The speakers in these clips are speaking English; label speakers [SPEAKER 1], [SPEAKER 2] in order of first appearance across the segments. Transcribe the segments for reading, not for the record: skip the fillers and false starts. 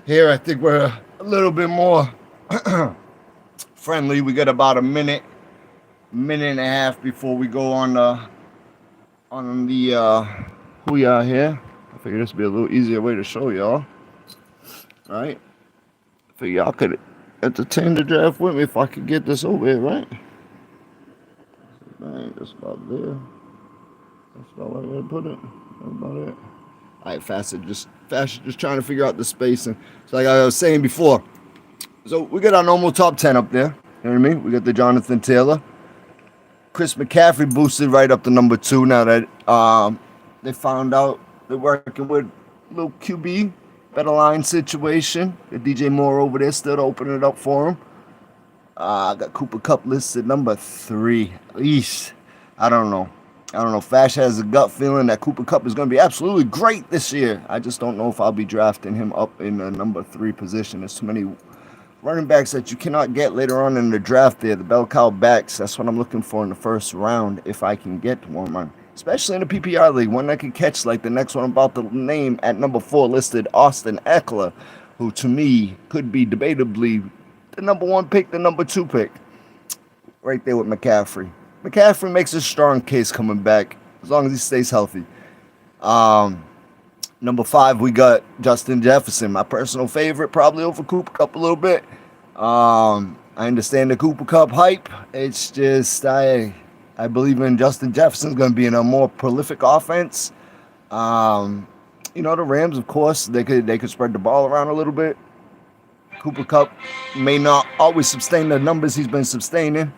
[SPEAKER 1] Here, I think we're a little bit more friendly. We got about a minute and a half before we go on the who y'all here. I figure this would be a little easier way to show y'all. All right. I figure y'all could entertain the draft with me if I could get this over here, right? Right, that's about there. That's about where I put it. That's about it. All right, Fast just trying to figure out the spacing. So like I was saying before, so we got our normal top 10 up there. You know what I mean? We got the Jonathan Taylor. Chris McCaffrey boosted right up to number 2 now that they found out they're working with a little QB, better line situation. The DJ Moore over there still opening it up for him. I got Cooper Kupp listed number 3. Eesh. I don't know. Fash has a gut feeling that Cooper Kupp is going to be absolutely great this year. I just don't know if I'll be drafting him up in the number 3 position. There's too many running backs that you cannot get later on in the draft there. The bell cow backs. That's what I'm looking for in the first round if I can get one. Especially in the PPR league. One that can catch like the next one I'm about to name at number 4 listed Austin Eckler, who to me could be debatably the number 1 pick, the number 2 pick. Right there with McCaffrey. McCaffrey makes a strong case coming back as long as he stays healthy. Number 5, we got Justin Jefferson, my personal favorite, probably over Cooper Kupp a little bit. I understand the Cooper Kupp hype. It's just I believe in Justin Jefferson's going to be in a more prolific offense. The Rams, of course, they could spread the ball around a little bit. Cooper Kupp may not always sustain the numbers he's been sustaining.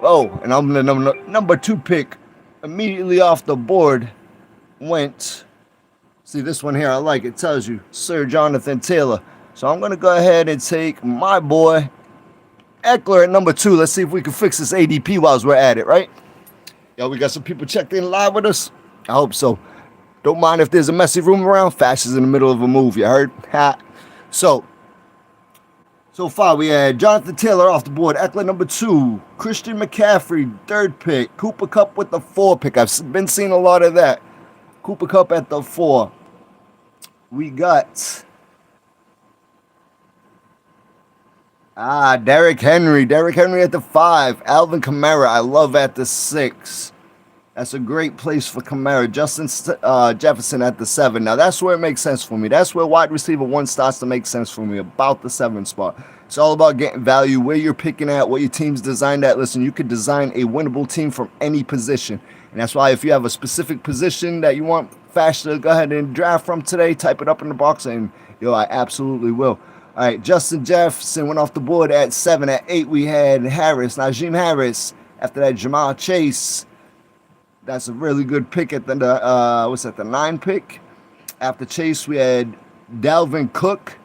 [SPEAKER 1] Oh, and I'm the number 2 pick. Immediately off the board went. See this one here, I like it. Tells you Sir Jonathan Taylor. So I'm gonna go ahead and take my boy Eckler at number 2. Let's see if we can fix this ADP while we're at it, right? Yo, we got some people checked in live with us. I hope so. Don't mind if there's a messy room around. Fash is in the middle of a move. You heard? Ha. So far, we had Jonathan Taylor off the board, Eckler number 2, Christian McCaffrey 3rd pick, Cooper Kupp with the 4 pick. I've been seeing a lot of that. Cooper Kupp at the 4. We got Derrick Henry. Derrick Henry at the 5. Alvin Kamara, I love at the 6. That's a great place for Kamara. Justin Jefferson at the 7. Now, that's where it makes sense for me. That's where wide receiver 1 starts to make sense for me, about the 7 spot. It's all about getting value, where you're picking at, what your team's designed at. Listen, you could design a winnable team from any position. And that's why if you have a specific position that you want Fash to go ahead and draft from today, type it up in the box, and, I absolutely will. All right, Justin Jefferson went off the board at 7. At 8, we had Najee Harris. After that, Jamal Chase. That's a really good pick at the 9 pick. After Chase, we had Dalvin Cook.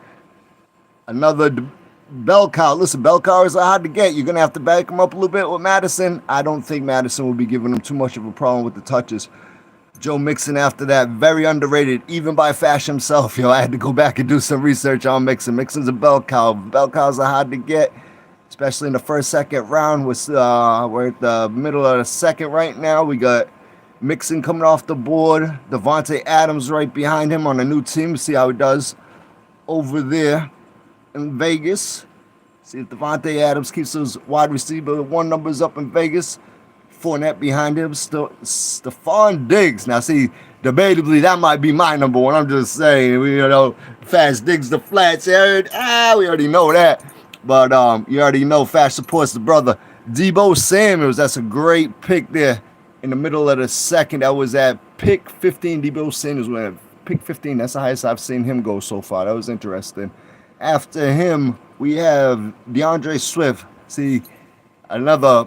[SPEAKER 1] Another bell cow. Listen, bell cows are hard to get. You're going to have to back him up a little bit with Madison. I don't think Madison will be giving him too much of a problem with the touches. Joe Mixon after that, very underrated, even by Fash himself. I had to go back and do some research on Mixon. Mixon's a bell cow. Bell cows are hard to get, especially in the first, second round. We're at the middle of the second right now. We got Mixon coming off the board. Devontae Adams right behind him on a new team. See how he does over there in Vegas. See if Devontae Adams keeps those wide receiver 1 numbers up in Vegas. Fournette behind him. Stephon Diggs. Now, see, debatably, that might be my number 1. I'm just saying, Fast Diggs the flats. We already know that. But you already know Fast supports the brother. Deebo Samuels. That's a great pick there in the middle of the second. That was at pick 15. Deebo Samuels went at pick 15. That's the highest I've seen him go so far. That was interesting. After him, we have DeAndre Swift. See, another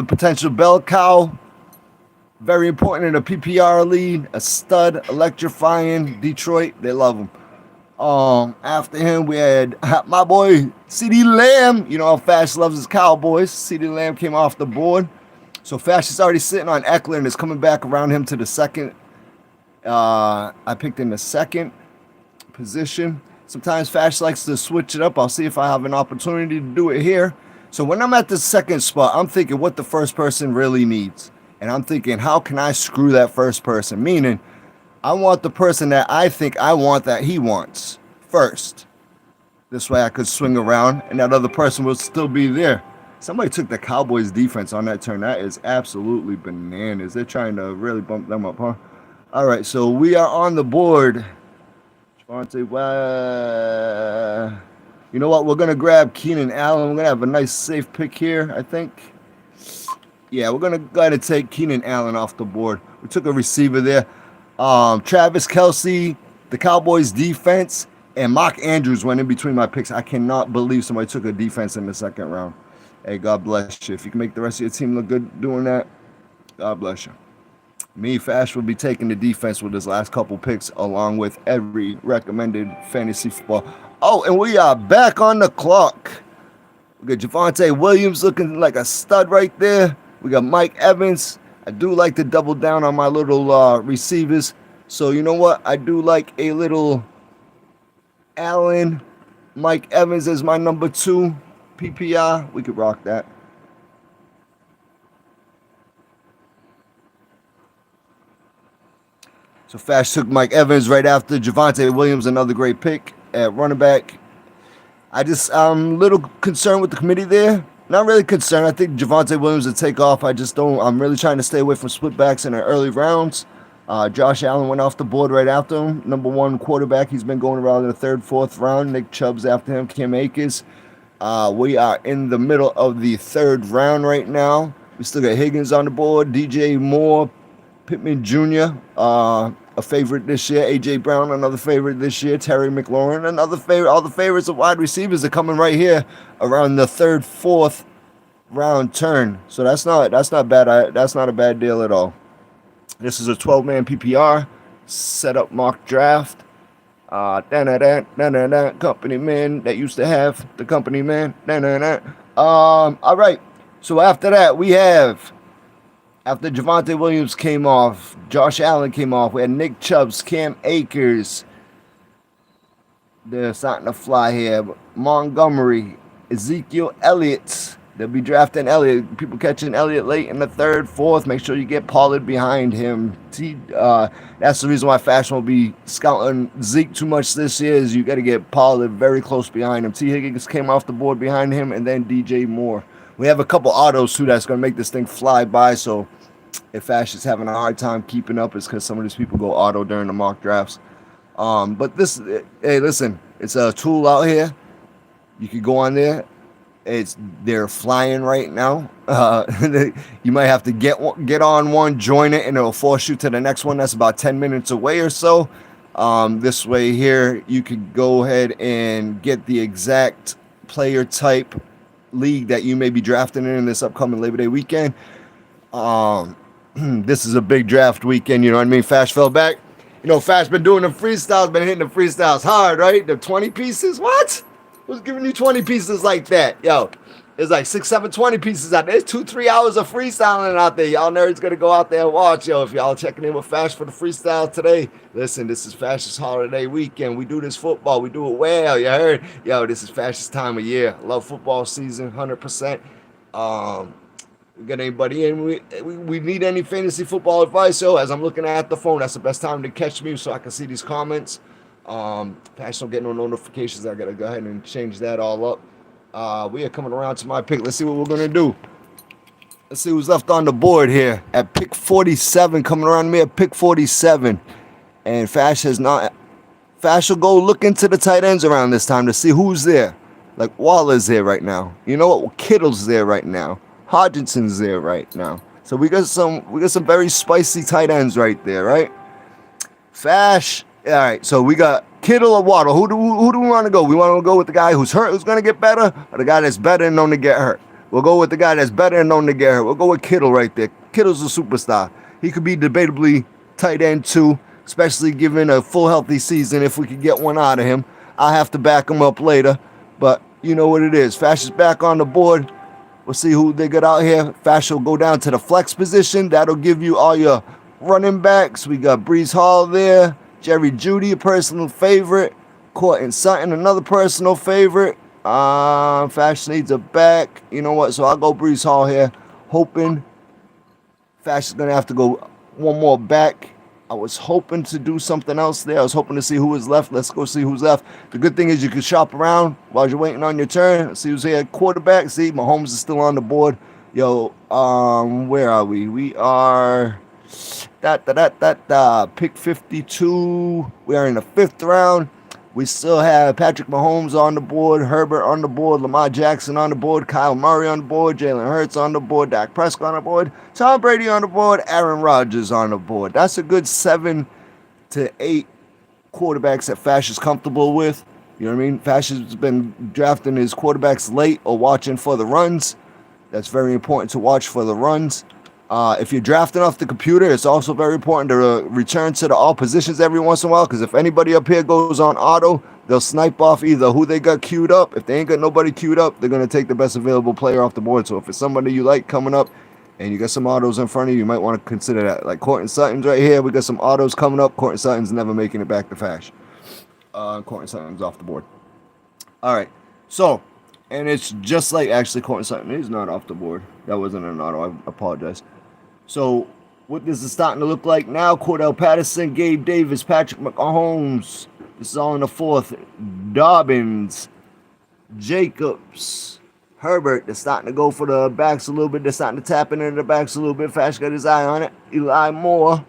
[SPEAKER 1] potential bell cow. Very important in a PPR lead. A stud, electrifying. Detroit, they love him. After him, we had my boy CeeDee Lamb. You know how Fash loves his Cowboys. CeeDee Lamb came off the board. So Fash is already sitting on Eckler and is coming back around him to the second. I picked in the second position. Sometimes Fash likes to switch it up. I'll see if I have an opportunity to do it here. So when I'm at the second spot, I'm thinking what the first person really needs. And I'm thinking, how can I screw that first person? Meaning, I want the person that I think I want that he wants. first. This way I could swing around and that other person will still be there. Somebody took the Cowboys defense on that turn. That is absolutely bananas. They're trying to really bump them up, huh? All right, so we are on the board. Javonte, you know what? We're going to grab Keenan Allen. We're going to have a nice safe pick here, I think. Yeah, we're going to go ahead and take Keenan Allen off the board. We took a receiver there. Travis Kelce, the Cowboys defense, and Mark Andrews went in between my picks. I cannot believe somebody took a defense in the second round. Hey, God bless you. If you can make the rest of your team look good doing that, God bless you. Me, Fash, will be taking the defense with his last couple picks, along with every recommended fantasy football. Oh, and we are back on the clock. We got Javonte Williams looking like a stud right there. We got Mike Evans. I do like to double down on my little receivers. So you know what? I do like a little Allen, Mike Evans as my number 2 PPR. We could rock that. So Fash took Mike Evans right after Javonte Williams, another great pick at running back. I'm a little concerned with the committee there. Not really concerned. I think Javonte Williams will take off. I'm really trying to stay away from split backs in the early rounds. Josh Allen went off the board right after him. Number 1 quarterback. He's been going around in the 3rd, 4th round. Nick Chubb's after him. Cam Akers. We are in the middle of the 3rd round right now. We still got Higgins on the board. DJ Moore. Pittman Jr., a favorite this year. A.J. Brown, another favorite this year. Terry McLaurin, another favorite. All the favorites of wide receivers are coming right here around the 3rd, 4th round turn. So that's not bad. That's not a bad deal at all. This is a 12-man PPR setup mock draft. Company man that used to have the company man. All right. So after that, we have. After Javonte Williams came off, Josh Allen came off, we had Nick Chubb's, Cam Akers. They're starting to fly here. Montgomery, Ezekiel Elliott. They'll be drafting Elliott. People catching Elliott late in the 3rd, 4th. Make sure you get Pollard behind him. That's the reason why Fashion will be scouting Zeke too much this year is you got to get Pollard very close behind him. T. Higgins came off the board behind him, and then DJ Moore. We have a couple autos, too, that's going to make this thing fly by. So if Ash is having a hard time keeping up, it's because some of these people go auto during the mock drafts. But this, hey, listen, it's a tool out here. You can go on there. They're flying right now. You might have to get on one, join it, and it'll force you to the next one that's about 10 minutes away or so. This way here, you could go ahead and get the exact player type league that you may be drafting in this upcoming Labor Day weekend. This is a big draft weekend, you know what I mean? Fash fell back. You know, Fash been doing the freestyles, been hitting the freestyles hard, right? The 20 pieces, what? Who's giving you 20 pieces like that? Yo, there's like 6, 7, 20 pieces out there. There's 2, 3 hours of freestyling out there. Y'all nerds gonna go out there and watch. Yo, if y'all checking in with Fash for the freestyle today, listen, this is Fash's holiday weekend. We do this football. We do it well. You heard? Yo, this is Fash's time of year. Love football season, 100%. We got anybody in? We need any fantasy football advice? So as I'm looking at the phone, that's the best time to catch me so I can see these comments. Fash don't get no notifications. I gotta go ahead and change that all up. We are coming around to my pick. Let's see what we're gonna do. Let's see who's left on the board here at pick 47. Coming around to me at pick 47, and Fash will go look into the tight ends around this time to see who's there. Like Waller's there right now. You know what? Kittle's there right now. Hodgson's there right now. So we got some very spicy tight ends right there, right? Fash. All right, so we got Kittle or Waddle. Who do we want to go? We want to go with the guy who's hurt, who's going to get better, or the guy that's better and known to get hurt? We'll go with the guy that's better and known to get hurt. We'll go with Kittle right there. Kittle's a superstar. He could be debatably tight end too, especially given a full healthy season if we could get one out of him. I'll have to back him up later, but you know what it is. Fash is back on the board. We'll see who they got out here. Fash will go down to the flex position. That'll give you all your running backs. We got Breece Hall there. Jerry Jeudy, a personal favorite. Courtland Sutton, another personal favorite. Fash needs a back. You know what? So I'll go Breece Hall here, hoping Fash is going to have to go one more back. I was hoping to do something else there. I was hoping to see who was left. Let's go see who's left. The good thing is you can shop around while you're waiting on your turn. See who's here at quarterback. See, Mahomes is still on the board. Yo, where are we? We are pick 52. We are in the 5th round. We still have Patrick Mahomes on the board, Herbert on the board, Lamar Jackson on the board, Kyle Murray on the board, Jalen Hurts on the board, Dak Prescott on the board, Tom Brady on the board, Aaron Rodgers on the board. That's a good 7 to 8 quarterbacks that Fash is comfortable with. You know what I mean? Fash has been drafting his quarterbacks late or watching for the runs. That's very important to watch for the runs. If you're drafting off the computer, it's also very important to return to the all positions every once in a while, because if anybody up here goes on auto, they'll snipe off either who they got queued up. If they ain't got nobody queued up, they're going to take the best available player off the board. So if it's somebody you like coming up and you got some autos in front of you, you might want to consider that. Like Courtney Sutton's right here. We got some autos coming up. Courtney Sutton's never making it back to Fash. Courtney Sutton's off the board. All right. So, and it's just like, actually, Courtney Sutton is not off the board. That wasn't an auto. I apologize. So, what this is starting to look like now: Cordell Patterson, Gabe Davis, Patrick Mahomes. This is all in the 4th. Dobbins, Jacobs, Herbert. They're starting to go for the backs a little bit. They're starting to tap into the backs a little bit. Fash got his eye on it. Eli Moore.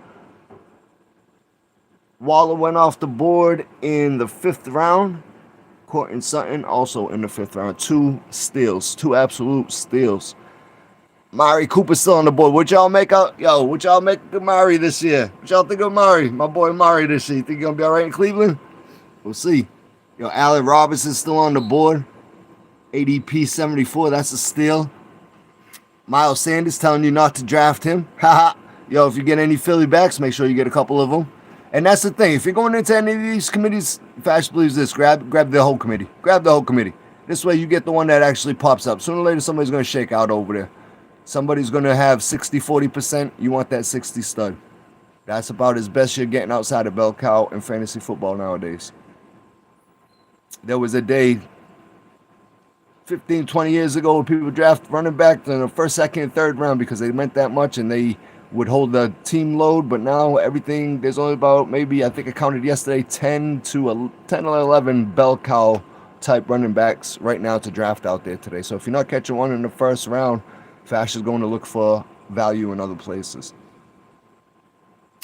[SPEAKER 1] Waller went off the board in the 5th round. Courtland Sutton also in the 5th round. 2 steals. 2 absolute steals. Mari Cooper still on the board. What y'all make out? Yo, what y'all make of Mari this year? What y'all think of Mari? My boy Mari this year. You think he's going to be all right in Cleveland? We'll see. Yo, Allen Robinson still on the board. ADP 74. That's a steal. Miles Sanders telling you not to draft him. Haha. Yo, if you get any Philly backs, make sure you get a couple of them. And that's the thing. If you're going into any of these committees, Fash believes this. Grab the whole committee. Grab the whole committee. This way you get the one that actually pops up. Sooner or later, somebody's going to shake out over there. Somebody's going to have 60, 40%. You want that 60 stud. That's about as best you're getting outside of bell cow in fantasy football nowadays. There was a day 15, 20 years ago where people draft running back in the 1st, 2nd, and 3rd round because they meant that much and they would hold the team load. But now everything, there's only about maybe, I think I counted yesterday, 10 or 11 bell cow type running backs right now to draft out there today. So if you're not catching one in the 1st round, Fash is going to look for value in other places.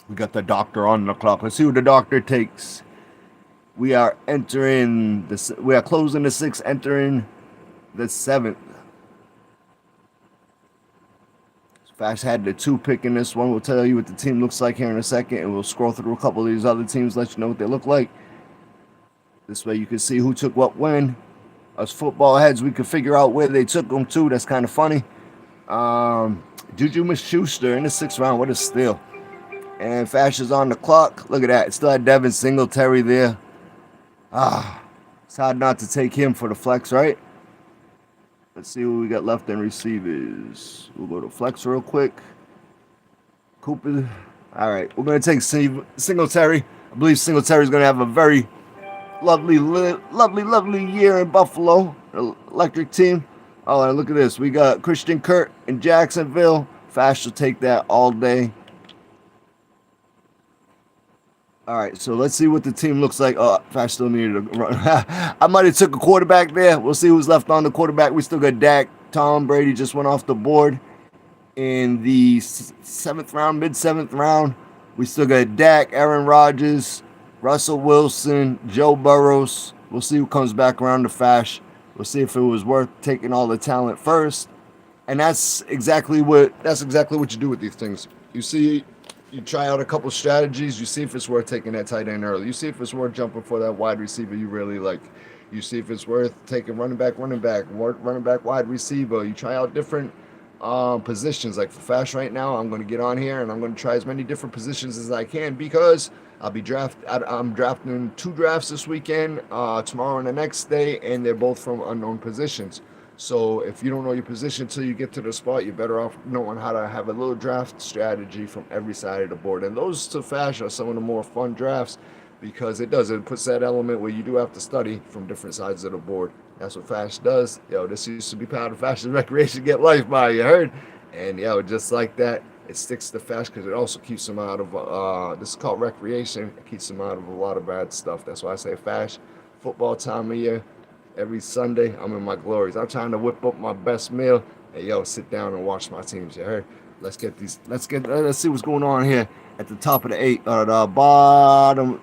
[SPEAKER 1] We got the doctor on the clock. Let's see what the doctor takes. We are entering this. We are closing the 6th, entering the 7th. Fash had the 2 pick in this one. We'll tell you what the team looks like here in a second, and we'll scroll through a couple of these other teams, let you know what they look like. This way you can see who took what when. Us football heads, we can figure out where they took them to. That's kind of funny. Juju Smith-Schuster in the 6th round. What a steal. And Fash is on the clock. Look at that. It still had Devin Singletary there. It's hard not to take him for the flex, right? Let's see what we got left in receivers. We'll go to flex real quick. Cooper. All right. We're going to take Singletary. I believe Singletary is going to have a very lovely year in Buffalo. Electric team. Oh, and look at this. We got Christian Kirk in Jacksonville. Fash will take that all day. All right, so let's see what the team looks like. Oh, Fash still needed a run. I might have took a quarterback there. We'll see who's left on the quarterback. We still got Dak. Tom Brady just went off the board in the 7th round, mid-7th round. We still got Dak, Aaron Rodgers, Russell Wilson, Joe Burrows. We'll see who comes back around to Fash. We'll see if it was worth taking all the talent first. And that's exactly what you do with these things. You try out a couple strategies. You see if it's worth taking that tight end early. You see if it's worth jumping for that wide receiver you really like. You see if it's worth taking running back, wide receiver. You try out different positions. Like for Fash right now, I'm going to get on here and I'm going to try as many different positions as I can because I'm drafting 2 drafts this weekend, tomorrow and the next day, and they're both from unknown positions. So if you don't know your position until you get to the spot, you're better off knowing how to have a little draft strategy from every side of the board. And those to Fash are some of the more fun drafts because it puts that element where you do have to study from different sides of the board. That's what Fash does. Yo, this used to be part of Fash's recreation, get life by, you heard? And yo, just like that, It sticks to Fash because it also keeps him out of, this is called recreation. It keeps him out of a lot of bad stuff. That's why I say Fash. Football time of year. Every Sunday, I'm in my glories. I'm trying to whip up my best meal. Hey, yo, sit down and watch my teams. You heard? Let's see what's going on here at the top of the 8, or the bottom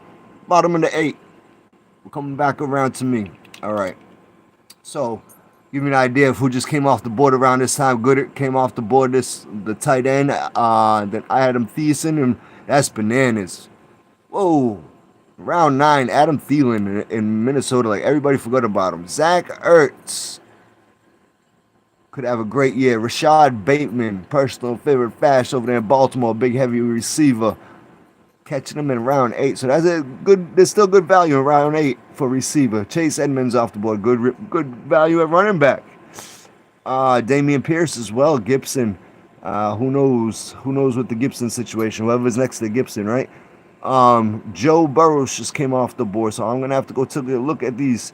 [SPEAKER 1] of the 8. We're coming back around to me. All right. So, give me an idea of who just came off the board around this time. Goodert came off the board. The tight end. Then I had him Thiessen, and that's bananas. Whoa. Round 9, Adam Thielen in Minnesota. Like, everybody forgot about him. Zach Ertz could have a great year. Rashad Bateman, personal favorite Fash over there in Baltimore, big heavy receiver. Catching him in round 8. So that's a good. There's still good value in round 8 for receiver. Chase Edmonds off the board. Good value at running back. Damian Pierce as well. Gibson. Who knows? Who knows with the Gibson situation? Whoever's next to Gibson, right? Joe Burrow just came off the board, so I'm gonna have to go take a look at these.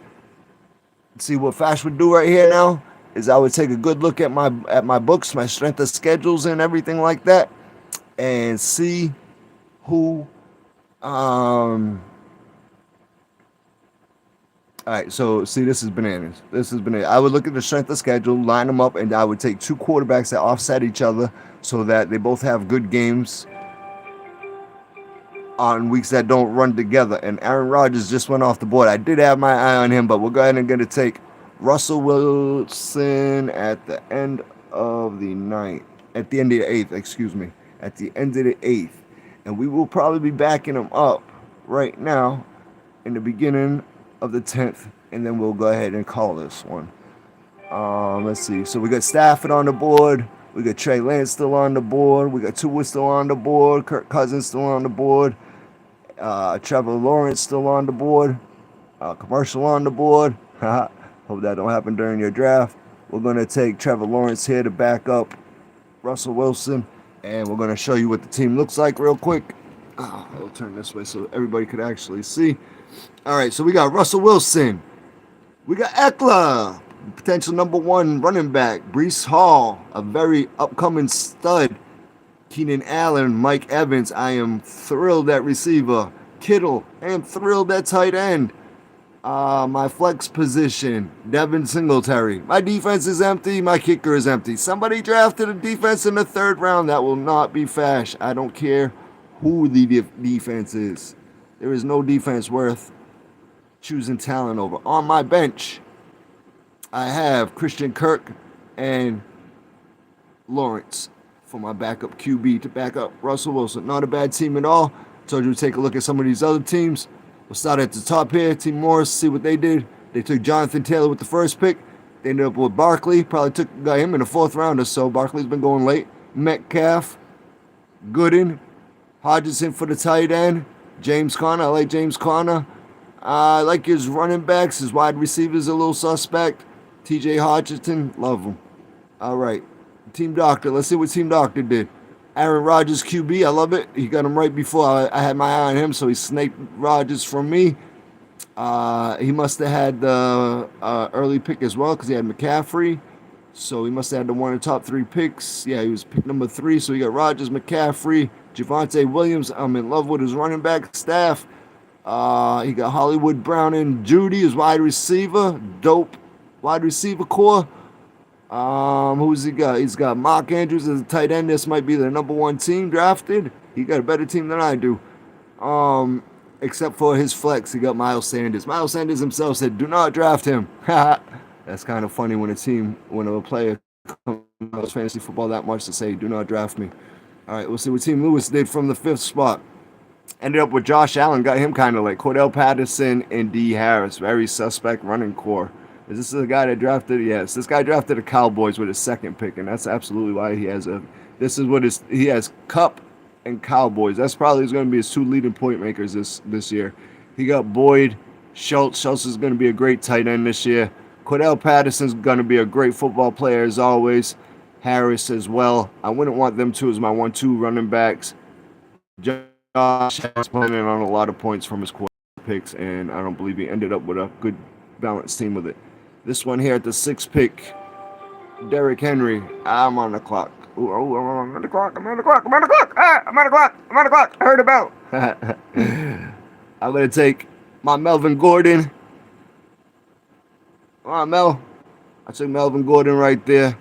[SPEAKER 1] See what Fash would do right here now is I would take a good look at my books, my strength of schedules and everything like that, and see who. All right, so see, this is bananas. I would look at the strength of schedule, line them up, and I would take 2 quarterbacks that offset each other so that they both have good games on weeks that don't run together. And Aaron Rodgers just went off the board. I did have my eye on him, but we're going to take Russell Wilson at the end of the 9th. At the end of the 8th, excuse me. At the end of the 8th. And we will probably be backing him up right now in the beginning of the 10th. And then we'll go ahead and call this one. Let's see. So we got Stafford on the board. We got Trey Lance still on the board. We got Tua still on the board. Kirk Cousins still on the board. Trevor Lawrence still on the board. Commercial on the board. Hope that don't happen during your draft. We're going to take Trevor Lawrence here to back up Russell Wilson. And we're going to show you what the team looks like real quick. I'll turn this way so everybody could actually see. All right, so we got Russell Wilson. We got Eckler, potential number 1 running back. Breece Hall, a very upcoming stud. Keenan Allen, Mike Evans. I am thrilled at receiver. Kittle, I am thrilled at tight end. My flex position, Devin Singletary. My defense is empty. My kicker is empty. Somebody drafted a defense in the 3rd round. That will not be Fash. I don't care who the defense is. There is no defense worth choosing talent over. On my bench, I have Christian Kirk and Lawrence for my backup QB to back up Russell Wilson. Not a bad team at all. Told you to take a look at some of these other teams. We'll start at the top here. Team Morris, see what they did. They took Jonathan Taylor with the 1st pick. They ended up with Barkley. Probably got him in the 4th round or so. Barkley's been going late. Metcalf, Gooden, Hodgson for the tight end. James Conner. I like James Conner. I like his running backs. His wide receivers a little suspect. TJ Hodgson, love him. All right. Team Doctor. Let's see what Team Doctor did. Aaron Rodgers QB, I love it. He got him right before I had my eye on him, so he snaked Rodgers from me. He must have had the early pick as well because he had McCaffrey. So he must have had the one of the top 3 picks. Yeah, he was pick number 3, so he got Rodgers, McCaffrey, Javonte Williams. I'm in love with his running back staff. He got Hollywood Brown and Judy as wide receiver. Dope wide receiver core. Who's he got? He's got Mark Andrews as a tight end. This might be the number 1 team drafted. He got a better team than I do. Except for his flex, he got Miles Sanders. Miles Sanders himself said, "Do not draft him." That's kind of funny when a player comes fantasy football that much to say, "Do not draft me." All right, we'll see what Team Lewis did from the 5th spot. Ended up with Josh Allen, got him kind of like Cordell Patterson and D. Harris. Very suspect running core. Is this the guy that drafted? Yes, this guy drafted the Cowboys with his 2nd pick, and that's absolutely why he has he has Cup and Cowboys. That's probably going to be his 2 leading point makers this year. He got Boyd, Schultz. Schultz is going to be a great tight end this year. Cordell Patterson's going to be a great football player as always. Harris as well. I wouldn't want them 2 as my 1-2 running backs. Josh is planning on a lot of points from his quarterback picks, and I don't believe he ended up with a good balanced team with it. This one here at the 6th pick, Derrick Henry. I'm on the clock. Ooh, oh, I'm on the clock. I'm on the clock. I'm on the clock. Ah, I'm on the clock. I'm on the clock. I heard a bell. I'm going to take my Melvin Gordon. All right, Mel. I took Melvin Gordon right there.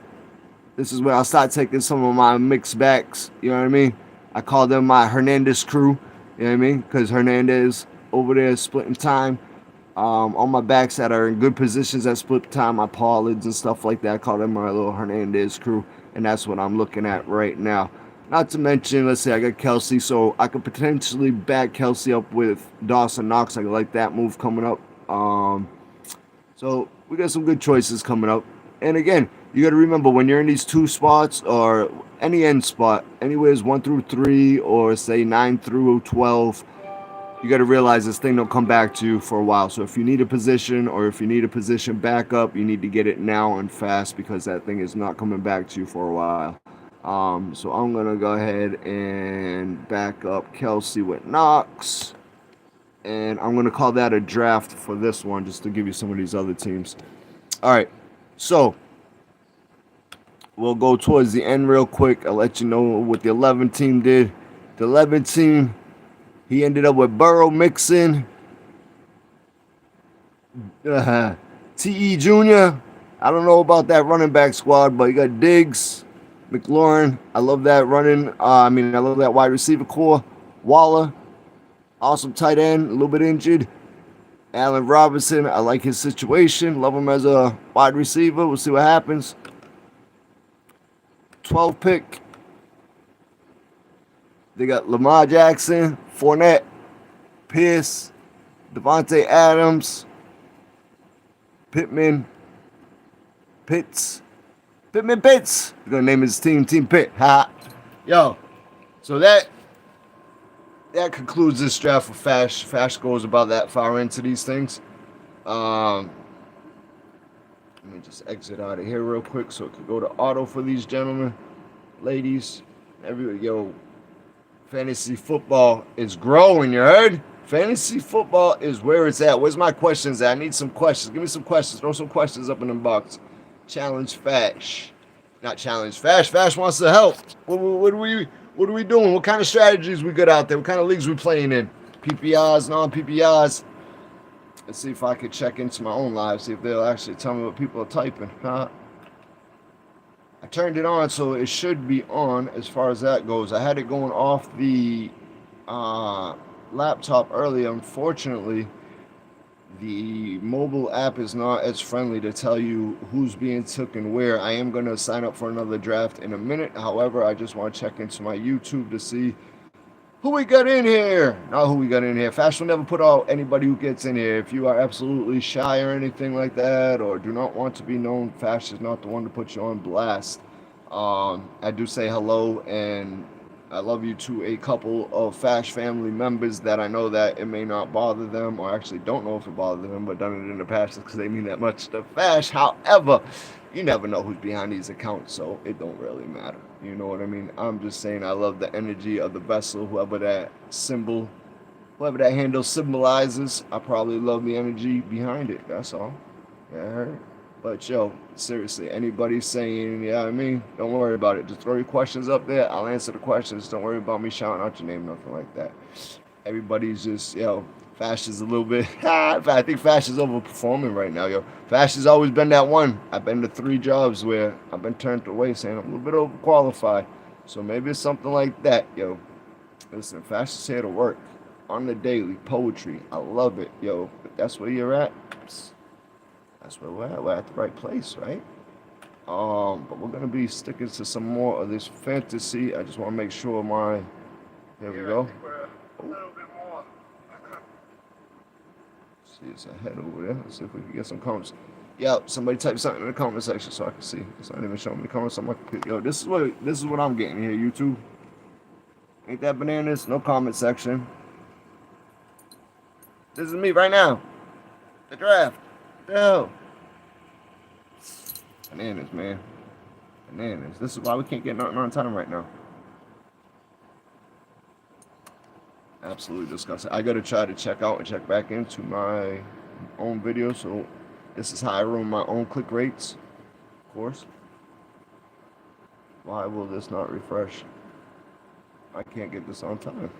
[SPEAKER 1] This is where I'll start taking some of my mixed backs. You know what I mean? I call them my Hernandez crew. You know what I mean? Because Hernandez over there splitting time. All my backs that are in good positions at split time, my Pollards and stuff like that, I call them my little Hernandez crew. And that's what I'm looking at right now. Not to mention, let's say I got Kelsey, so I could potentially back Kelsey up with Dawson Knox. I like that move coming up. So we got some good choices coming up. And again, you got to remember when you're in these two spots or any end spot, anywhere's 1 through 3 or say 9 through 12, you got to realize this thing don't come back to you for a while. So if you need a position or if you need a position backup, you need to get it now and fast because that thing is not coming back to you for a while. So I'm going to go ahead and back up Kelsey with Knox. And I'm going to call that a draft for this one just to give you some of these other teams. All right, so we'll go towards the end real quick. I'll let you know what the 11 team did. The 11 team, he ended up with Burrow, Mixon, T.E. Jr. I don't know about that running back squad, but you got Diggs, McLaurin. I love that running. I love that wide receiver core. Waller, awesome tight end, a little bit injured. Allen Robinson, I like his situation. Love him as a wide receiver. We'll see what happens. 12 pick. They got Lamar Jackson, Fournette, Pierce, Devontae Adams, Pittman, Pitts. They're going to name his team Team Pitt. Ha. Yo, so that concludes this draft for Fash. Fash goes about that far into these things. Let me just exit out of here real quick so it can go to auto for these gentlemen, ladies, everybody. Yo, fantasy football is growing, you heard? Fantasy football is where it's at. Where's my questions at? I need some questions. Give me some questions. Throw some questions up in the box. Challenge Fash. Not challenge Fash. Fash wants to help. What are we doing? What kind of strategies we got out there? What kind of leagues we playing in? PPRs, non-PPRs. Let's see if I could check into my own live, see if they'll actually tell me what people are typing. I turned it on, so it should be on as far as that goes. I had it going off the laptop earlier. Unfortunately, the mobile app is not as friendly to tell you who's being taken where. I am going to sign up for another draft in a minute. However, I just want to check into my YouTube to see who we got in here. Not who we got in here. Fash will never put out anybody who gets in here. If you are absolutely shy or anything like that, or do not want to be known, Fash is not the one to put you on blast. I do say hello and I love you to a couple of Fash family members that I know that it may not bother them, or actually don't know if it bothered them, but done it in the past because they mean that much to Fash. However, you never know who's behind these accounts, so it don't really matter. You know what I mean? I'm just saying I love the energy of the vessel, whoever that handle symbolizes. I probably love the energy behind it. That's all. Yeah. But yo, seriously, anybody saying, yeah, I mean, don't worry about it. Just throw your questions up there. I'll answer the questions. Don't worry about me shouting out your name, nothing like that. Everybody's just, Fash is a little bit, I think Fash is overperforming right now, yo. Fash has always been that one. I've been to 3 jobs where I've been turned away saying I'm a little bit overqualified. So maybe it's something like that, yo. Listen, Fash is here to work on the daily, poetry. I love it, yo. If that's where you're at, that's where we're at. We're at the right place, right? But we're gonna be sticking to some more of this fantasy. I just want to make sure here we go. A little bit more. See, it's ahead over there. Let's see if we can get some comments. Yeah, somebody type something in the comment section so I can see. It's not even showing me the comments. Yo, this is what I'm getting here, YouTube. Ain't that bananas? No comment section. This is me right now. The draft. What the hell? Bananas, man. Bananas. This is why we can't get nothing on time right now. Absolutely disgusting. I gotta try to check out and check back into my own videos. So this is how I run my own click rates, of course. Why will this not refresh? I can't get this on time.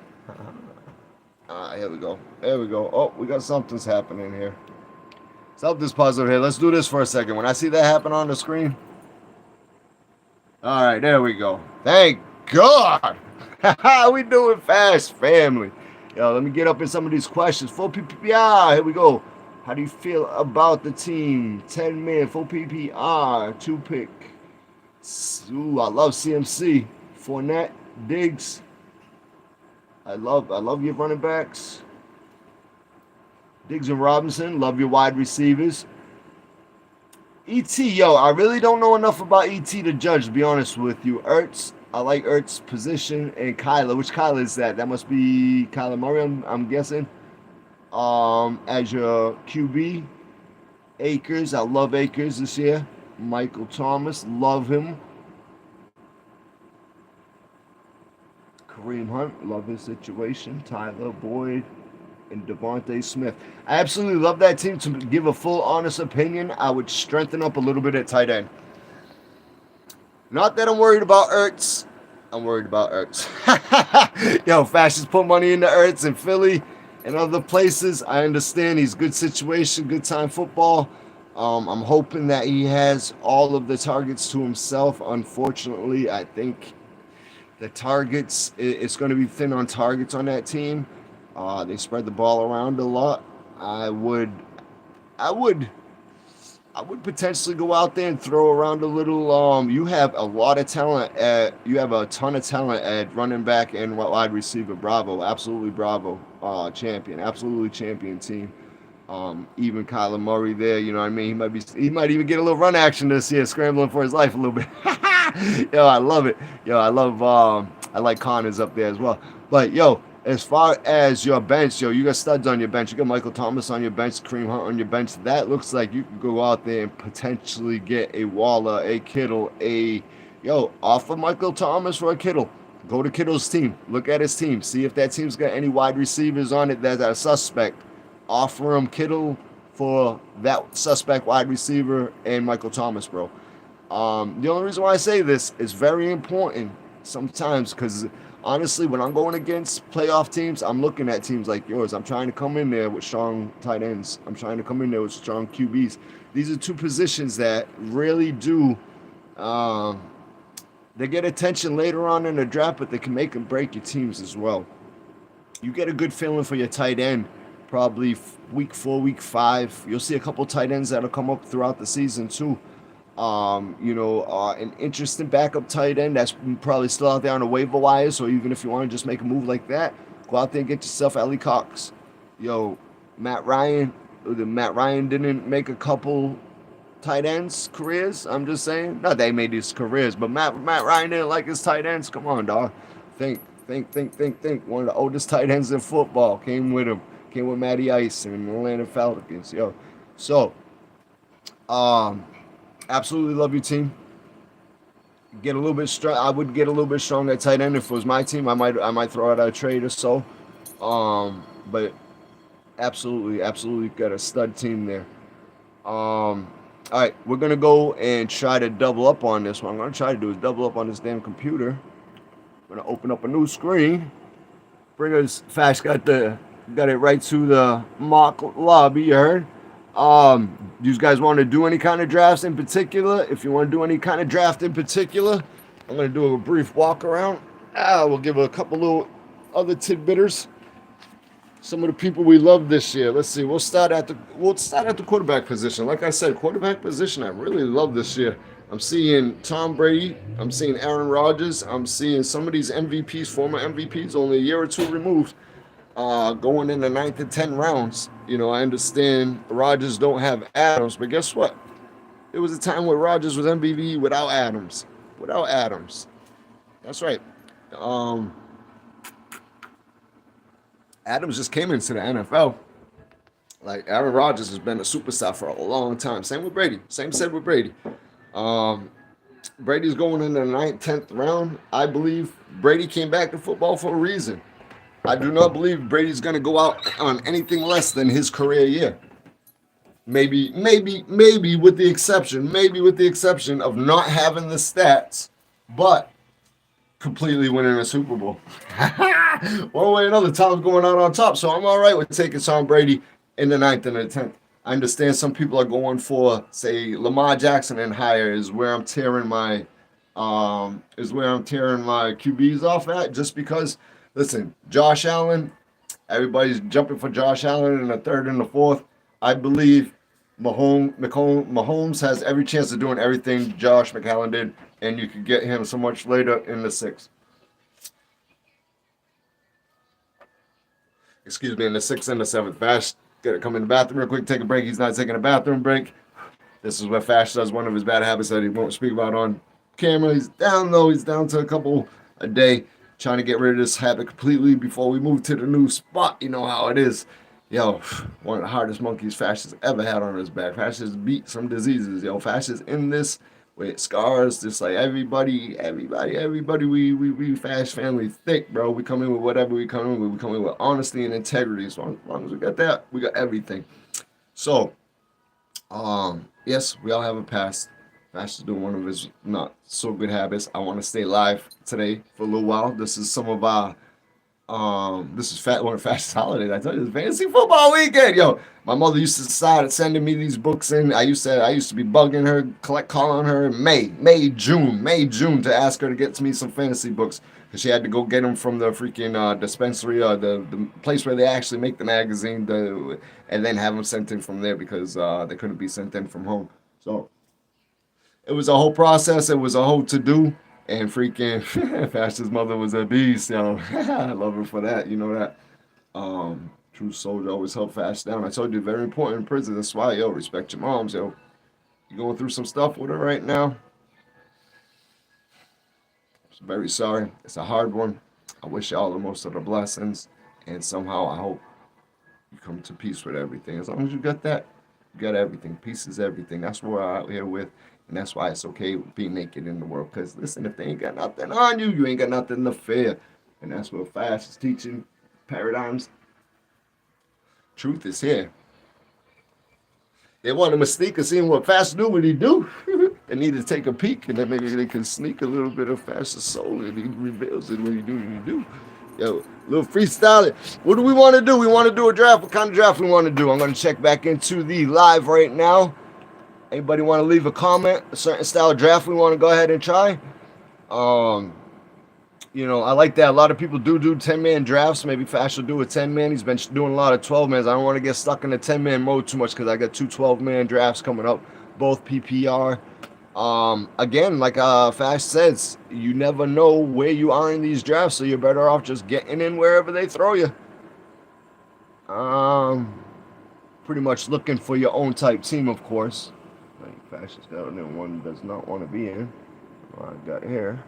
[SPEAKER 1] Here we go. There we go. Oh, we got something's happening here. Something's puzzled here. Let's do this for a second. When I see that happen on the screen. All right, there we go. Thank God. We doing fast, family. Yo, let me get up in some of these questions. Full PPR. Here we go. How do you feel about the team? 10-man, full PPR, 2-pick. Ooh, I love CMC. Fournette, Diggs. I love your running backs. Diggs and Robinson. Love your wide receivers. E.T., yo, I really don't know enough about E.T. to judge, to be honest with you. Ertz, I like Ertz' position. And Kyler. Which Kyler is that? That must be Kyler Murray, I'm guessing. As your QB. Akers, I love Akers this year. Michael Thomas, love him. Kareem Hunt, love his situation. Tyler Boyd and Devontae Smith. I absolutely love that team. To give a full, honest opinion, I would strengthen up a little bit at tight end. Not that I'm worried about Ertz. I'm worried about Ertz. Yo, Fascists put money into Ertz in Philly and other places. I understand he's good situation, good time football. I'm hoping that he has all of the targets to himself. Unfortunately, I think the targets, it's going to be thin on targets on that team. They spread the ball around a lot. I would potentially go out there and throw around a little. You have a lot of talent you have a ton of talent at running back and wide receiver. Bravo, absolutely bravo. Champion, absolutely champion team. Even Kyler Murray there, you know what I mean? He might even get a little run action this year, scrambling for his life a little bit. Yo, I love it. Yo, I like Connors up there as well. But yo, as far as your bench, yo, you got studs on your bench. You got Michael Thomas on your bench, Kareem Hunt on your bench. That looks like you could go out there and potentially get a Waller, a Kittle, offer Michael Thomas for a Kittle. Go to Kittle's team. Look at his team. See if that team's got any wide receivers on it that are suspect. Offer him Kittle for that suspect wide receiver and Michael Thomas, bro. The only reason why I say this is very important sometimes because honestly, when I'm going against playoff teams, I'm looking at teams like yours. I'm trying to come in there with strong tight ends. I'm trying to come in there with strong QBs. These are two positions that really do, they get attention later on in the draft, but they can make and break your teams as well. You get a good feeling for your tight end. Probably week 4, week 5. You'll see a couple tight ends that'll come up throughout the season too. An interesting backup tight end that's probably still out there on the waiver wire. So even if you want to just make a move like that, go out there and get yourself Ellie Cox. Yo, Matt Ryan didn't make a couple tight ends careers. I'm just saying. Not that he made these careers, but Matt Ryan didn't like his tight ends. Come on, dog. Think. One of the oldest tight ends in football came with him. Came with Matty Ice and the Atlanta Falcons. Yo. So, absolutely love your team. Get a little bit strong. I would get a little bit strong at tight end if it was my team. I might throw out a trade or so. But absolutely got a stud team there. All right, we're gonna go and try to double up on this. What I'm gonna try to do is double up on this damn computer. I'm gonna open up a new screen. Bring us fast. Got it right to the mock lobby. You heard? Do you guys want to do any kind of drafts in particular? If you want to do any kind of draft in particular, I'm going to do a brief walk around. We'll give a couple little other tidbitters. Some of the people we love this year. Let's see. We'll start at the quarterback position. Like I said, quarterback position I really love this year. I'm seeing Tom Brady. I'm seeing Aaron Rodgers. I'm seeing some of these MVPs, former MVPs, only a year or two removed. Going in the 9th and 10th rounds. You know, I understand Rodgers don't have Adams, but guess what? There was a time where Rodgers was MVP without Adams. That's right. Adams just came into the NFL. Like, Aaron Rodgers has been a superstar for a long time. Same with Brady. Same said with Brady. Brady's going in the 9th, 10th round. I believe Brady came back to football for a reason. I do not believe Brady's going to go out on anything less than his career year. Maybe with the exception of not having the stats but completely winning a Super Bowl. One way or another, Tom's going out on top. So I'm all right with taking Tom Brady in the 9th and the 10th. I understand some people are going for, say, Lamar Jackson and higher is where I'm tearing my QBs off at, just because, listen, Josh Allen, everybody's jumping for Josh Allen in the 3rd and the 4th. I believe Mahomes has every chance of doing everything Josh McAllen did, and you could get him so much later in the 6th. Excuse me, in the 6th and the 7th. Fash, gotta come in the bathroom real quick, take a break. He's not taking a bathroom break. This is what Fash does, one of his bad habits that he won't speak about on camera. He's down, though. He's down to a couple a day, trying to get rid of this habit completely before we move to the new spot. You know how it is. Yo, one of the hardest monkeys Fash has ever had on his back. Fash has beat some diseases. Yo, Fash is in this with scars, just like everybody. We Fash family thick, bro. We come in with whatever we come in with. We come in with honesty and integrity. So as long as we got that, we got everything. So, yes, we all have a past. Fash is doing one of his not so good habits. I want to stay live today for a little while. This is some of our this is one of Fash's holidays. I tell you, it's fantasy football weekend. Yo, my mother used to start sending me these books in. I used to be bugging her, calling her in May, June to ask her to get me some fantasy books, because she had to go get them from the freaking dispensary or the place where they actually make the magazine, and then have them sent in from there, because they couldn't be sent in from home. So it was a whole process. It was a whole to do. And freaking Fash's mother was a beast, yo. I love her for that. You know that. True soldier always help Fash down. I told you, very important in prison. That's why, yo, respect your moms, yo. You going through some stuff with her right now? I'm very sorry. It's a hard one. I wish you all the most of the blessings. And somehow I hope you come to peace with everything. As long as you got that, you got everything. Peace is everything. That's what we're out here with. And that's why it's okay to be naked in the world. Because, listen, if they ain't got nothing on you, you ain't got nothing to fear. And that's what Fash is teaching. Paradigms. Truth is here. They want a mystique of seeing what Fash do, what he do. They need to take a peek, and then maybe they can sneak a little bit of Fash's soul, and he reveals it when he do what he do. Yo, little freestyle. What do we want to do? We want to do a draft. What kind of draft we want to do? I'm going to check back into the live right now. Anybody want to leave a comment? A certain style of draft we want to go ahead and try? You know, I like that. A lot of people do 10-man drafts. Maybe Fash will do a 10-man. He's been doing a lot of 12-mans. I don't want to get stuck in the 10-man mode too much, because I got 2 12-man drafts coming up, both PPR. Again, like Fash says, you never know where you are in these drafts, so you're better off just getting in wherever they throw you. Pretty much looking for your own type team, of course. Fash has got one does not want to be in. I got here.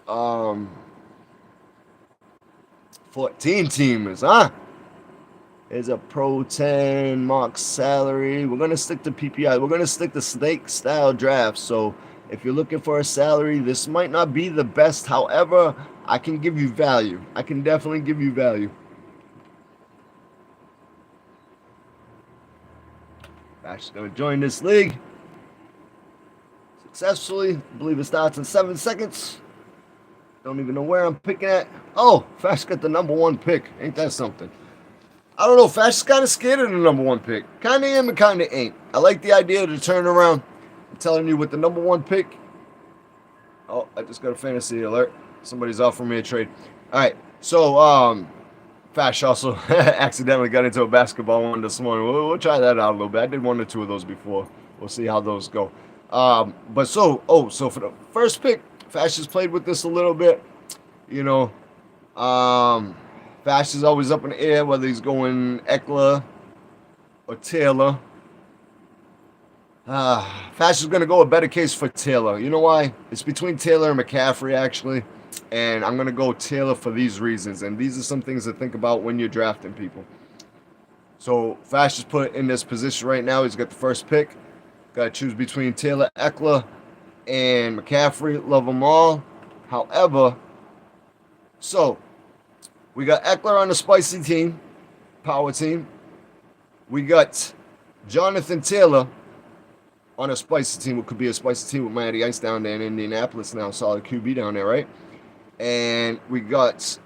[SPEAKER 1] 14 teamers, huh? There's a Pro 10 mock salary. We're gonna stick to PPI. We're gonna stick to snake style draft. So if you're looking for a salary, this might not be the best. However, I can give you value. I can definitely give you value. Fash is gonna join this league successfully. I believe it starts in 7 seconds. Don't even know where I'm picking at. Oh, Fash got the number 1 pick. Ain't that something? I don't know. Fash is kind of scared of the number 1 pick. Kind of am and kind of ain't. I like the idea to turn around. I'm telling you, with the number 1 pick. Oh, I just got a fantasy alert. Somebody's offering me a trade. All right. So, Fash also accidentally got into a basketball one this morning. We'll try that out a little bit. I did 1 or 2 of those before. We'll see how those go. So for the first pick, Fash has played with this a little bit. You know, Fash is always up in the air, whether he's going Eckler or Taylor. Fash is going to go a better case for Taylor. You know why? It's between Taylor and McCaffrey, actually. And I'm going to go Taylor for these reasons. And these are some things to think about when you're drafting people. So Fash is put in this position right now. He's got the first pick. Got to choose between Taylor, Eckler, and McCaffrey. Love them all. However, so we got Eckler on the spicy team, power team. We got Jonathan Taylor on a spicy team. What could be a spicy team with Matty Ice down there in Indianapolis now. Solid QB down there, right? And we got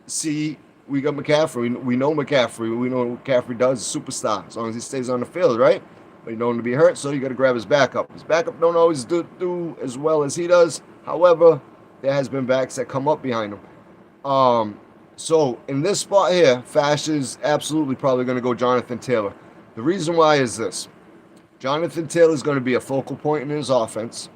[SPEAKER 1] McCaffrey. We know McCaffrey. We know what McCaffrey does. He's a superstar as long as he stays on the field, right? But you know him to be hurt, so you got to grab his backup. His backup don't always do as well as he does. However, there has been backs that come up behind him. So in this spot here, Fash is absolutely probably going to go Jonathan Taylor. The reason why is this. Jonathan Taylor is going to be a focal point in his offense.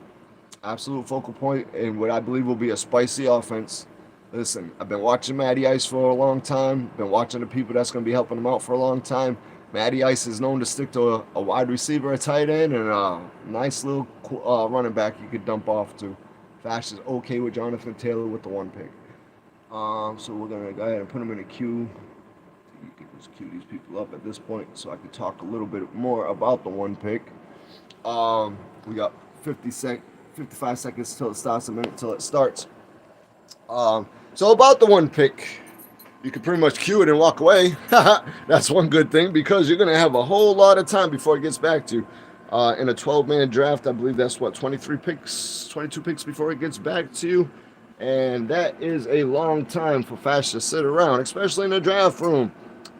[SPEAKER 1] Absolute focal point in what I believe will be a spicy offense. Listen, I've been watching Matty Ice for a long time. Been watching the people that's going to be helping him out for a long time. Matty Ice is known to stick to a wide receiver, a tight end, and a nice little running back you could dump off to. Fash is okay with Jonathan Taylor with the 1 pick. So we're going to go ahead and put him in a queue. You can just queue these people up at this point so I can talk a little bit more about the 1 pick. We got 55 seconds till it starts, a minute till it starts. So about the 1 pick, you can pretty much queue it and walk away. That's one good thing because you're going to have a whole lot of time before it gets back to you. In a 12-man draft, I believe that's 22 picks before it gets back to you. And that is a long time for Fash to sit around, especially in the draft room.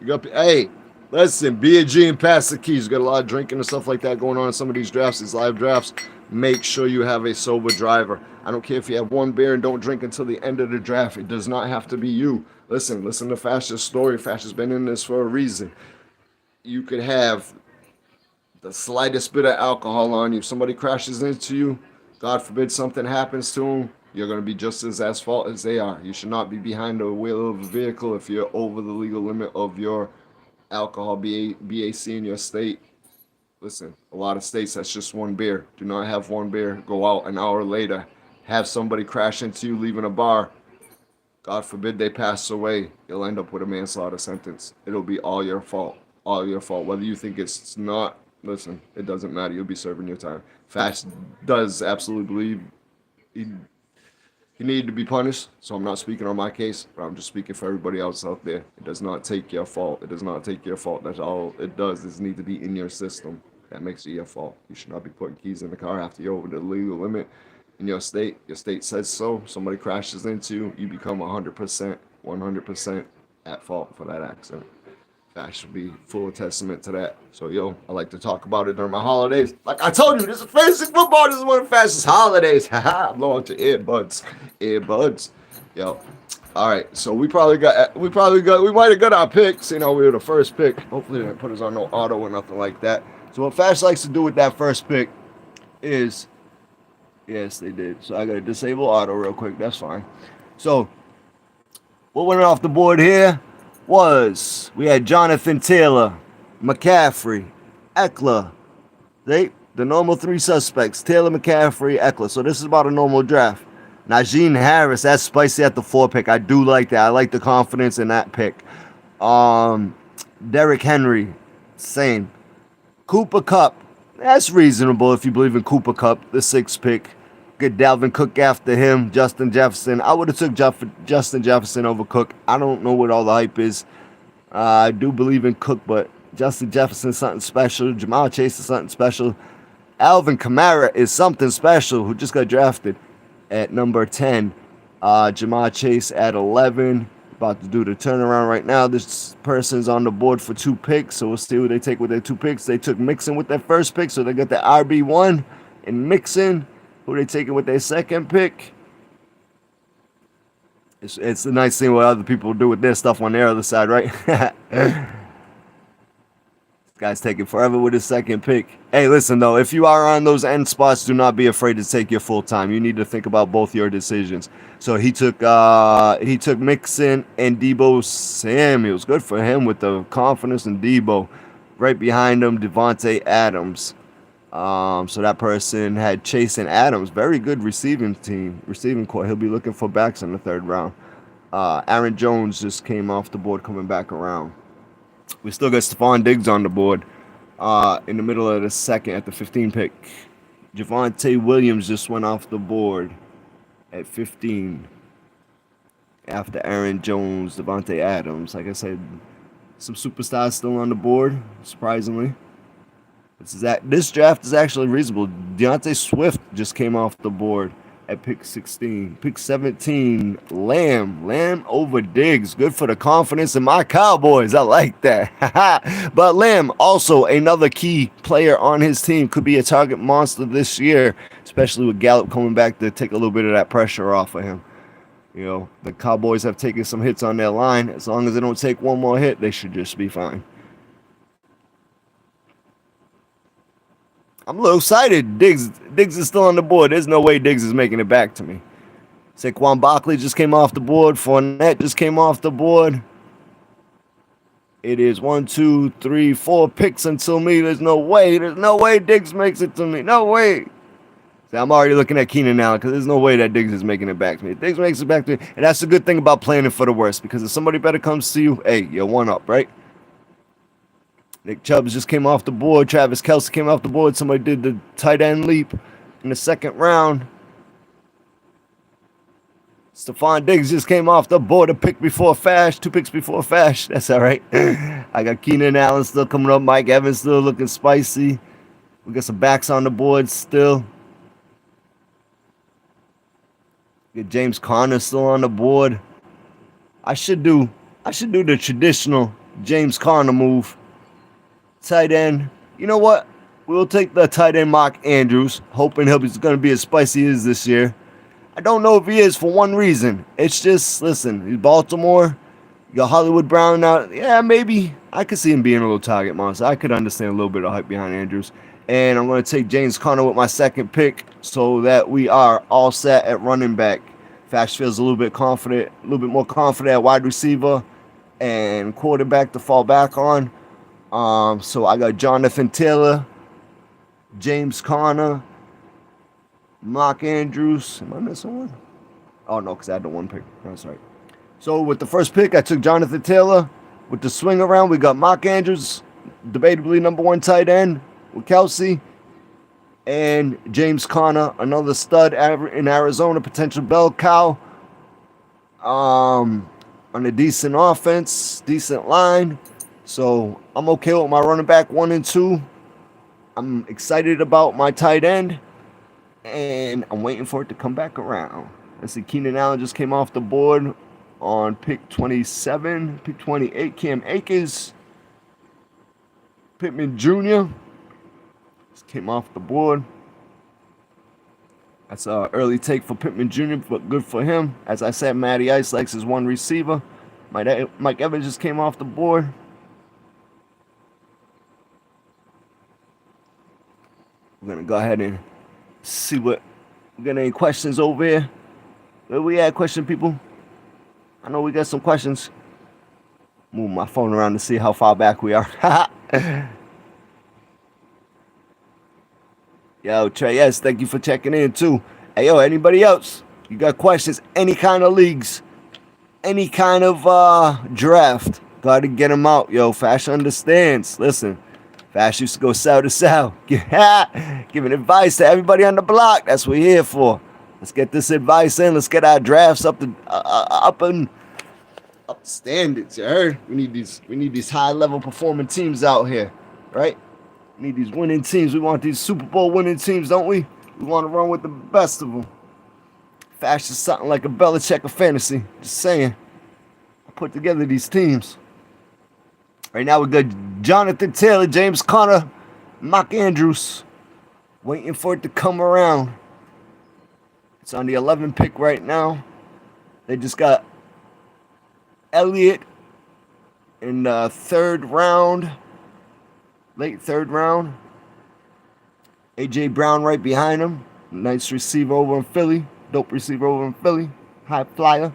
[SPEAKER 1] Hey, listen, be a G and pass the keys. You got a lot of drinking and stuff like that going on in some of these drafts, these live drafts. Make sure you have a sober driver. I don't care if you have 1 beer and don't drink until the end of the draft. It does not have to be you. Listen to Fash's story. Fash has been in this for a reason. You could have the slightest bit of alcohol on you. If somebody crashes into you, God forbid something happens to them, you're going to be just as at fault as they are. You should not be behind the wheel of a vehicle if you're over the legal limit of your alcohol BAC in your state. Listen, a lot of states, that's just 1 beer. Do not have 1 beer. Go out an hour later. Have somebody crash into you leaving a bar. God forbid they pass away. You'll end up with a manslaughter sentence. It'll be all your fault. All your fault. Whether you think it's not, listen, it doesn't matter. You'll be serving your time. Fash does absolutely believe he needed to be punished, so I'm not speaking on my case, but I'm just speaking for everybody else out there. It does not take your fault. It does not take your fault. That's all it does is need to be in your system. That makes it your fault. You should not be putting keys in the car after you're over the legal limit in your state. Your state says so. Somebody crashes into you, you become 100% at fault for that accident. That should be full testament to that. So, I like to talk about it during my holidays. Like I told you, this is fantasy football. This is one of the fastest holidays. Haha, I'm blowing to earbuds. Yo. All right, so we might have got our picks. We were the first pick. Hopefully they didn't put us on no auto or nothing like that. So what Fash likes to do with that first pick is, yes, they did. So I got to disable auto real quick. That's fine. So what went off the board here was we had Jonathan Taylor, McCaffrey, Eckler. The normal 3 suspects, Taylor, McCaffrey, Eckler. So this is about a normal draft. Najee Harris, that's spicy at the 4 pick. I do like that. I like the confidence in that pick. Derrick Henry, same. Cooper Kupp, that's reasonable if you believe in Cooper Kupp, the 6th pick. Get Dalvin Cook after him, Justin Jefferson. I would have took Justin Jefferson over Cook. I don't know what all the hype is. I do believe in Cook, but Justin Jefferson is something special. Jamal Chase is something special. Alvin Kamara is something special, who just got drafted at number 10. Jamal Chase at 11. About to do the turnaround right now. This person's on the board for 2 picks, so we'll see who they take with their 2 picks. They took Mixon with their first pick, so they got the RB1 and Mixon. Who they taking with their 2nd pick? It's a nice thing what other people do with their stuff on their other side, right? This guy's taking forever with his 2nd pick. Hey, listen, though, if you are on those end spots, do not be afraid to take your full time. You need to think about both your decisions. So he took Mixon and Deebo Samuels. Good for him with the confidence in Deebo. Right behind him, Devontae Adams. So that person had Chase and Adams. Very good receiving core. He'll be looking for backs in the 3rd round. Aaron Jones just came off the board coming back around. We still got Stephon Diggs on the board in the middle of the 2nd at the 15 pick. Javonte Williams just went off the board at 15 after Aaron Jones, Devontae Adams. Like I said, some superstars still on the board, surprisingly. This draft is actually reasonable. DeAndre Swift just came off the board at pick 16. Pick 17, Lamb over Diggs. Good for the confidence in my Cowboys. I like that. But Lamb, also another key player on his team, could be a target monster this year, especially with Gallup coming back to take a little bit of that pressure off of him. You know, the Cowboys have taken some hits on their line. As long as they don't take one more hit, they should just be fine. I'm a little excited. Diggs is still on the board. There's no way Diggs is making it back to me. Saquon Barkley just came off the board. Fournette just came off the board. It is 1, 2, 3, 4 picks until me. There's no way Diggs makes it to me. No way. See, I'm already looking at Keenan Allen because there's no way that Diggs is making it back to me. If Diggs makes it back to me, and that's the good thing about planning for the worst, because if somebody better comes to you, hey, you're one up, right? Nick Chubb just came off the board. Travis Kelce came off the board. Somebody did the tight end leap in the second round. Stephon Diggs just came off the board. 2 picks before Fash. That's all right. I got Keenan Allen still coming up. Mike Evans still looking spicy. We got some backs on the board still. Get James Conner still on the board. I should do the traditional James Conner move. Tight end. You know what? We'll take the tight end Mark Andrews, hoping he's going to be as spicy as this year. I don't know if he is for one reason. It's just, listen, he's Baltimore. You got Hollywood Brown now. Yeah, maybe. I could see him being a little target monster. I could understand a little bit of hype behind Andrews. And I'm going to take James Conner with my second pick so that we are all set at running back. Fash feels a little bit more confident at wide receiver and quarterback to fall back on. So I got Jonathan Taylor, James Conner, Mark Andrews. Am I missing one? Oh, no, because I had the one pick. That's right. So with the first pick, I took Jonathan Taylor. With the swing around, we got Mark Andrews, debatably number 1 tight end with Kelce, and James Conner, another stud in Arizona, potential bell cow. On a decent offense, decent line. So I'm okay with my running back 1 and 2. I'm excited about my tight end, and I'm waiting for it to come back around. Let's see, Keenan Allen just came off the board on pick 27. Pick 28, Cam Akers. Pittman Jr. just came off the board. That's an early take for Pittman Jr., but good for him. As I said, Matty Ice likes his one receiver. Mike Evans just came off the board. We're going to go ahead and see what we got. Any questions over here? Where we at, question people? I know we got some questions. Move my phone around to see how far back we are. Yo, Trey, yes, thank you for checking in too. Hey, yo, anybody else? You got questions? Any kind of leagues? Any kind of draft? Got to get them out. Yo, Fash understands. Listen. Fash used to go cell to cell, giving advice to everybody on the block. That's what we're here for. Let's get this advice in. Let's get our drafts up standards. You heard? We need these high level performing teams out here, right? We need these winning teams. We want these Super Bowl winning teams, don't we? We want to run with the best of them. Fash is something like a Belichick of fantasy. Just saying. I put together these teams. Right now we got Jonathan Taylor, James Conner, Mark Andrews. Waiting for it to come around. It's on the 11 pick right now. They just got Elliott in the third round. Late third round. A.J. Brown right behind him. Nice receiver over in Philly. Dope receiver over in Philly. High flyer.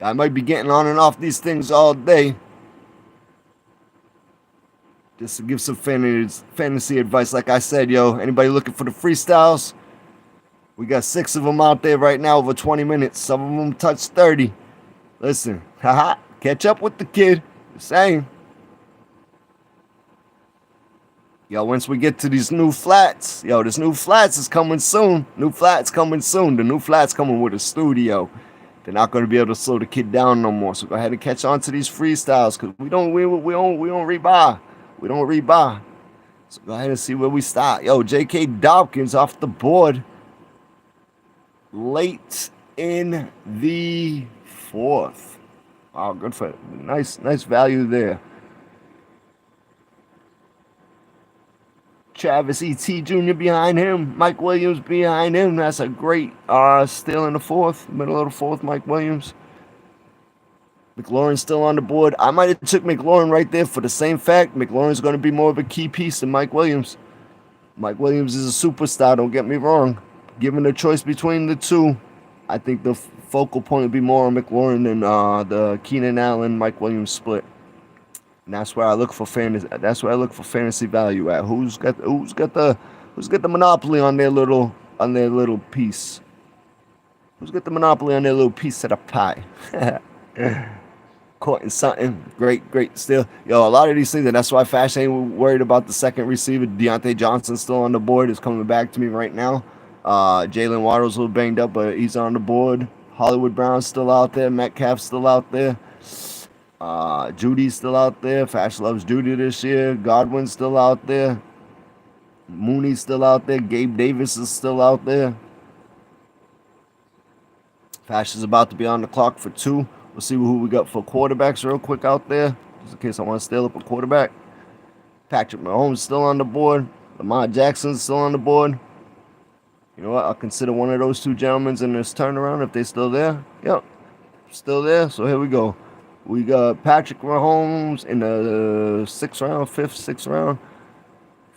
[SPEAKER 1] I might be getting on and off these things all day. Just to give some fantasy advice. Like I said, yo, anybody looking for the freestyles? We got 6 of them out there right now over 20 minutes. Some of them touch 30. Listen, catch up with the kid. Just saying. Yo, once we get to these new flats, this new flats is coming soon. New flats coming soon. The new flats coming with a studio. they're not going to be able to slow the kid down no more. So go ahead and catch on to these freestyles because we don't rebuy. We don't rebuy. So go ahead and see where we start. Yo, J.K. Dobbins off the board late in the fourth. Wow, good for it. Nice value there. Travis E.T. Jr. behind him. Mike Williams behind him. That's a great steal in the fourth. Middle of the fourth, Mike Williams. McLaurin's still on the board. I might have took McLaurin right there for the same fact. McLaurin's going to be more of a key piece than Mike Williams. Mike Williams is a superstar, don't get me wrong. Given the choice between the two, I think the focal point would be more on McLaurin than the Keenan Allen Mike Williams split. And that's where I look for fantasy. That's where I look for fantasy value at. Who's got the monopoly on their little piece? Who's got the monopoly on their little piece of the pie? Caught in something. Great steal. Yo, a lot of these things, and that's why Fash ain't worried about the second receiver. Deontay Johnson still on the board. Is coming back to me right now. Jalen Waddle's a little banged up, but he's on the board. Hollywood Brown's still out there. Metcalf's still out there. Judy's still out there. Fash loves Judy this year. Godwin's still out there. Mooney's still out there. Gabe Davis is still out there. Fash is about to be on the clock for 2. We'll see who we got for quarterbacks real quick out there, just in case I want to steal up a quarterback. Patrick Mahomes still on the board. Lamar Jackson's still on the board. You know what? I'll consider one of those two gentlemen in this turnaround if they're still there. Yep, still there. So here we go. We got Patrick Mahomes in the 6th round,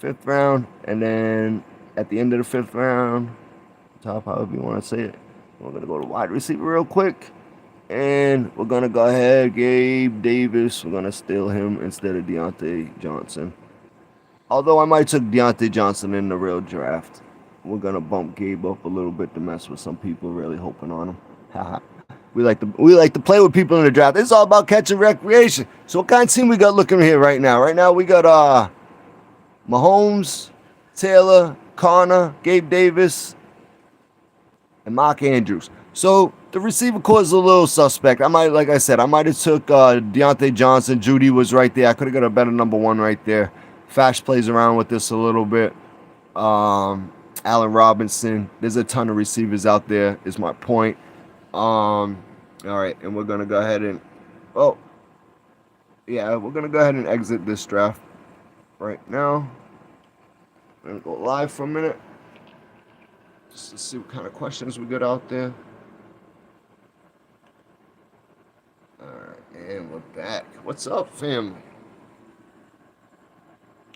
[SPEAKER 1] 5th round, and then at the end of the 5th round, top however you want to say it, we're going to go to wide receiver real quick. And we're going to go ahead, Gabe Davis. We're going to steal him instead of Deontay Johnson. Although I might took Deontay Johnson in the real draft. We're going to bump Gabe up a little bit to mess with some people really hoping on him. Haha. We like to play with people in the draft. It's all about catching recreation. So what kind of team we got looking here right now? Right now we got Mahomes, Taylor, Connor, Gabe Davis, and Mark Andrews. So the receiver core is a little suspect. Like I said, I might have took Deontay Johnson. Judy was right there. I could have got a better number 1 right there. Fash plays around with this a little bit. Allen Robinson. There's a ton of receivers out there, is my point. All right, and we're going to go ahead and... we're going to go ahead and exit this draft right now. I'm going to go live for a minute just to see what kind of questions we got out there. Alright, and we're back. What's up, family?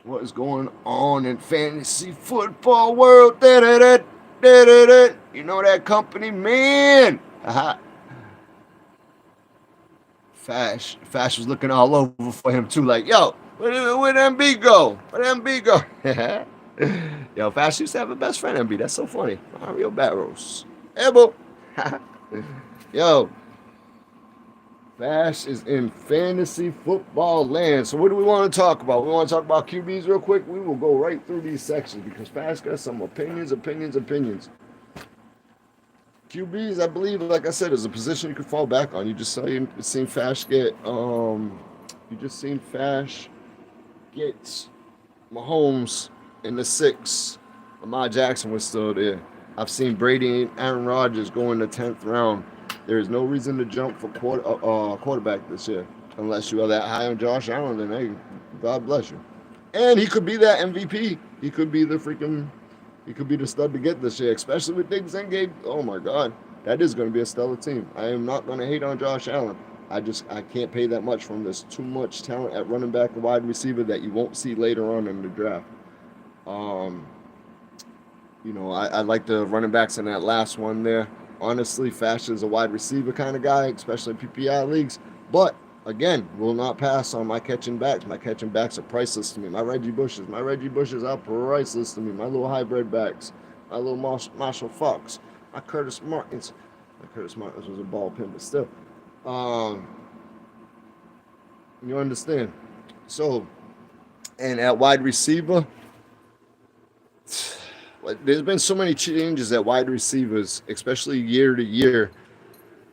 [SPEAKER 1] What is going on in fantasy football world? You know that company, man? Haha. Fash was looking all over for him too, like, yo, where MB go? Where MB go? Yo, Fash used to have a best friend, MB. That's so funny. Mario Barros. Ebo. Yo. Fash is in fantasy football land. So what do we want to talk about? We want to talk about QBs real quick. We will go right through these sections because Fash got some opinions. QBs, I believe, like I said, is a position you can fall back on. You just seen Fash get Mahomes in the 6. Lamar Jackson was still there. I've seen Brady and Aaron Rodgers go in the 10th round. There is no reason to jump for quarterback this year unless you are that high on Josh Allen. Then hey, God bless you. And he could be that MVP. He could be the stud to get this year, especially with Diggs and Gabe. Oh my God, that is going to be a stellar team. I am not going to hate on Josh Allen. I can't pay that much from this. Too much talent at running back and wide receiver that you won't see later on in the draft. I like the running backs in that last one there. Honestly, Fash is a wide receiver kind of guy, especially in PPI leagues. But, again, will not pass on my catching backs. My catching backs are priceless to me. My Reggie Bushes are priceless to me. My little hybrid backs. My little Marshall Fox. My Curtis Martins. My Curtis Martins was a ball pin, but still. You understand? So, and at wide receiver... There's been so many changes at wide receivers, especially year to year.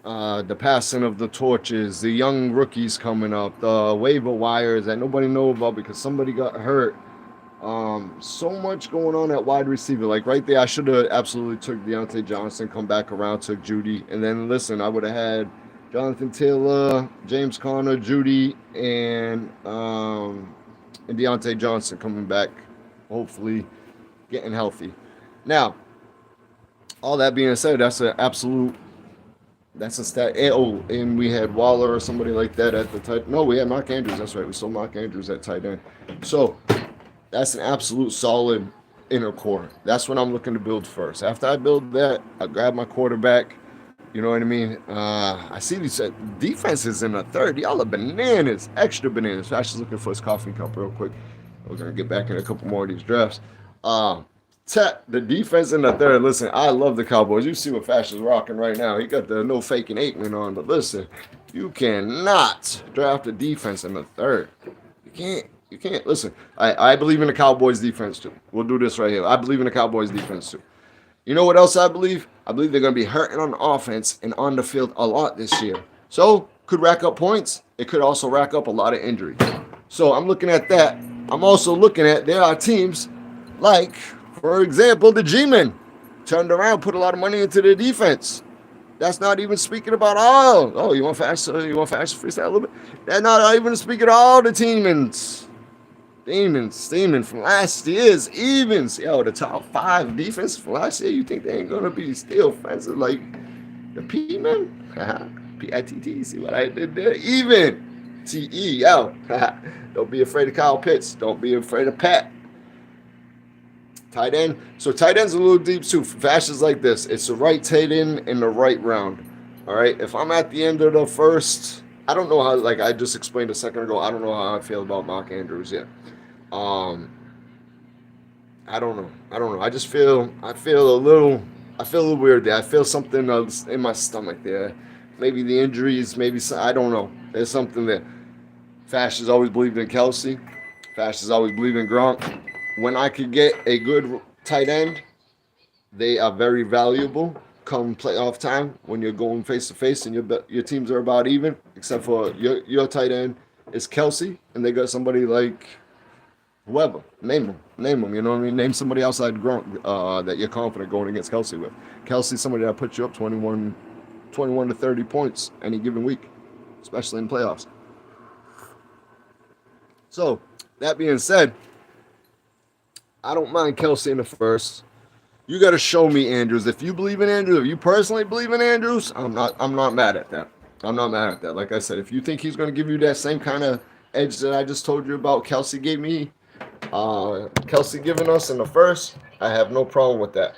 [SPEAKER 1] the passing of the torches, the young rookies coming up, the waiver wires that nobody know about because somebody got hurt. So much going on at wide receiver. Like right there, I should have absolutely took Deontay Johnson, come back around, took Judy, and then listen, I would have had Jonathan Taylor, James Conner, Judy, and Deontay Johnson coming back, hopefully getting healthy. Now, all that being said, that's a stat. Oh, and we had Waller or somebody like that at the tight. No, we had Mark Andrews. That's right. We sold Mark Andrews at tight end. So that's an absolute solid inner core. That's what I'm looking to build first. After I build that, I grab my quarterback. You know what I mean? I see these defenses in the third. Y'all are bananas, extra bananas. I was looking for his coffee cup real quick. We're gonna get back in a couple more of these drafts. The defense in the third. Listen, I love the Cowboys. You see what Fashion's rocking right now. He got the no faking 8-win on. But listen, you cannot draft a defense in the third. You can't. You can't. Listen, I believe in the Cowboys defense too. We'll do this right here. I believe in the Cowboys defense too. You know what else I believe? I believe they're going to be hurting on offense and on the field a lot this year. So, could rack up points. It could also rack up a lot of injuries. So, I'm looking at that. I'm also looking at there are teams like, for example, the G-Men turned around, put a lot of money into their defense. That's not even speaking about all. You want fast freestyle a little bit? That's not even speaking of all the Demons from last year's evens. Yo, the top 5 defense from last year. You think they ain't gonna be still offensive like the P-Men? P-I-T-T. See what I did there? Even. T-E. Yo. Don't be afraid of Kyle Pitts. Don't be afraid of Pat. Tight end. So tight end's a little deep too. Fashions like this. It's the right tight end in the right round. All right. If I'm at the end of the first, I don't know how. Like I just explained a second ago, I don't know how I feel about Mark Andrews yet. I don't know. I feel a little weird there. I feel something else in my stomach there. Maybe the injuries, I don't know. There's something there. Fash has always believed in Kelsey. Fash has always believed in Gronk. When I could get a good tight end, they are very valuable come playoff time when you're going face to face and your teams are about even, except for your tight end is Kelsey, and they got somebody like whoever. Name them. You know what I mean? Name somebody outside Gronk that you're confident going against Kelsey with. Kelsey's somebody that puts you up 21 to 30 points any given week, especially in playoffs. So, that being said, I don't mind Kelsey in the first. You got to show me Andrews. If you believe in Andrews, if you personally believe in Andrews, I'm not mad at that. I'm not mad at that. Like I said, if you think he's going to give you that same kind of edge that I just told you about Kelsey gave me, Kelsey giving us in the first, I have no problem with that.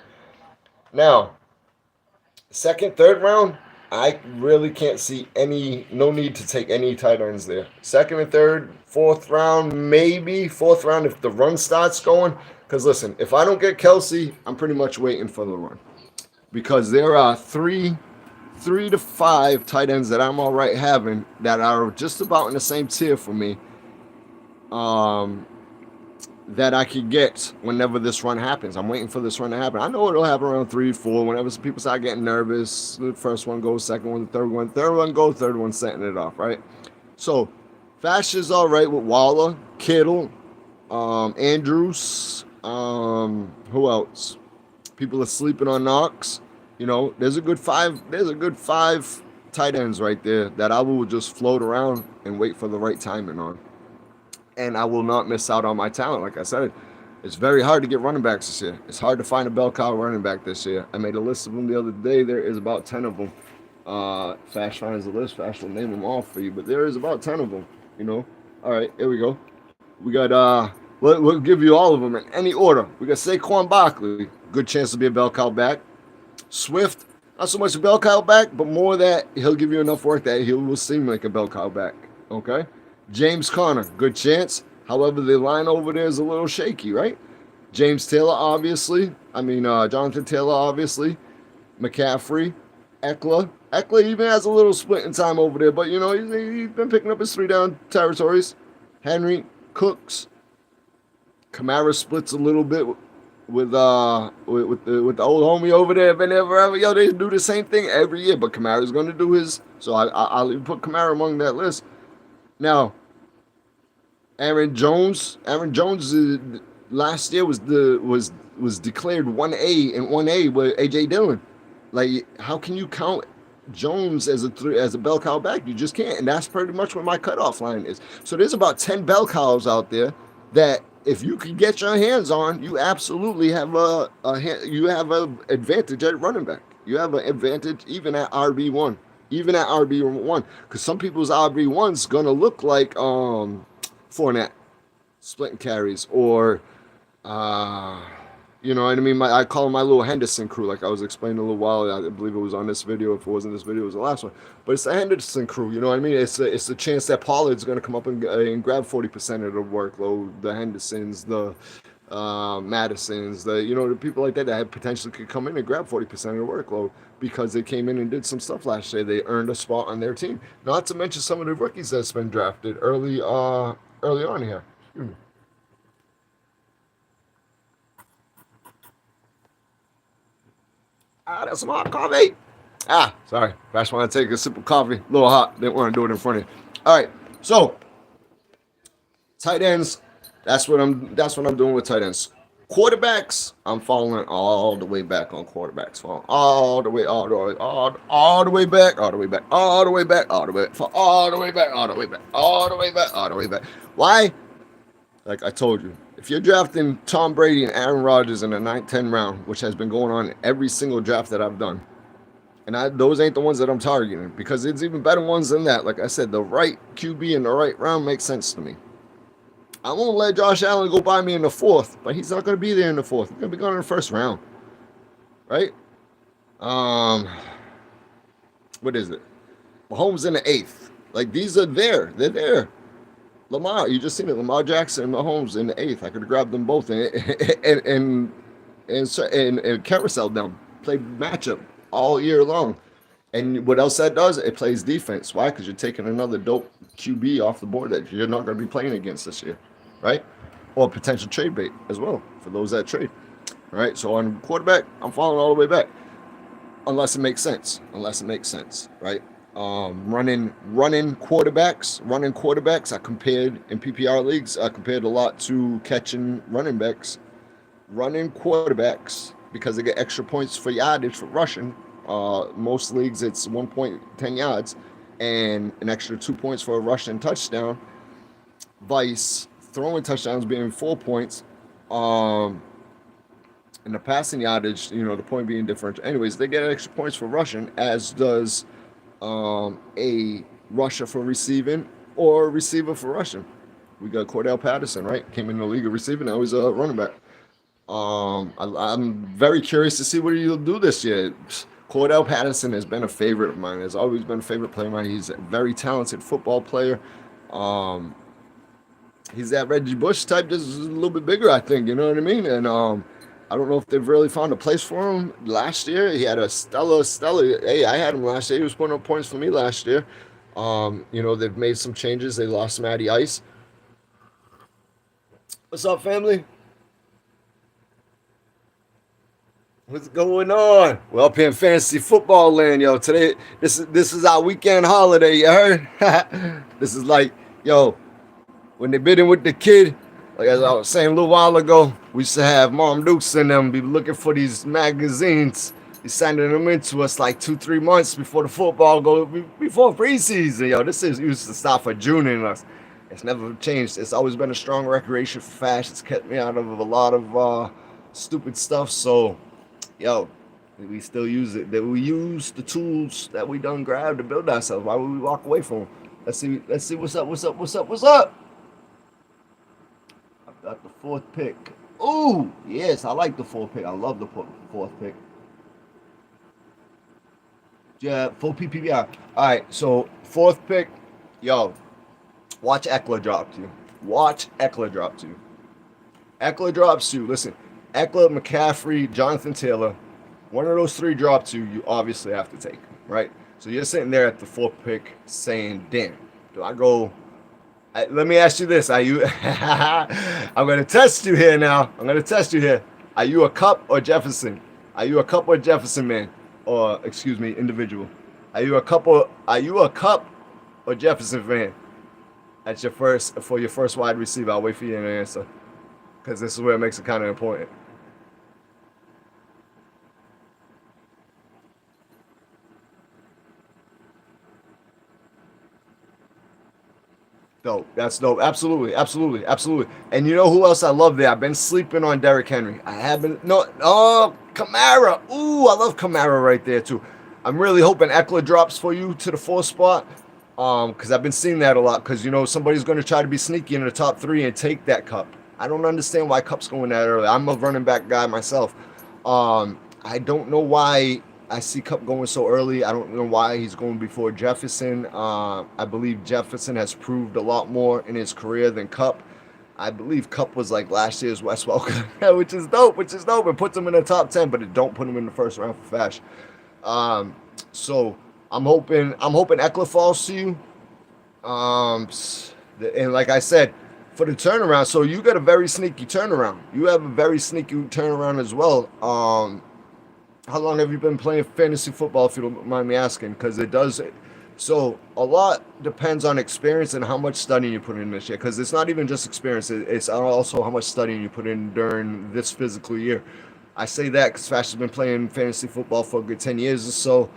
[SPEAKER 1] Now, second, third round, I really can't see no need to take any tight ends there. Second and third, fourth round, maybe. Fourth round if the run starts going. Because listen, if I don't get Kelsey, I'm pretty much waiting for the run. Because there are three to five tight ends that I'm all right having that are just about in the same tier for me. That I could get whenever this run happens. I'm waiting for this run to happen. I know it'll happen around 3, 4. Whenever some people start getting nervous, the first one goes, second one, the third one goes, third one setting it off, right? So, Fash is all right with Waller, Kittle, Andrews, who else? People are sleeping on Knox. You know, there's a good five tight ends right there that I will just float around and wait for the right timing on. And I will not miss out on my talent. Like I said, it's very hard to get running backs this year. It's hard to find a bell cow running back this year. I made a list of them the other day. There is about 10 of them. Fash finds the list. Fash will name them all for you. But there is about 10 of them, you know. All right, here we go. We got, we'll give you all of them in any order. We got Saquon Barkley. Good chance to be a bell cow back. Swift, not so much a bell cow back, but more that he'll give you enough work that he will seem like a bell cow back. Okay? James Conner, good chance. However, the line over there is a little shaky, right? James Taylor, obviously. Jonathan Taylor, obviously. McCaffrey, Eckler. Eckler even has a little split in time over there, but, you know, he's been picking up his 3 down territories. Henry, Cooks. Kamara splits a little bit with the old homie over there, been there forever. Yo, they do the same thing every year, but Kamara's going to do his. So I'll even put Kamara among that list. Now, Aaron Jones last year was declared 1A and 1A with AJ Dillon. Like, how can you count Jones as a bell cow back? You just can't, and that's pretty much what my cutoff line is. So there's about 10 bell cows out there that if you can get your hands on, you absolutely have a advantage at running back. You have an advantage even at RB1, because some people's RB1's gonna look like Fournette splitting carries, or you know what I mean? I call them my little Henderson crew, like I was explaining a little while ago. I believe it was on this video. If it wasn't this video, it was the last one. But it's the Henderson crew, you know what I mean? It's a chance that Pollard's going to come up and grab 40% of the workload. The Hendersons, the Madisons, the people like that potentially could come in and grab 40% of the workload because they came in and did some stuff last year. They earned a spot on their team. Not to mention some of the rookies that's been drafted early on here. That's some hot coffee. Sorry. I just want to take a sip of coffee. A little hot. Didn't want to do it in front of you. All right. So, tight ends. That's what I'm doing with tight ends. Quarterbacks, I'm falling all the way back on quarterbacks. Falling all the way back. Why? Like I told you, if you're drafting Tom Brady and Aaron Rodgers in the 9th, 10th round, which has been going on in every single draft that I've done, and those ain't the ones that I'm targeting, because it's even better ones than that. Like I said, the right QB in the right round makes sense to me. I won't let Josh Allen go by me in the 4th, but he's not going to be there in the 4th. He's going to be going in the 1st round, right? What is it? Mahomes in the 8th. Like, these are there. They're there. Lamar, you just seen it. Lamar Jackson and Mahomes in the 8th. I could have grabbed them both and carousel them. Played matchup all year long. And what else that does? It plays defense. Why? Because you're taking another dope QB off the board that you're not going to be playing against this year, right? Or potential trade bait as well for those that trade. All right. So on quarterback, I'm falling all the way back, unless it makes sense. Right? Running quarterbacks. I compared in PPR leagues. I compared a lot to catching running backs. Running quarterbacks, because they get extra points for yardage for rushing. Most leagues it's 1.10 yards and an extra 2 points for a rushing touchdown. Vice throwing touchdowns being 4 points. And the passing yardage, the point being different. Anyways, they get extra points for rushing, as does a rusher for receiving or a receiver for rushing. We got Cordell Patterson, right? Came in the league of receiving. Now he's a running back. I'm very curious to see what he'll do this year. Cordell Patterson has been a favorite of mine. Has always been a favorite player of mine. He's a very talented football player. He's that Reggie Bush type, just a little bit bigger, I think. You know what I mean? And I don't know if they've really found a place for him. Last year, he had a stellar. Hey, I had him last year. He was putting up points for me last year. They've made some changes. They lost Matty Ice. What's up, family? What's going on? Well, up here in fantasy football land, yo. Today, this is our weekend holiday, you heard? This is like, when they bidding with the kid, like as I was saying a little while ago, we used to have Mom Dukes and them be looking for these magazines. He's sending them into us like 2-3 months before the football before preseason, yo. This used to start for June in us. It's never changed. It's always been a strong recreation for fashion. It's kept me out of a lot of stupid stuff, so... we still use it. That we use the tools that we done grabbed to build ourselves. Why would we walk away from them? Let's see what's up. I've got the 4th pick. Ooh, yes, I like the 4th pick. I love the 4th pick. Yeah, full PPR. All right, so 4th pick, watch Eckler drop to you. Eckler drops to you. Listen. Eckler, McCaffrey, Jonathan Taylor, one of those 3 drop to you obviously have to take, right? So you're sitting there at the 4th pick saying, damn, do I go? Let me ask you this. I'm going to test you here now. Are you a Cup or Jefferson? Are you a Cup or Jefferson man? Or excuse me, individual. Are you a Cup or Jefferson fan? That's your first wide receiver. I'll wait for you to answer, because this is where it makes it kind of important. Dope. That's dope. Absolutely, absolutely, absolutely. And you know who else I love there? I've been sleeping on Derrick Henry. I haven't. No. Oh, Kamara. Ooh, I love Kamara right there too. I'm really hoping Eckler drops for you to the 4th spot. Because I've been seeing that a lot. Because you know somebody's going to try to be sneaky in the top 3 and take that Cup. I don't understand why Cup's going that early. I'm a running back guy myself. I don't know why I see Cup going so early. I don't know why he's going before Jefferson. I believe Jefferson has proved a lot more in his career than Cup. I believe Cup was like last year's Wes Welker, which is dope. It puts him in the top 10, but it don't put him in the first round for Fash. So I'm hoping Eckler falls to you. And like I said, for the turnaround, so you got a very sneaky turnaround. You have a very sneaky turnaround as well. How long have you been playing fantasy football, if you don't mind me asking? Because it does. So a lot depends on experience and how much studying you put in this year. Because it's not even just experience; it's also how much studying you put in during this physical year. I say that because Fash has been playing fantasy football for a good 10 years or so.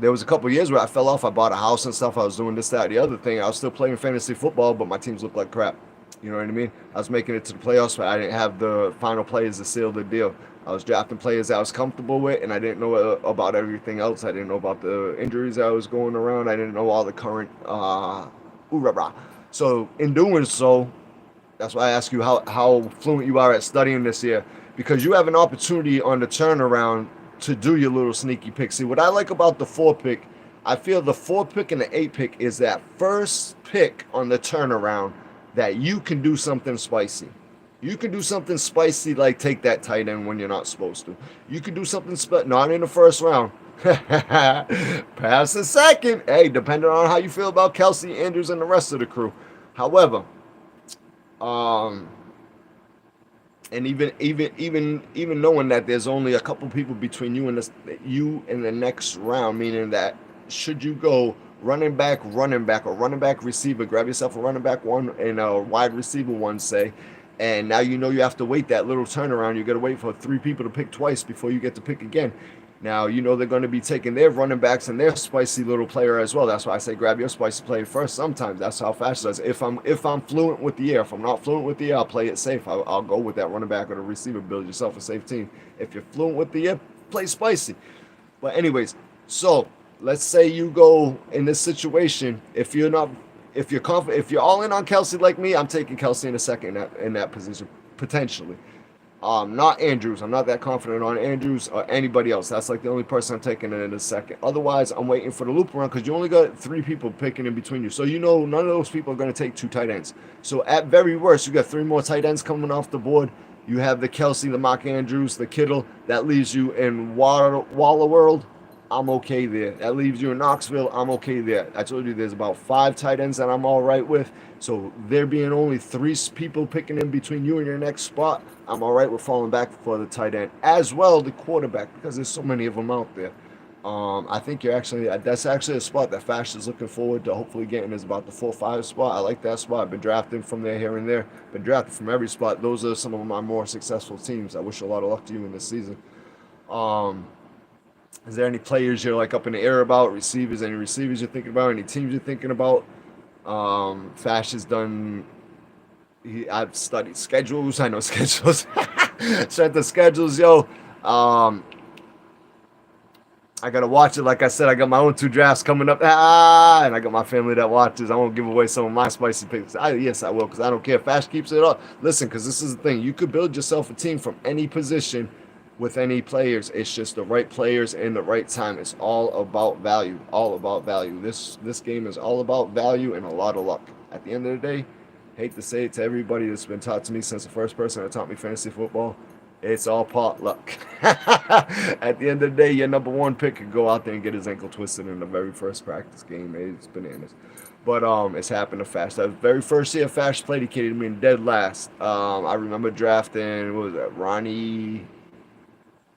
[SPEAKER 1] There was a couple of years where I fell off. I bought a house and stuff. I was doing this, that, the other thing. I was still playing fantasy football, but my teams looked like crap. You know what I mean? I was making it to the playoffs, but I didn't have the final players to seal the deal. I was drafting players I was comfortable with, and I didn't know about everything else. I didn't know about the injuries that was going around. I didn't know all the current So in doing so, that's why I ask you how fluent you are at studying this year, because you have an opportunity on the turnaround to do your little sneaky pick. See, what I like about the 4 pick, I feel the 4 pick and the 8 pick is that first pick on the turnaround that you can do something spicy. You can do something spicy like take that tight end when you're not supposed to. You can do something not in the first round. Perhaps the second. Hey, depending on how you feel about Kelsey, Andrews, and the rest of the crew. However, and even knowing that there's only a couple people between you and the next round, meaning that should you go running back, or running back receiver, grab yourself a running back 1 and a wide receiver 1, say. And now you know you have to wait that little turnaround. You got to wait for 3 people to pick twice before you get to pick again. Now you know they're going to be taking their running backs and their spicy little player as well. That's why I say grab your spicy player first. Sometimes that's how Fash does. If I'm fluent with the air, if I'm not fluent with the air, I'll play it safe. I'll go with that running back or the receiver. Build yourself a safe team. If you're fluent with the air, play spicy. But anyways, so let's say you go in this situation. If you're confident, if you're all in on Kelsey like me, I'm taking Kelsey in a second in that position, potentially. Not Andrews. I'm not that confident on Andrews or anybody else. That's like the only person I'm taking in a second. Otherwise, I'm waiting for the loop around, because you only got 3 people picking in between you. So you know none of those people are going to take 2 tight ends. So at very worst, you got 3 more tight ends coming off the board. You have the Kelsey, the Mark Andrews, the Kittle. That leaves you in Waller World. I'm okay there. That leaves you in Knoxville. I'm okay there. I told you there's about 5 tight ends that I'm all right with. So there being only 3 people picking in between you and your next spot, I'm all right with falling back for the tight end. As well, the quarterback, because there's so many of them out there. I think that's actually a spot that Fash is looking forward to hopefully getting, is about the 4-5 spot. I like that spot. I've been drafting from there, here and there. Been drafted from every spot. Those are some of my more successful teams. I wish a lot of luck to you in this season. Is there any players you're like up in the air about? Receivers? Any receivers you're thinking about? Any teams you're thinking about? Fash has done. I've studied schedules. I know schedules. Strength of schedules, yo. I gotta watch it. Like I said, I got my own 2 drafts coming up. And I got my family that watches. I won't give away some of my spicy picks. Yes, I will, because I don't care. Fash keeps it up. Listen, because this is the thing. You could build yourself a team from any position with any players. It's just the right players in the right time. It's all about value. All about value. This game is all about value and a lot of luck. At the end of the day, hate to say it to everybody that's been taught to me since the first person that taught me fantasy football, it's all pot luck. At the end of the day, your number 1 pick could go out there and get his ankle twisted in the very first practice game. It's bananas. But it's happened to Fash. That very first year Fash played, he came in dead last. I remember drafting, what was that, Ronnie,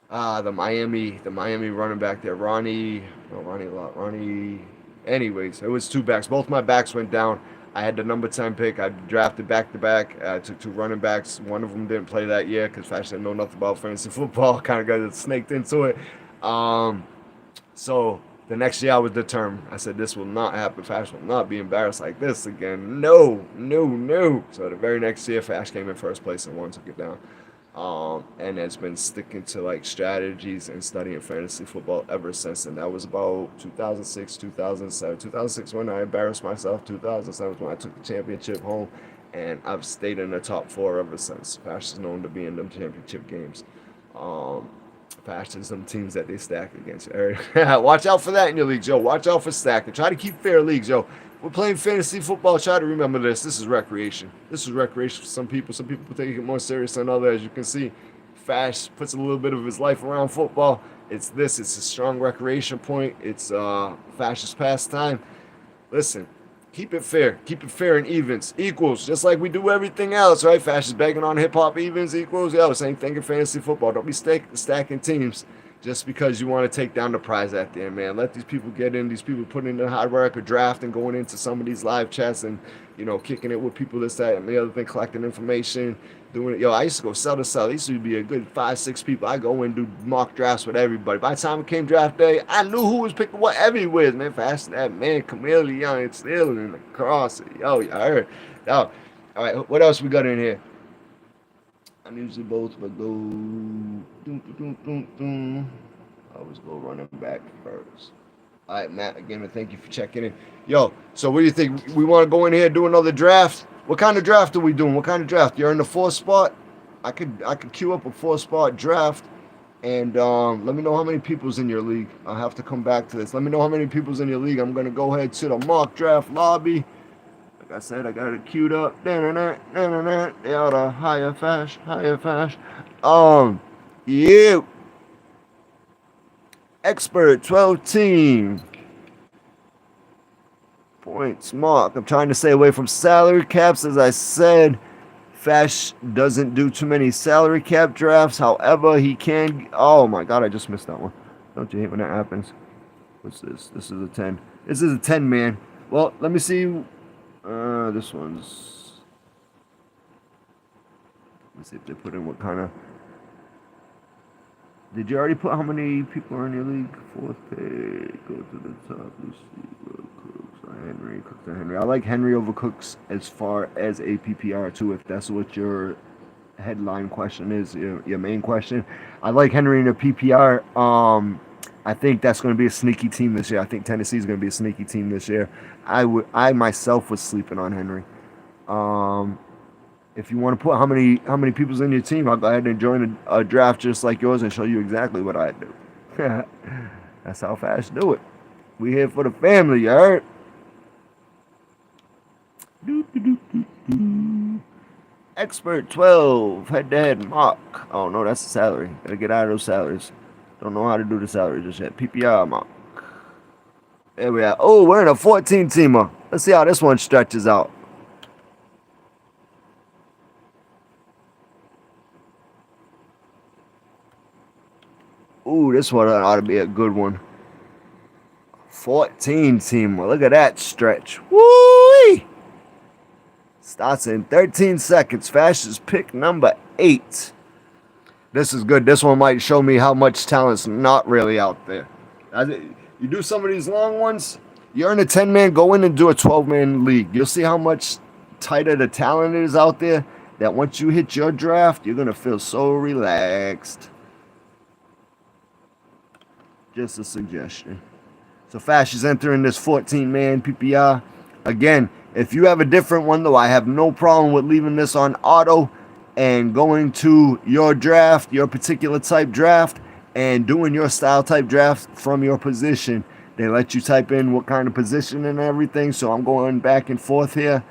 [SPEAKER 1] the Miami running back there, Ronnie, no, Ronnie. Anyways, it was two backs. Both my backs went down. I had the number 10 pick. I drafted back to back. I took two running backs. One of them didn't play that year because Fash didn't know nothing about fantasy football. Kind of got snaked into it. So the next year I was determined. I said, this will not happen. Fash will not be embarrassed like this again. No, no, no. So the very next year, Fash came in first place and took it down. And has been sticking to like strategies and studying fantasy football ever since. And that was about 2006, 2007. 2006 when I embarrassed myself. 2007 when I took the championship home. And I've stayed in the top 4 ever since. Fash is known to be in them championship games. Fash is some teams that they stack against. Watch out for that in your leagues, yo. Watch out for stacking. Try to keep fair leagues, yo. We're playing fantasy football. Try to remember this. This is recreation. This is recreation for some people. Some people take it more serious than others. As you can see, Fash puts a little bit of his life around football. It's this. It's a strong recreation point. It's Fash's pastime. Listen, keep it fair. Keep it fair and evens. Equals. Just like we do everything else, right? Fash is begging on hip-hop evens. Equals. Yo, same thing in fantasy football. Don't be stacking teams just because you want to take down the prize at the end, man. Let these people get in. These people put in the hard work of draft and going into some of these live chats and, you know, kicking it with people, this, that, and the other thing, collecting information, doing it. Yo, I used to go cell to cell. There used to be a good 5, 6 people. I go and do mock drafts with everybody. By the time it came draft day, I knew who was picking what everywhere, man. Fast that man, Chameleon, and stealing in the cross. Yo, you heard. Yo, all right, what else we got in here? I'm usually both, but go. I always go running back first. All right, Matt, again, thank you for checking in. Yo, so what do you think? We want to go in here and do another draft? What kind of draft are we doing? What kind of draft? You're in the 4th spot? I could queue up a 4-spot draft. And let me know how many people's in your league. I'll have to come back to this. Let me know how many people's in your league. I'm going to go ahead to the mock draft lobby. Like I said, I got it queued up. They are the higher Fash. Yeah. Expert 12 team. Points mark. I'm trying to stay away from salary caps. As I said, Fash doesn't do too many salary cap drafts. However, he can. Oh my God, I just missed that one. Don't you hate when that happens? What's this? This is a 10. This is a 10, man. Well, let me see. This one's. Let's see if they put in what kind of. Did you already put how many people are in your league? 4th pick. Go to the top. Let's see. Cooks and Henry. I like Henry over Cooks as far as a PPR too, if that's what your headline question is, your main question. I like Henry in a PPR. I think that's going to be a sneaky team this year. I think Tennessee is going to be a sneaky team this year. I myself was sleeping on Henry. If you want to put how many people's in your team, I'll go ahead and join a draft just like yours and show you exactly what I do. That's how Fash do it. We here for the family, you heard? Expert 12, head-to-head mock. Oh no, that's the salary. Gotta get out of those salaries. Don't know how to do the salary just yet. PPR mock. There we are. Oh, we're in a 14-teamer. Let's see how this one stretches out. Ooh, this one ought to be a good one. 14-teamer. Look at that stretch. Woo! Starts in 13 seconds. Fastest pick number 8. This is good. This one might show me how much talent's not really out there. You do some of these long ones, you're in a 10-man, go in and do a 12-man league. You'll see how much tighter the talent is out there, that once you hit your draft, you're going to feel so relaxed. Just a suggestion. So Fash is entering this 14-man PPR. Again, if you have a different one, though, I have no problem with leaving this on auto and going to your draft, your particular type draft, and doing your style type draft from your position. They let you type in what kind of position and everything. So I'm going back and forth here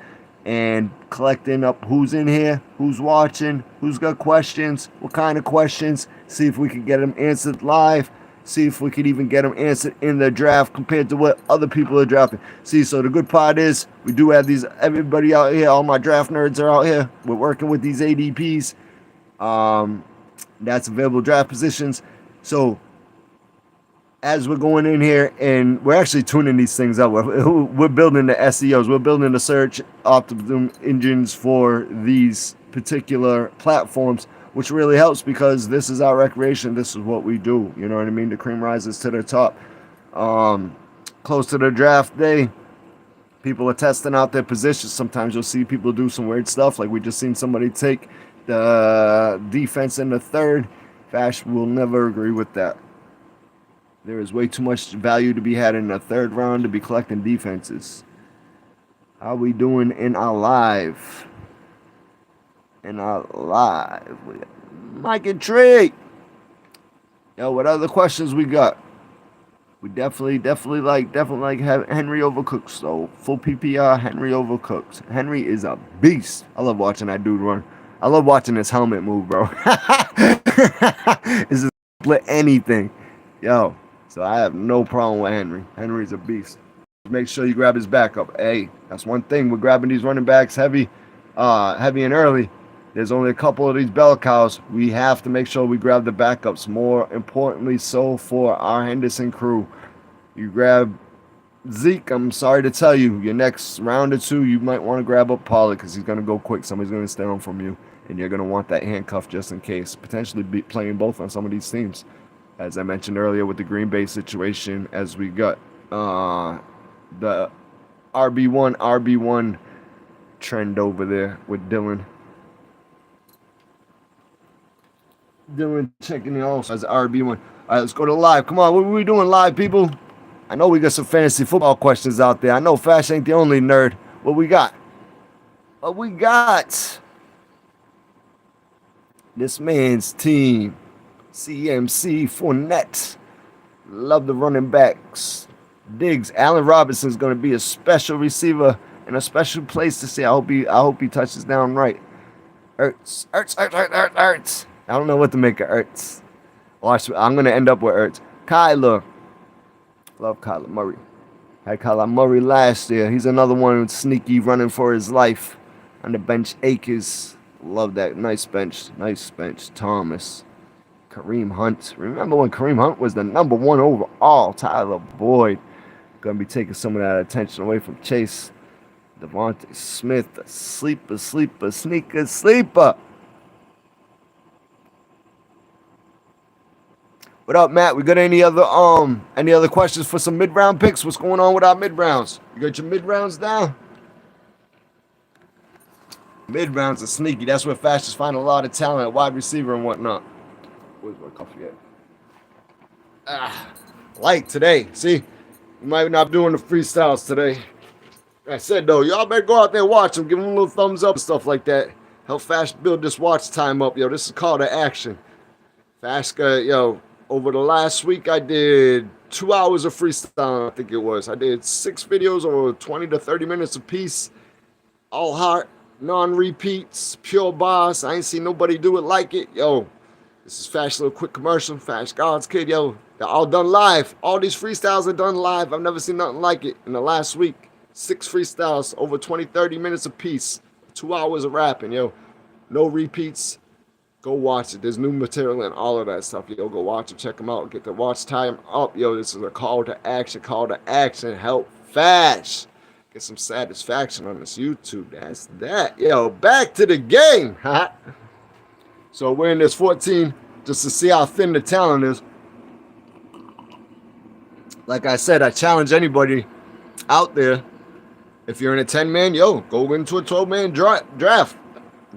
[SPEAKER 1] and collecting up who's in here, who's watching, who's got questions, what kind of questions. See if we can get them answered live. See if we could even get them answered in the draft compared to what other people are drafting. See, so the good part is we do have these, everybody out here, all my draft nerds are out here. We're working with these ADPs. That's available draft positions. So as we're going in here and we're actually tuning these things up, we're building the SEOs, we're building the search optimum engines for these particular platforms, which really helps because this is our recreation. This is what we do. You know what I mean? The cream rises to the top. Close to the draft day, people are testing out their positions. Sometimes you'll see people do some weird stuff. Like we just seen somebody take the defense in the third. Fash will never agree with that. There is way too much value to be had in the third round to be collecting defenses. How we doing in our live? Mike and Trey. Yo, what other questions we got? We definitely like Henry over Cooks though. Full PPR, Henry over Cooks. Henry is a beast. I love watching that dude run. I love watching his helmet move, bro. It's just split anything. Yo, so I have no problem with Henry. Henry's a beast. Make sure you grab his backup. Hey, that's one thing. We're grabbing these running backs heavy and early. There's only a couple of these bell cows. We have to make sure we grab the backups. More importantly, so for our Henderson crew, you grab Zeke. I'm sorry to tell you, your next round or two, you might want to grab up Pollard because he's going to go quick. Somebody's going to stay on from you, and you're going to want that handcuff just in case. Potentially be playing both on some of these teams. As I mentioned earlier with the Green Bay situation, as we got the RB1 trend over there with Dylan. Dylan checking the also as RB1. All right, let's go to live. Come on, what are we doing live, people? I know we got some fantasy football questions out there. I know Fash ain't the only nerd. What we got? This man's team. CMC, Fournette. Love the running backs. Diggs. Allen Robinson's going to be a special receiver in a special place to see. I hope he touches down right. Ertz. I don't know what to make of Ertz. Watch, I'm going to end up with Ertz. Kyler. Love Kyler Murray. Had Kyler Murray last year. He's another one who's sneaky, running for his life. On the bench, Akers. Love that. Nice bench. Thomas. Kareem Hunt. Remember when Kareem Hunt was the number one overall? Tyler Boyd. Going to be taking some of that attention away from Chase. Devontae Smith. A sleeper. What up, Matt? We got any other questions for some mid-round picks? What's going on with our mid-rounds? You got your mid-rounds down? Mid-rounds are sneaky. That's where Fashions find a lot of talent at wide receiver and whatnot. Where's my coffee at? Light today. See, we might not be doing the freestyles today. I said, though, y'all better go out there and watch them. Give them a little thumbs up and stuff like that. Help Fash build this watch time up. Yo, this is call to action. Fashka, yo. Over the last week, I did 2 hours of freestyle, I think it was. I did 6 videos over 20 to 30 minutes apiece. All heart, non-repeats, pure boss. I ain't seen nobody do it like it. Yo, this is Fash, little quick commercial. Fash God's kid, yo. They're all done live. All these freestyles are done live. I've never seen nothing like it in the last week. 6 freestyles, over 20, 30 minutes apiece. 2 hours of rapping, yo. No repeats. Go watch it. There's new material and all of that stuff. Yo, go watch it. Check them out. Get the watch time up. Yo, this is a call to action. Help Fash. Get some satisfaction on this YouTube. That's that. Yo, back to the game. So we're in this 14 just to see how thin the talent is. Like I said, I challenge anybody out there. If you're in a 10-man, yo, go into a 12-man draft.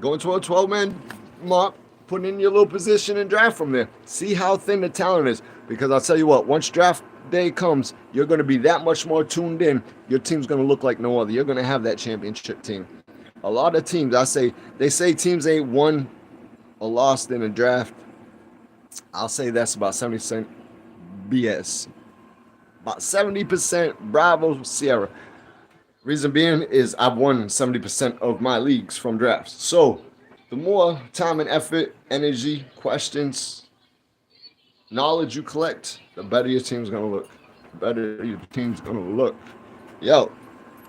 [SPEAKER 1] Go into a 12-man mock. Put in your little position and draft from there. See how thin the talent is. Because I'll tell you what, once draft day comes, you're going to be that much more tuned in. Your team's going to look like no other. You're going to have that championship team. A lot of teams, they say teams ain't won or lost in a draft. I'll say that's about 70% BS. About 70% Bravo, Sierra. Reason being is I've won 70% of my leagues from drafts. So, the more time and effort, energy, questions, knowledge you collect, the better your team's gonna look. The better your team's gonna look. Yo,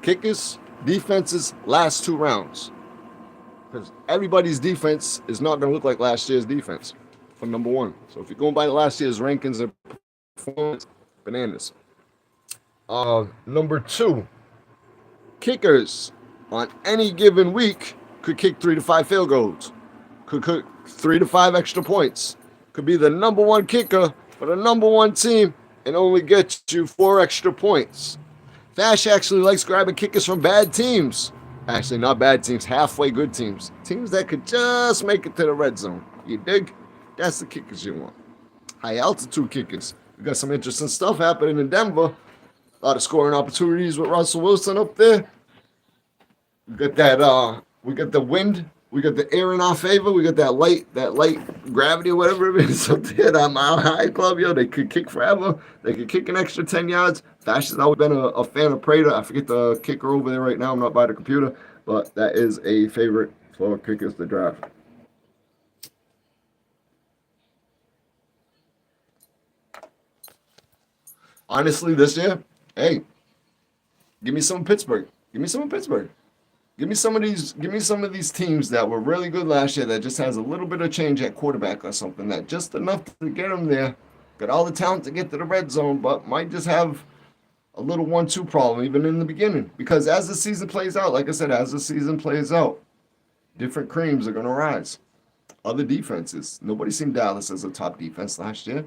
[SPEAKER 1] kickers, defenses, last 2 rounds. Because everybody's defense is not gonna look like last year's defense for number one. So if you're going by last year's rankings and performance, bananas. Number two, kickers on any given week could kick 3 to 5 field goals, could kick 3 to 5 extra points, could be the number one kicker for the number one team and only get you 4 extra points. Fash actually likes grabbing kickers from bad teams. Actually, not bad teams, halfway good teams. Teams that could just make it to the red zone. You dig? That's the kickers you want. High altitude kickers. We got some interesting stuff happening in Denver. A lot of scoring opportunities with Russell Wilson up there. We got that. We got the wind. We got the air in our favor. We got that light gravity or whatever it is up there. That Mile High Club, yo, they could kick forever. They could kick an extra 10 yards. Fash has always been a fan of Prater. I forget the kicker over there right now. I'm not by the computer, but that is a favorite for kickers to draft. Honestly, this year, hey, give me some Pittsburgh. Give me some of Pittsburgh. Give me some of these teams that were really good last year that just has a little bit of change at quarterback or something, that just enough to get them there. Got all the talent to get to the red zone, but might just have a little 1-2 problem even in the beginning. Because as the season plays out, like I said, as the season plays out, different creams are going to rise. Other defenses. Nobody seen Dallas as a top defense last year.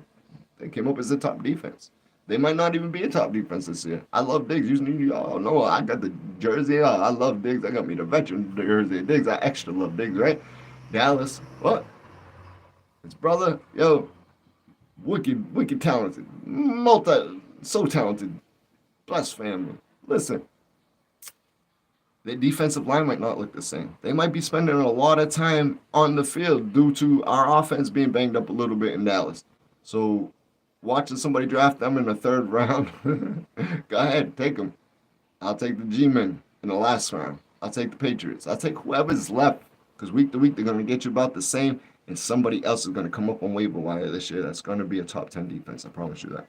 [SPEAKER 1] They came up as a top defense. They might not even be a top defense this year. I love Diggs. You all know I got the jersey. I love Diggs. I got me the veteran jersey. Diggs, I extra love Diggs, right? Dallas, what? His brother, yo, wicked talented. So talented. Blessed family. Listen, their defensive line might not look the same. They might be spending a lot of time on the field due to our offense being banged up a little bit in Dallas. So, watching somebody draft them in the 3rd round, go ahead, take them. I'll take the G-Men in the last round. I'll take the Patriots. I'll take whoever's left, because week to week they're going to get you about the same, and somebody else is going to come up on waiver wire this year that's going to be a top 10 defense. I promise you that.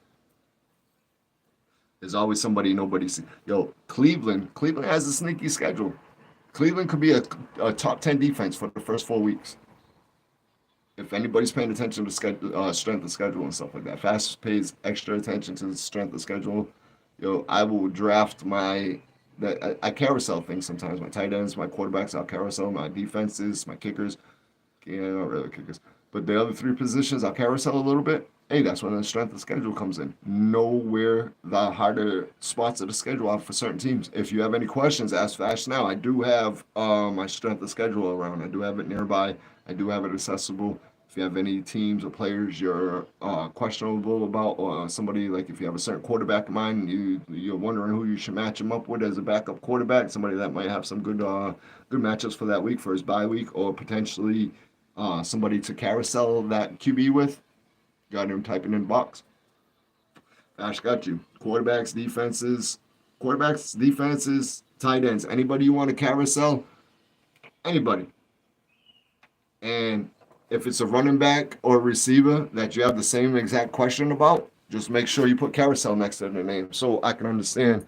[SPEAKER 1] There's always somebody nobody sees. Yo, Cleveland has a sneaky schedule. Cleveland could be a top 10 defense for the first 4 weeks. If anybody's paying attention to strength of schedule and stuff like that, Fast pays extra attention to the strength of schedule. Yo, I will draft I carousel things sometimes. My tight ends, my quarterbacks, I'll carousel. My defenses, my kickers. Yeah, not really kickers. But the other 3 positions, I'll carousel a little bit. Hey, that's when the strength of schedule comes in. Know where the harder spots of the schedule are for certain teams. If you have any questions, ask Fash now. I do have my strength of schedule around. I do have it nearby. I do have it accessible. If you have any teams or players you're questionable about, or somebody, like if you have a certain quarterback in mind, you're wondering who you should match him up with as a backup quarterback, somebody that might have some good matchups for that week, for his bye week, or potentially somebody to carousel that QB with, got him typing in box. Ash got you. Quarterbacks, defenses, tight ends. Anybody you want to carousel? Anybody. And if it's a running back or receiver that you have the same exact question about, just make sure you put carousel next to their name so I can understand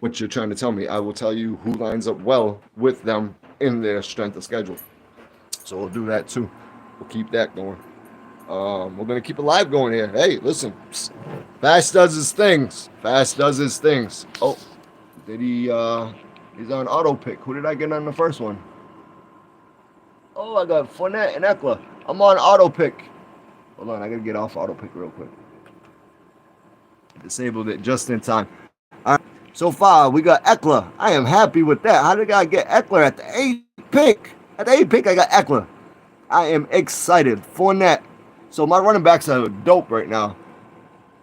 [SPEAKER 1] what you're trying to tell me. I will tell you who lines up well with them in their strength of schedule. So we'll do that too. We'll keep that going. We're going to keep it live going here. Hey, listen. Fast does his things. Oh, did he? He's on auto pick. Who did I get on the first one? Oh, I got Fournette and Eckler. I'm on auto pick. Hold on, I gotta get off auto pick real quick. Disabled it just in time. All right, so far we got Eckler. I am happy with that. How did I get Eckler at the 8th pick? At the 8th pick, I got Eckler. I am excited. Fournette. So my running backs are dope right now.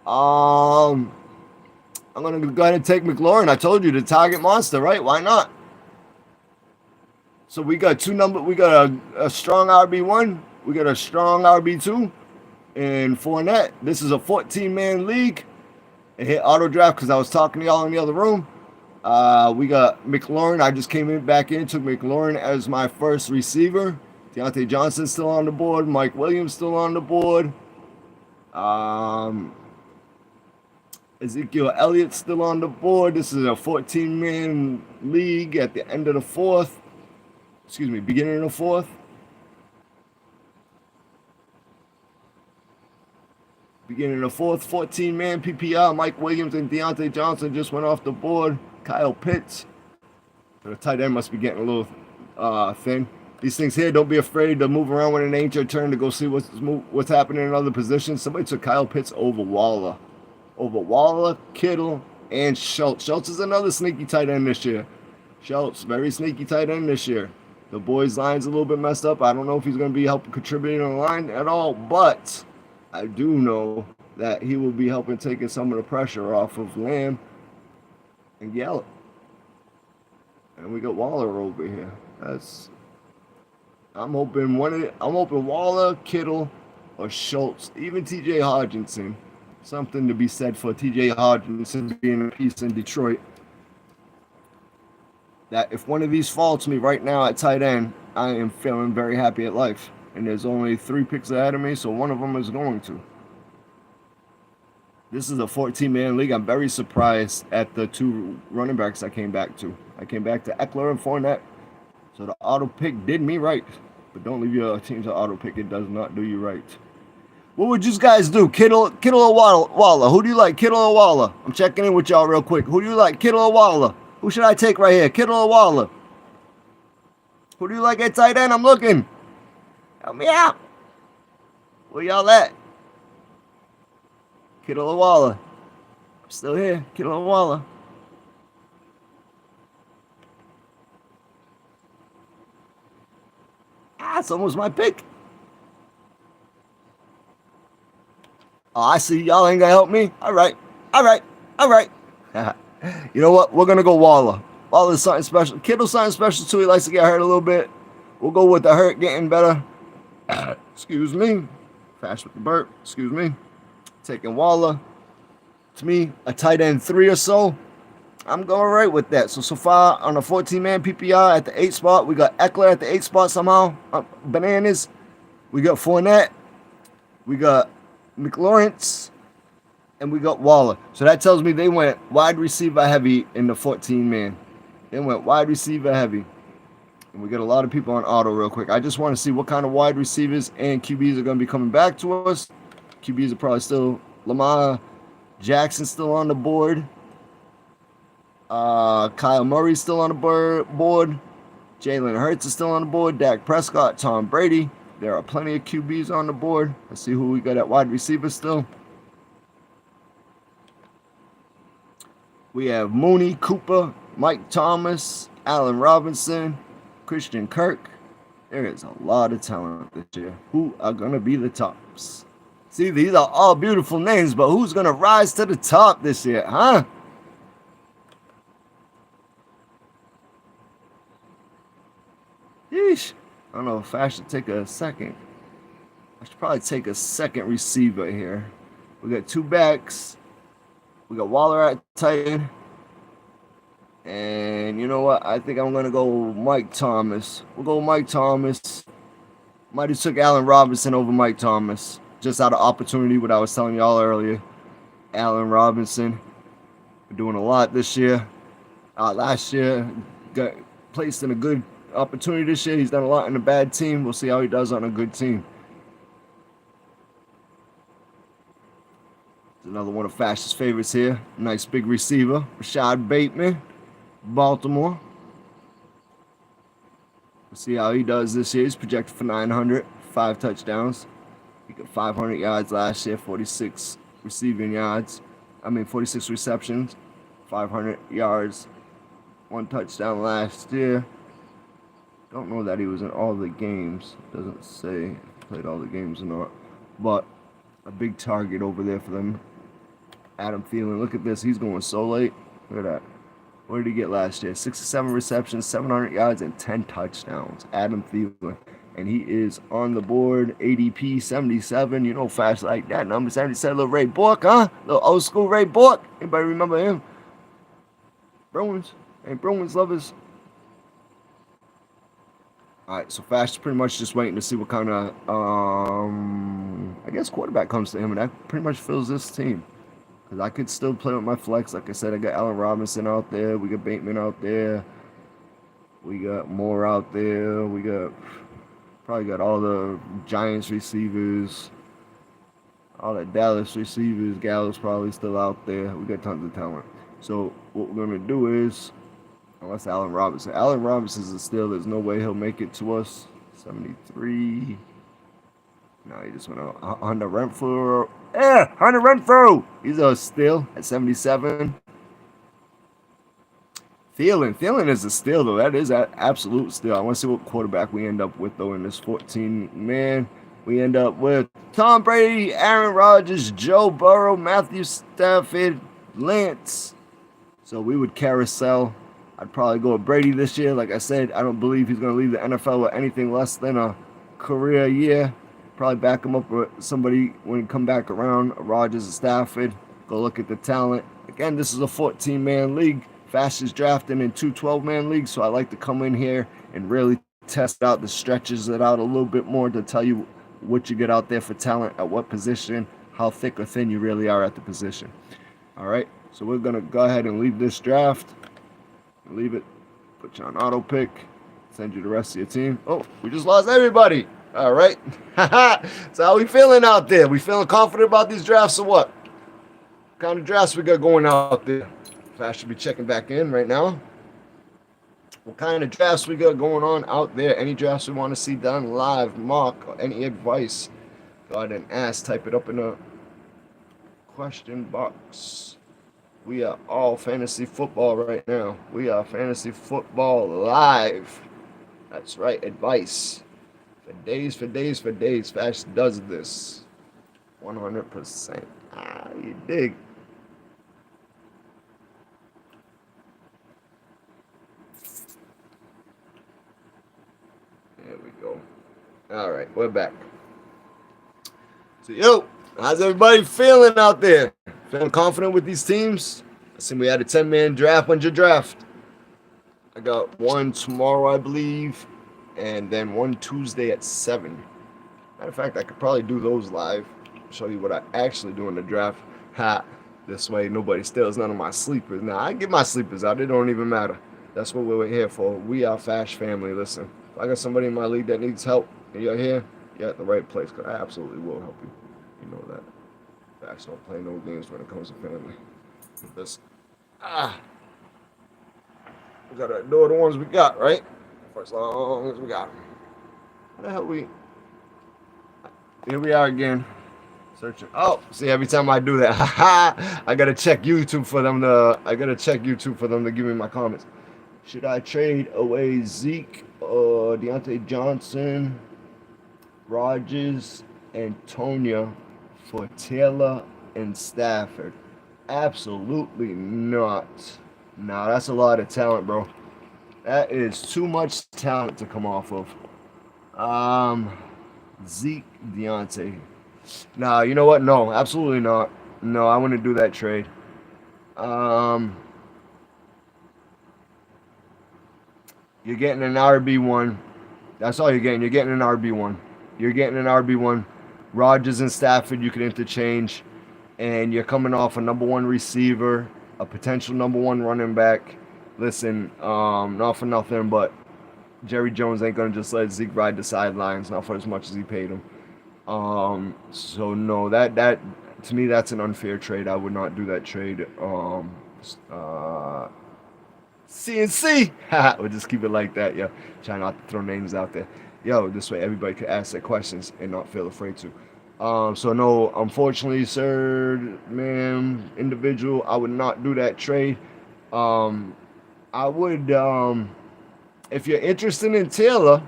[SPEAKER 1] I'm gonna go ahead and take McLaurin. I told you, the target monster, right? Why not? So we got we got a strong RB1, we got a strong RB2, and Fournette. This is a 14-man league. It hit auto draft because I was talking to y'all in the other room. We got McLaurin. I just came back in, took McLaurin as my first receiver. Deontay Johnson still on the board. Mike Williams still on the board. Ezekiel Elliott's still on the board. This is a 14-man league at the end of the fourth. Excuse me, beginning of the fourth. Beginning of the fourth, 14-man PPR. Mike Williams and Deontay Johnson just went off the board. Kyle Pitts. So the tight end must be getting a little thin. These things here, don't be afraid to move around when it ain't your turn to go see what's happening in other positions. Somebody took Kyle Pitts over Waller. Over Waller, Kittle, and Schultz. Schultz is another sneaky tight end this year. Schultz, very sneaky tight end this year. The boys' line's a little bit messed up. I don't know if he's going to be helping contributing on the line at all, but I do know that he will be helping taking some of the pressure off of Lamb and Gallup. And we got Waller over here. I'm hoping Waller, Kittle, or Schultz, even T.J. Hodgkinson. Something to be said for T.J. Hodgkinson being a piece in Detroit. That if one of these falls to me right now at tight end, I am feeling very happy at life. And there's only 3 picks ahead of me, so one of them is going to. This is a 14-man league. I'm very surprised at the 2 running backs I came back to. I came back to Eckler and Fournette. So the auto pick did me right. But don't leave your team to auto pick. It does not do you right. What would you guys do? Kittle or Waller? Who do you like, Kittle or Waller? I'm checking in with y'all real quick. Who do you like, Kittle or Waller? Who should I take right here, Kittle or Waller? Who do you like at tight end? I'm looking. Help me out. Where y'all at? Kittle or Waller? I'm still here. Kittle or Waller? It's almost my pick. Oh, I see. Y'all ain't gonna help me. All right. You know what? We're gonna go Waller. Waller's something special. Kittle's something special too. He likes to get hurt a little bit. We'll go with the hurt getting better. Excuse me. Fast with the burp. Excuse me. Taking Waller. To me, a tight end 3 or so. I'm going right with that. So far on a 14-man PPR at the 8 spot, we got Eckler at the 8 spot somehow. Bananas. We got Fournette. We got McLaurin, and we got Waller. So that tells me they went wide receiver heavy in the 14-man. They went wide receiver heavy. And we got a lot of people on auto real quick. I just want to see what kind of wide receivers and QBs are going to be coming back to us. QBs are probably still Lamar Jackson still on the board. Kyle Murray's still on the board. Jalen Hurts is still on the board. Dak Prescott, Tom Brady. There are plenty of QBs on the board. Let's see who we got at wide receiver still. We have Mooney, Cooper, Mike Thomas, Allen Robinson, Christian Kirk. There is a lot of talent this year. Who are going to be the tops? See, these are all beautiful names, but who's going to rise to the top this year, huh? Yeesh. I don't know if I should take a second. I should probably take a second receiver here. We got 2 backs. We got Waller at tight end. And you know what? I think I'm going to go Mike Thomas. We'll go Mike Thomas. Might have took Allen Robinson over Mike Thomas. Just out of opportunity, what I was telling y'all earlier. Allen Robinson. We're doing a lot this year. Last year, got placed in a good opportunity this year. He's done a lot in a bad team. We'll see how he does on a good team. Another one of Fash's favorites here. Nice big receiver. Rashad Bateman, Baltimore. We'll see how he does this year. He's projected for 900, 5 touchdowns. He got 500 yards last year, 46 receiving yards. 46 receptions, 500 yards, 1 touchdown last year. Don't know that he was in all the games. Doesn't say if he played all the games or not. But a big target over there for them. Adam Thielen, look at this. He's going so late. Look at that. What did he get last year? 67 receptions, 700 yards, and 10 touchdowns. Adam Thielen. And he is on the board. ADP 77. You know, Fash like that. Number 77, little Ray Bork, huh? Little old school Ray Bork. Anybody remember him? Bruins. And Bruins lovers. All right, so Fash is pretty much just waiting to see what kind of I guess quarterback comes to him, and that pretty much fills this team. Because I could still play with my flex. Like I said, I got Allen Robinson out there. We got Bateman out there. We got Moore out there. We got probably got all the Giants receivers, all the Dallas receivers. Gallup's probably still out there. We got tons of talent. So what we're gonna do is, unless Allen Robinson's a steal. There's no way he'll make it to us. 73. No, he just went out. Hunter Renfrow. Yeah, Hunter Renfrow. He's a steal at 77. Thielen is a steal, though. That is an absolute steal. I want to see what quarterback we end up with, though, in this 14-man. We end up with Tom Brady, Aaron Rodgers, Joe Burrow, Matthew Stafford, Lance. So we would carousel. I'd probably go with Brady this year. Like I said, I don't believe he's going to leave the NFL with anything less than a career year. Probably back him up with somebody when he come back around, Rodgers and Stafford. Go look at the talent. Again, this is a 14-man league. Fastest drafting in 2 12-man leagues, so I like to come in here and really test out the stretches it out a little bit more to tell you what you get out there for talent at what position, how thick or thin you really are at the position. All right, so we're going to go ahead and leave this draft. Leave it, put you on auto pick, send you the rest of your team. Oh, we just lost everybody. All right. So how we feeling out there? We feeling confident about these drafts or what? What kind of drafts we got going out there? I should be checking back in right now. What kind of drafts we got going on out there? Any drafts we want to see done live, Mark, or any advice? Go ahead and ask. Type it up in the question box. We are all fantasy football right now. We are fantasy football live. That's right, advice. For days. Fash does this. 100%. You dig. There we go. All right, we're back. So, yo, how's everybody feeling out there? Feeling confident with these teams? I see we had a 10-man draft. When's your draft? I got one tomorrow, I believe, and then one Tuesday at 7. Matter of fact, I could probably do those live. Show you what I actually do in the draft. This way nobody steals none of my sleepers. Now, I get my sleepers out. It don't even matter. That's what we're here for. We are Fash family. Listen. If I got somebody in my league that needs help and you're here, you're at the right place, because I absolutely will help you. You know that. Facts don't play no games when it comes to family. Listen. We gotta do the ones we got, right? For as long as we got them. How the hell we... Here we are again. Searching. Oh, see, every time I do that, I gotta check YouTube for them to give me my comments. Should I trade away Zeke or Deontay Johnson, Rodgers, and Tonya for Taylor and Stafford? Absolutely not. Nah, that's a lot of talent, bro. That is too much talent to come off of. Zeke, Deontay. Nah, you know what? No, absolutely not. No, I wouldn't do that trade. You're getting an RB1. That's all you're getting. You're getting an RB1. Rodgers and Stafford, you can interchange. And you're coming off a number 1 receiver, a potential number 1 running back. Listen, not for nothing, but Jerry Jones ain't going to just let Zeke ride the sidelines, not for as much as he paid him. So, no, that to me, that's an unfair trade. I would not do that trade. CNC. We'll just keep it like that, yo. Try not to throw names out there. Yo, this way everybody could ask their questions and not feel afraid to. So no, unfortunately, sir, man, individual, I would not do that trade. I would, if you're interested in Taylor,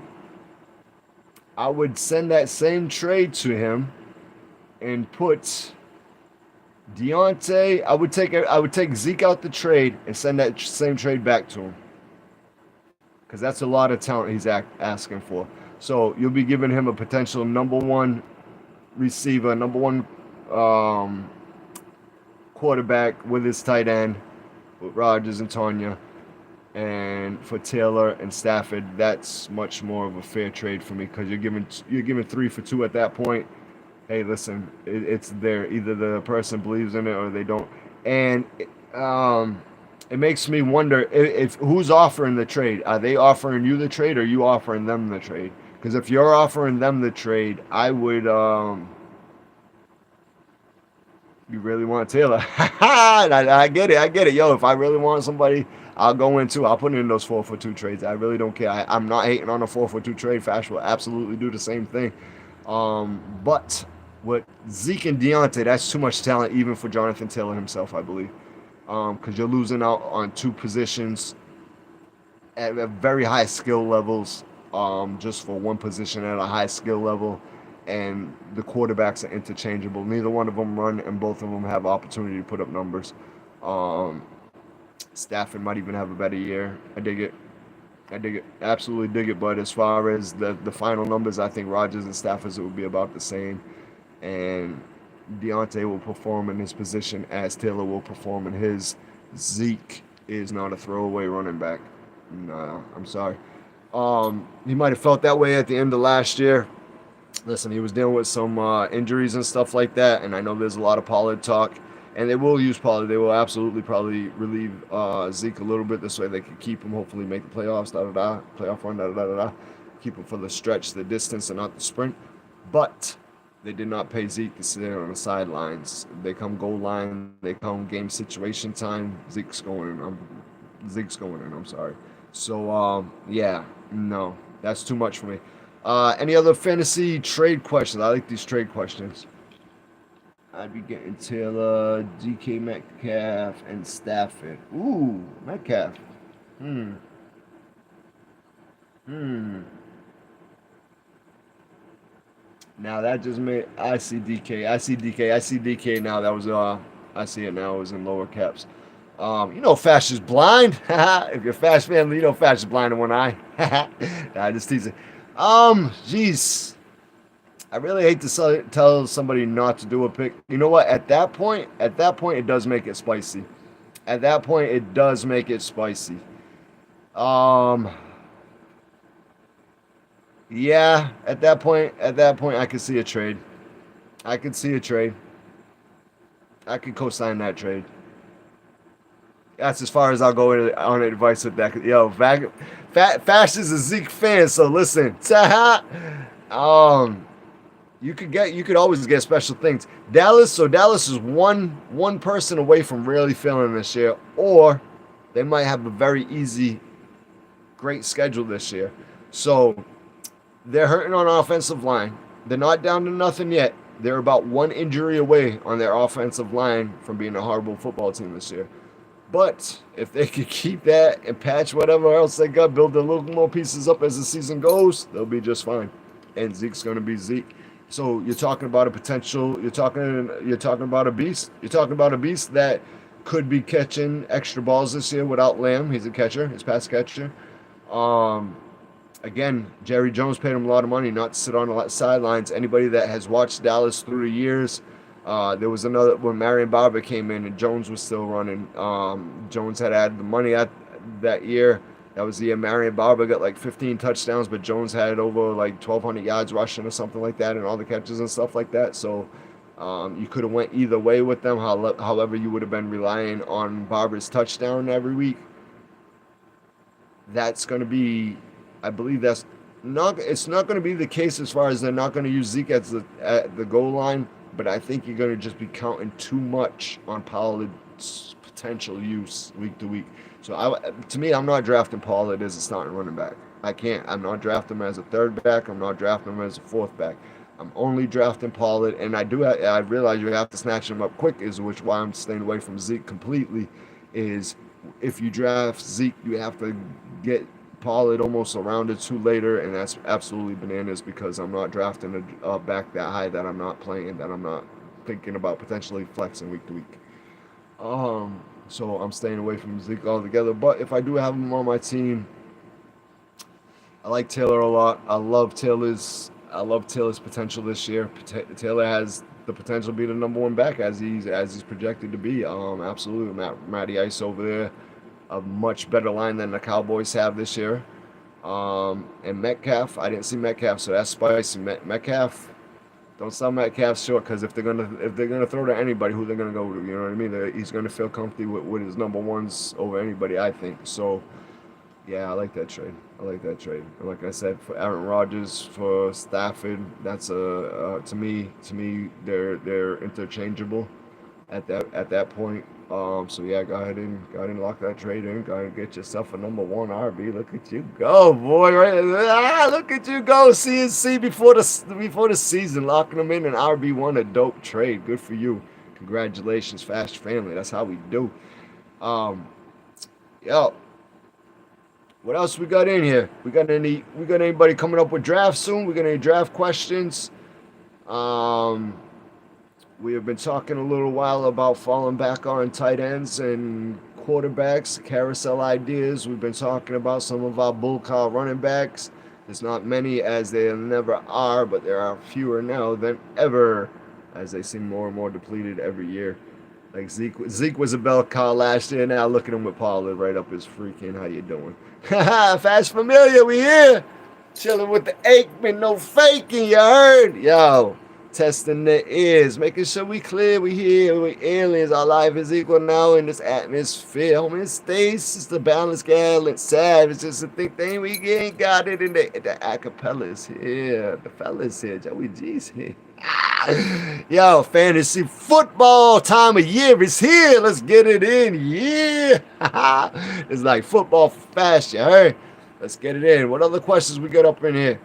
[SPEAKER 1] I would send that same trade to him and put Deontay. I would take Zeke out the trade and send that same trade back to him, because that's a lot of talent he's asking for. So you'll be giving him a potential number 1 receiver, number 1 quarterback with his tight end, with Rodgers and Tonya. And for Taylor and Stafford, that's much more of a fair trade for me, because you're giving 3 for 2 at that point. hey, listen, it's there. Either the person believes in it or they don't. And um, it makes me wonder if who's offering the trade. Are they offering you the trade, or are you offering them the trade? Because if you're offering them the trade, I would. You really want Taylor? I get it. I get it. Yo, if I really want somebody, I'll go into. I'll put in those 4-for-2 trades. I really don't care. I'm not hating on a 4-for-2 trade. Fash will absolutely do the same thing. But with Zeke and Deontay, that's too much talent even for Jonathan Taylor himself, I believe. Because you're losing out on two positions at very high skill levels, just for one position at a high skill level, and the quarterbacks are interchangeable. Neither one of them run, and both of them have opportunity to put up numbers. Um, Stafford might even have a better year. I dig it. I dig it. Absolutely dig it. But as far as the final numbers, I think Rodgers and Stafford's it would be about the same. And Deontay will perform in his position as Taylor will perform in his. Zeke is not a throwaway running back. No, I'm sorry. He might have felt that way at the end of last year. Listen, he was dealing with some injuries and stuff like that, and I know there's a lot of Pollard talk, and they will use Pollard. They will absolutely probably relieve Zeke a little bit. This way they can keep him, hopefully make the playoffs, playoff run, keep him for the stretch, the distance, and not the sprint. But they did not pay Zeke to sit there on the sidelines. They come goal line, they come game situation time. Zeke's going in. I'm sorry. So yeah, no, that's too much for me. Any other fantasy trade questions? I like these trade questions. I'd be getting Taylor, DK Metcalf, and Stafford. Ooh, Metcalf. Hmm. Hmm. Now that just made I see DK. I see DK. I see DK now. That was I see it now. It was in lower caps. Fash is blind. If you're a Fash fan, you know Fash is blind in one eye. I just tease it. Jeez. I really hate to tell somebody not to do a pick. You know what? At that point, it does make it spicy. At that point, it does make it spicy. Um, yeah. At that point, I could see a trade. I could see a trade. I could co-sign that trade. That's as far as I'll go on advice with that. Yo, Fash is a Zeke fan, so listen. um, you could always get special things. Dallas is one person away from really failing this year, or they might have a very easy, great schedule this year. So they're hurting on offensive line. They're not down to nothing yet. They're about one injury away on their offensive line from being a horrible football team this year. But if they could keep that and patch whatever else they got, build a little more pieces up as the season goes, they'll be just fine. And Zeke's going to be Zeke. So you're talking about a potential. You're talking about a beast. You're talking about a beast that could be catching extra balls this year without Lamb. He's a catcher. He's a pass catcher. Um, Again, Jerry Jones paid him a lot of money not to sit on the sidelines. Anybody that has watched Dallas through the years, there was another when Marion Barber came in and Jones was still running. Jones had added the money at that year. That was the year Marion Barber got like 15 touchdowns, but Jones had over like 1,200 yards rushing or something like that, and all the catches and stuff like that. So you could have went either way with them. However, you would have been relying on Barber's touchdown every week. That's going to be, I believe that's not. It's not going to be the case as far as they're not going to use Zeke at the goal line. But I think you're going to just be counting too much on Pollard's potential use week to week. So to me, I'm not drafting Pollard as a starting running back. I can't. I'm not drafting him as a third back. I'm not drafting him as a fourth back. I'm only drafting Pollard, and I realize you have to snatch him up quick, which why I'm staying away from Zeke completely. Is if you draft Zeke, you have to get Pollard almost a round or two later, and that's absolutely bananas because I'm not drafting a back that high that I'm not playing, that I'm not thinking about potentially flexing week to week. So I'm staying away from Zeke altogether. But if I do have him on my team, I like Taylor a lot. I love Taylor's potential this year. Taylor has the potential to be the number one back as he's projected to be. Absolutely, Matty Ice over there, a much better line than the Cowboys have this year. And Metcalf, I didn't see Metcalf, so that's spicy. Metcalf,
[SPEAKER 2] Don't sell Metcalf short, because if they're gonna throw to anybody, who they're gonna go to? You know what I mean? He's gonna feel comfortable with his number ones over anybody, I think. So yeah, I like that trade. I like that trade. And like I said, for Aaron Rodgers, for Stafford, that's to me they're interchangeable at that point. So yeah, go ahead and lock that trade in. Go ahead and get yourself a number one RB. Look at you go, boy! Right? Look at you go, CNC before the season, locking them in an RB1, a dope trade. Good for you. Congratulations, Fast Family. That's how we do. Um, yo, what else we got in here? We got anybody coming up with drafts soon? We got any draft questions? Um, we have been talking a little while about falling back on tight ends and quarterbacks, carousel ideas. We've been talking about some of our bull cow running backs. There's not many, as there never are, but there are fewer now than ever, as they seem more and more depleted every year. Like Zeke was a bell cow last year. Now look at him with Pollard right up his freaking. How you doing? Fast familiar, we here. Chilling with the Aikman, no faking, you heard? Yo, testing the ears, making sure we clear, we here, we aliens. Our life is equal now in this atmosphere. Homeostasis, the balance, gallant, savage. It's just a thick thing, we ain't got it in the acapellas here. The fellas here, Joey G's here. Yo, fantasy football time of year is here. Let's get it in. Yeah. It's like football fast, you heard? Let's get it in. What other questions we got up in here?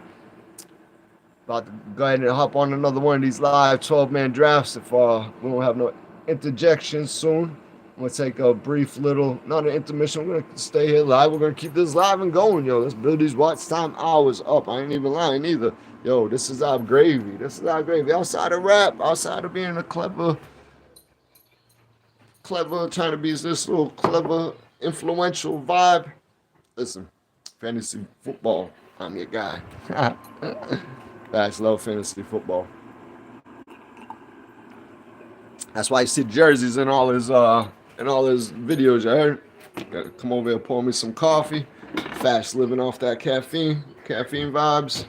[SPEAKER 2] About to go ahead and hop on another one of these live 12-man drafts if we don't have no interjections soon. I'm going to take a brief little, not an intermission. We're going to stay here live. We're going to keep this live and going, yo. Let's build these watch time hours up. I ain't even lying either. Yo, this is our gravy. This is our gravy. Outside of rap, outside of being a clever, trying to be this little clever, influential vibe. Listen, fantasy football. I'm your guy. Guys love fantasy football. That's why you see jerseys in all his videos. You heard? Gotta come over here, pour me some coffee. Fast living off that caffeine vibes.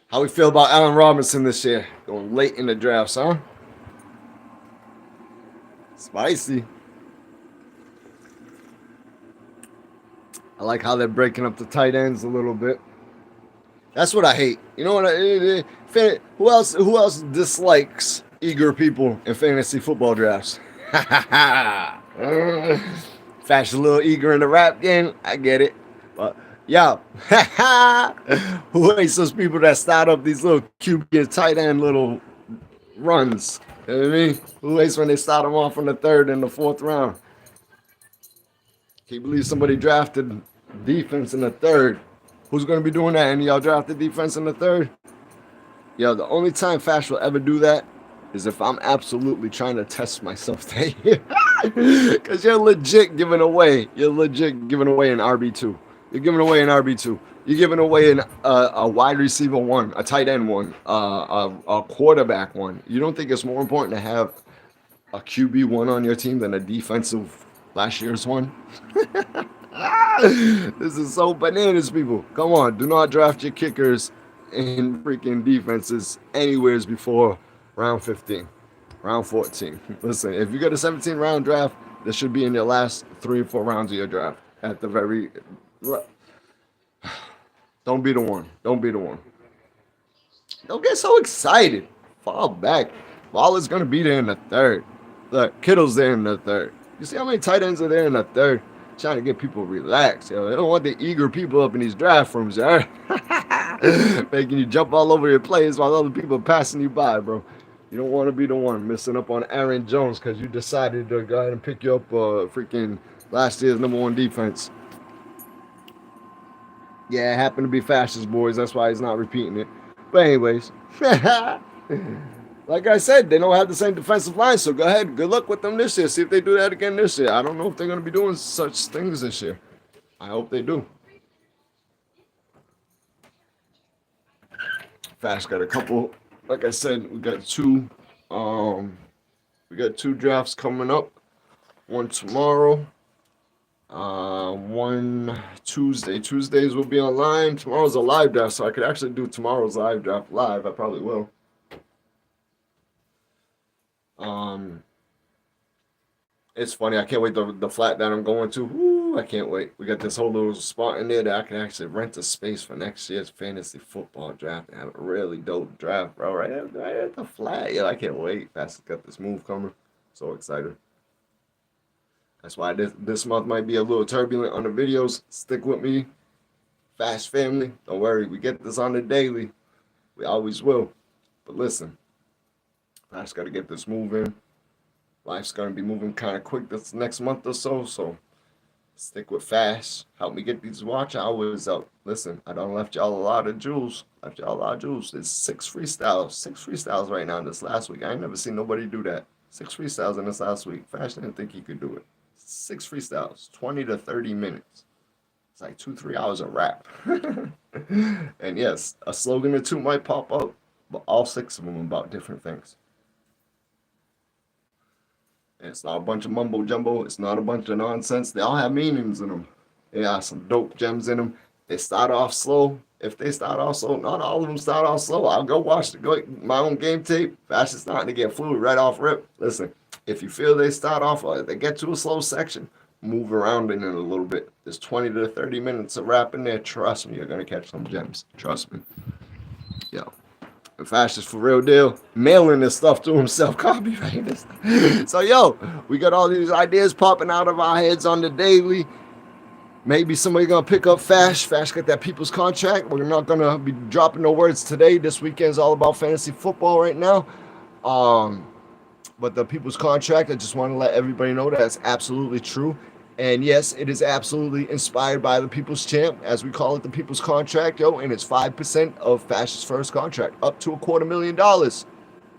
[SPEAKER 2] How we feel about Allen Robinson this year? Going late in the drafts, huh? Spicy. I like how they're breaking up the tight ends a little bit. That's what I hate. You know what? Who else dislikes eager people in fantasy football drafts? Fast, a little eager in the rap game. I get it. But yo, who hates those people that start up these little QB and tight end little runs? You know what I mean? Who hates when they start them off in the third and the fourth round? Can you believe somebody drafted defense in the third? Who's going to be doing that? And y'all drafted defense in the third? Yo, the only time Fash will ever do that is if I'm absolutely trying to test myself that year. Because you're legit giving away an RB2. You're giving away an RB2. You're giving away a wide receiver one, a tight end one, a quarterback one. You don't think it's more important to have a QB one on your team than a defensive last year's one? This is so bananas, people. Come on, do not draft your kickers in freaking defenses anywhere before round 15, round 14. Listen, if you get a 17-round draft, this should be in your last 3 or 4 rounds of your draft. At the very, don't be the one. Don't be the one. Don't get so excited. Fall back. Ball is gonna be there in the third. Look, Kittle's there in the third. You see how many tight ends are there in the third? Trying to get people relaxed. Yo. They don't want the eager people up in these draft rooms, yo. Making you jump all over your plays while other people are passing you by, bro. You don't want to be the one missing up on Aaron Jones because you decided to go ahead and pick you up freaking last year's #1 defense. Yeah, it happened to be Fastest boys. That's why he's not repeating it. But anyways, like I said, they don't have the same defensive line, so go ahead. Good luck with them this year. See if they do that again this year. I don't know if they're going to be doing such things this year. I hope they do. Fast got a couple. Like I said, we got two drafts coming up. One tomorrow. One Tuesday. Tuesdays will be online. Tomorrow's a live draft, so I could actually do tomorrow's live draft live. I probably will. It's funny. I can't wait the flat that I'm going to. Woo, I can't wait. We got this whole little spot in there that I can actually rent a space for next year's fantasy football draft and have a really dope draft, bro. Right at the flat. Yeah, I can't wait. Fast got this move coming. So excited. That's why this month might be a little turbulent on the videos. Stick with me. Fast family. Don't worry. We get this on the daily. We always will. But listen. I just got to get this moving. Life's going to be moving kind of quick this next month or so. So stick with Fast. Help me get these watch hours up. Listen, I done left y'all a lot of jewels. There's 6 freestyles. 6 freestyles right now this last week. I ain't never seen nobody do that. 6 freestyles in this last week. Fast didn't think he could do it. 6 freestyles. 20 to 30 minutes. It's like 2-3 hours of rap. And yes, a slogan or two might pop up. But all 6 of them about different things. And it's not a bunch of mumbo jumbo. It's not a bunch of nonsense. They all have meanings in them. They got some dope gems in them. They start off slow. If they start off slow, not all of them start off slow. I'll go watch my own game tape. Fast is starting to get fluid right off rip. Listen, if you feel they start off, they get to a slow section, move around in it a little bit. There's 20 to 30 minutes of rap in there. Trust me, you're going to catch some gems. Trust me. Yo. Fast is for real deal, mailing this stuff to himself, copyrighting this. So yo, we got all these ideas popping out of our heads on the daily. Maybe somebody gonna pick up Fast. Fast got that people's contract. We're not gonna be dropping no words today. This weekend's all about fantasy football right now. But the people's contract, I just want to let everybody know that's absolutely true. And yes, it is absolutely inspired by the People's Champ, as we call it, the People's Contract, yo. And it's 5% of Fast's first contract, up to $250,000.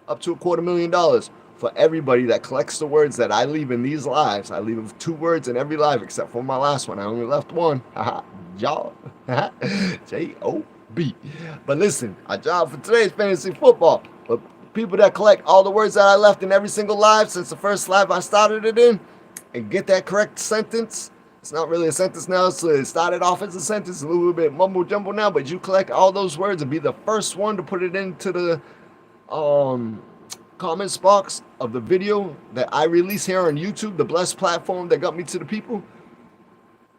[SPEAKER 2] Up to $250,000 for everybody that collects the words that I leave in these lives. I leave 2 words in every live except for my last one. I only left 1. Haha, y'all. J-O-B. But listen, our job for today's fantasy football. But people that collect all the words that I left in every single live since the first live I started it in, and get that correct sentence. It's not really a sentence now, so it started off as a sentence, a little bit mumbo jumbo now, but you collect all those words and be the first one to put it into the comments box of the video that I release here on YouTube, the blessed platform that got me to the people.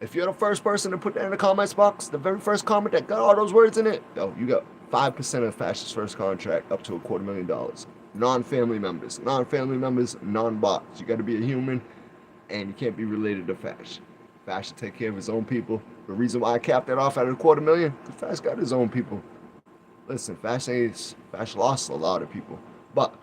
[SPEAKER 2] If you're the first person to put that in the comments box, the very first comment that got all those words in it, yo, you got 5% of Fast's first contract, up to $250,000. Non-family members, non-bots. You got to be a human. And you can't be related to Fast. Fast should take care of his own people. The reason why I capped that off at $250,000, because Fast got his own people. Listen, Fast lost a lot of people. But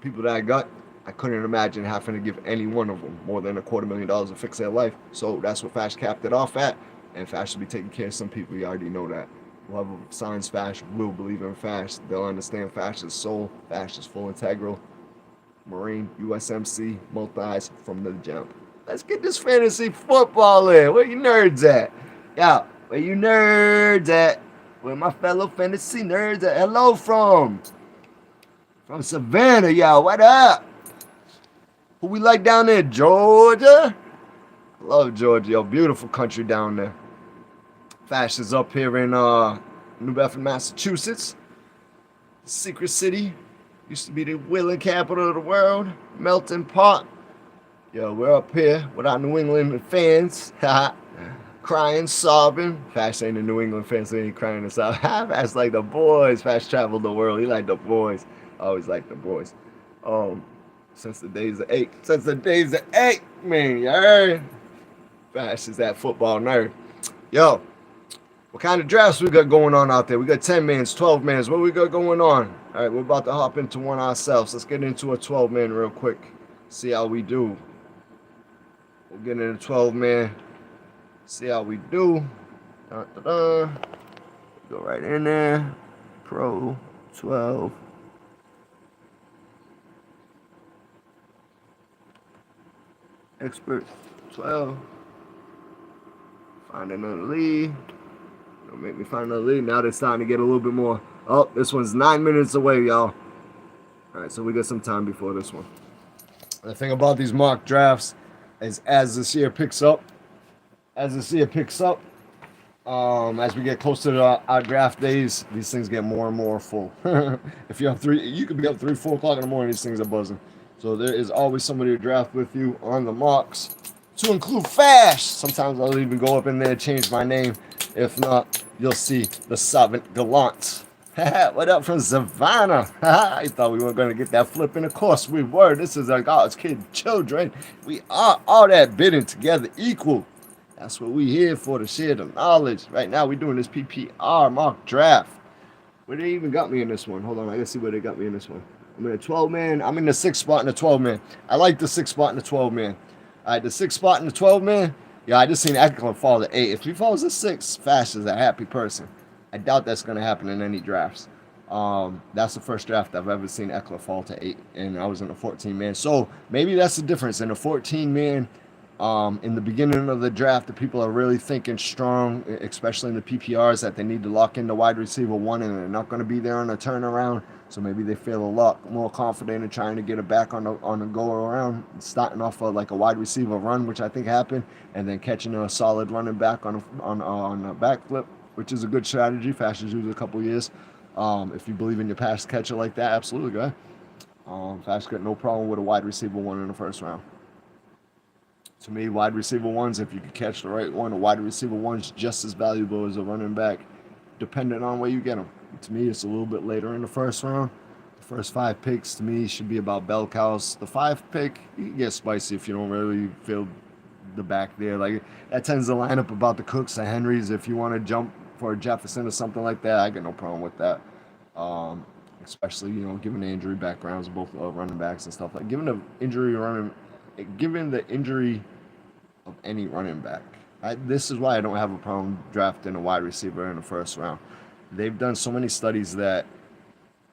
[SPEAKER 2] people that I got, I couldn't imagine having to give any one of them more than $250,000 to fix their life. So that's what Fast capped it off at. And Fast should be taking care of some people. You already know that. Whoever signs Fast will believe in Fast. They'll understand Fast's soul. Fast is full integral. Marine, USMC, multis from the jump. Let's get this fantasy football in. Where you nerds at? Yeah, where you nerds at? Where my fellow fantasy nerds at? Hello from Savannah, y'all. What up? Who we like down there? Georgia? Love Georgia, yo. Beautiful country down there. Fast is up here in New Bedford, Massachusetts. Secret City. Used to be the wheeling capital of the world. Melting pot. Yo, we're up here with our New England fans. Crying, sobbing. Fast ain't a New England fan, so he ain't crying and sobbing. Fast like the boys. Fast traveled the world. He like the boys. Always like the boys. Since the days of 8. Man, you heard? Fast is that football nerd. Yo. What kind of drafts we got going on out there? We got 10-mans, 12-mans. What we got going on? All right, we're about to hop into one ourselves. Let's get into a 12-man real quick. See how we do. We'll get into 12-man. See how we do. Go right in there. Pro 12. Expert 12. Find another lead. Don't make me find another lead. Now they're starting to get a little bit more. Oh, this one's 9 minutes away, y'all. All right, so we got some time before this one. The thing about these mock drafts is as this year picks up, as this year picks up, as we get closer to our draft days, these things get more and more full. If you're up you could be up 3, 4 o'clock in the morning. These things are buzzing. So there is always somebody to draft with you on the marks, to include Fash. Sometimes I'll even go up in there and change my name. If not, you'll see the Savant Gallant. What up from Savannah? I thought we were going to get that flip, and of course we were. This is our God's children. We are all that bidding together equal. That's what we here for, to share the knowledge. Right now we're doing this PPR mock draft. Where they even got me in this one? Hold on, I gotta see where they got me in this one. I'm in a 12-man. I'm in the 6th spot in the 12-man. I like the 6th spot in the 12-man. All right, the 6th spot in the 12-man. Yeah, I just seen Eckler fall to 8. If he falls to 6, Fash is a happy person. I doubt that's going to happen in any drafts. That's the first draft I've ever seen Eckler fall to 8, and I was in a 14-man. So maybe that's the difference. In a 14-man, in the beginning of the draft, the people are really thinking strong, especially in the PPRs, that they need to lock in the wide receiver 1, and they're not going to be there on a turnaround. So maybe they feel a lot more confident in trying to get it back on the go around, starting off like a wide receiver run, which I think happened, and then catching a solid running back on a backflip, which is a good strategy. Fash has used a couple years. If you believe in your pass catcher like that, absolutely, go ahead. Fash got no problem with a wide receiver 1 in the first round. To me, wide receiver 1s, if you can catch the right one, a wide receiver 1's just as valuable as a running back, depending on where you get them. To me, it's a little bit later in the first round. The first 5 picks, to me, should be about bell cows. The 5th pick, you can get spicy if you don't really feel the back there. Like, that tends to line up about the Cooks, the Henrys. If you want to jump for a Jefferson or something like that, I got no problem with that. Especially, given the injury backgrounds of both running backs and stuff. Like, given the injury of any running back, this is why I don't have a problem drafting a wide receiver in the first round. They've done so many studies that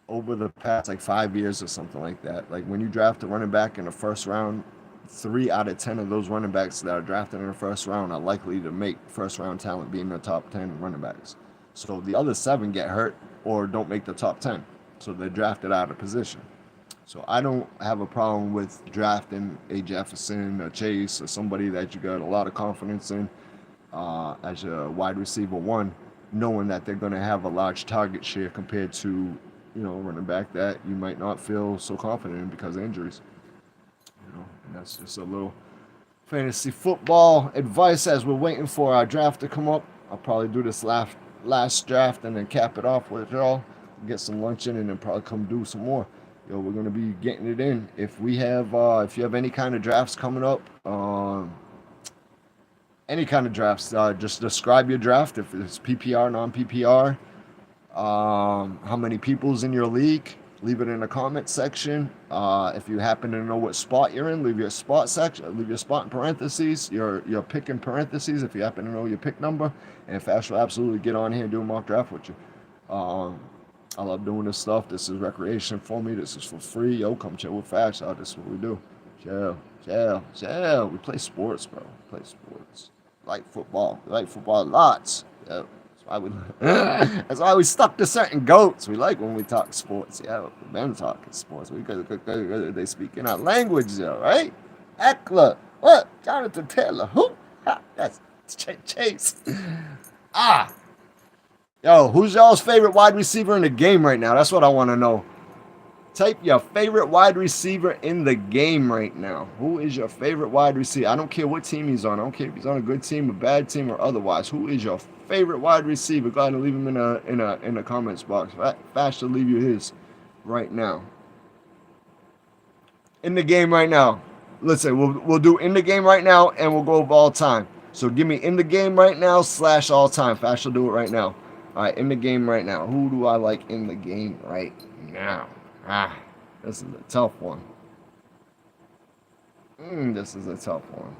[SPEAKER 2] over the past 5 years or something like that, like when you draft a running back in the first round, 3 out of 10 of those running backs that are drafted in the first round are likely to make first round talent, being the top 10 running backs. So the other 7 get hurt or don't make the top 10. So they're drafted out of position. So I don't have a problem with drafting a Jefferson, a Chase, or somebody that you got a lot of confidence in as a wide receiver 1, knowing that they're going to have a large target share compared to, running back that you might not feel so confident in because of injuries. And that's just a little fantasy football advice as we're waiting for our draft to come up. I'll probably do this last draft and then cap it off with y'all, get some lunch in, and then probably come do some more. We're going to be getting it in. If you have any kind of drafts coming up, any kind of drafts, just describe your draft. If it's PPR, non-PPR, how many people's in your league, leave it in the comment section. If you happen to know what spot you're in, leave your spot in parentheses, your pick in parentheses if you happen to know your pick number. And Fash will absolutely get on here and do a mock draft with you. I love doing this stuff. This is recreation for me. This is for free. Come chill with Fash. This is what we do. Chill. We play sports, bro. We play sports. Like football. We like football lots. That's why we stuck to certain goats. We like when we talk sports. We've been talking sports. They speak in our language, right? Eckler. What? Jonathan Taylor. Who? That's Chase. Yo, who's y'all's favorite wide receiver in the game right now? That's what I want to know. Type your favorite wide receiver in the game right now. Who is your favorite wide receiver? I don't care what team he's on. I don't care if he's on a good team, a bad team, or otherwise. Who is your favorite wide receiver? Go ahead and leave him in the comments box. Fash to leave you his right now. In the game right now. Listen, we'll do in the game right now, and we'll go over all time. So give me in the game right now / all time. Fash will do it right now. All right, in the game right now. Who do I like in the game right now? This is a tough one. This is a tough one.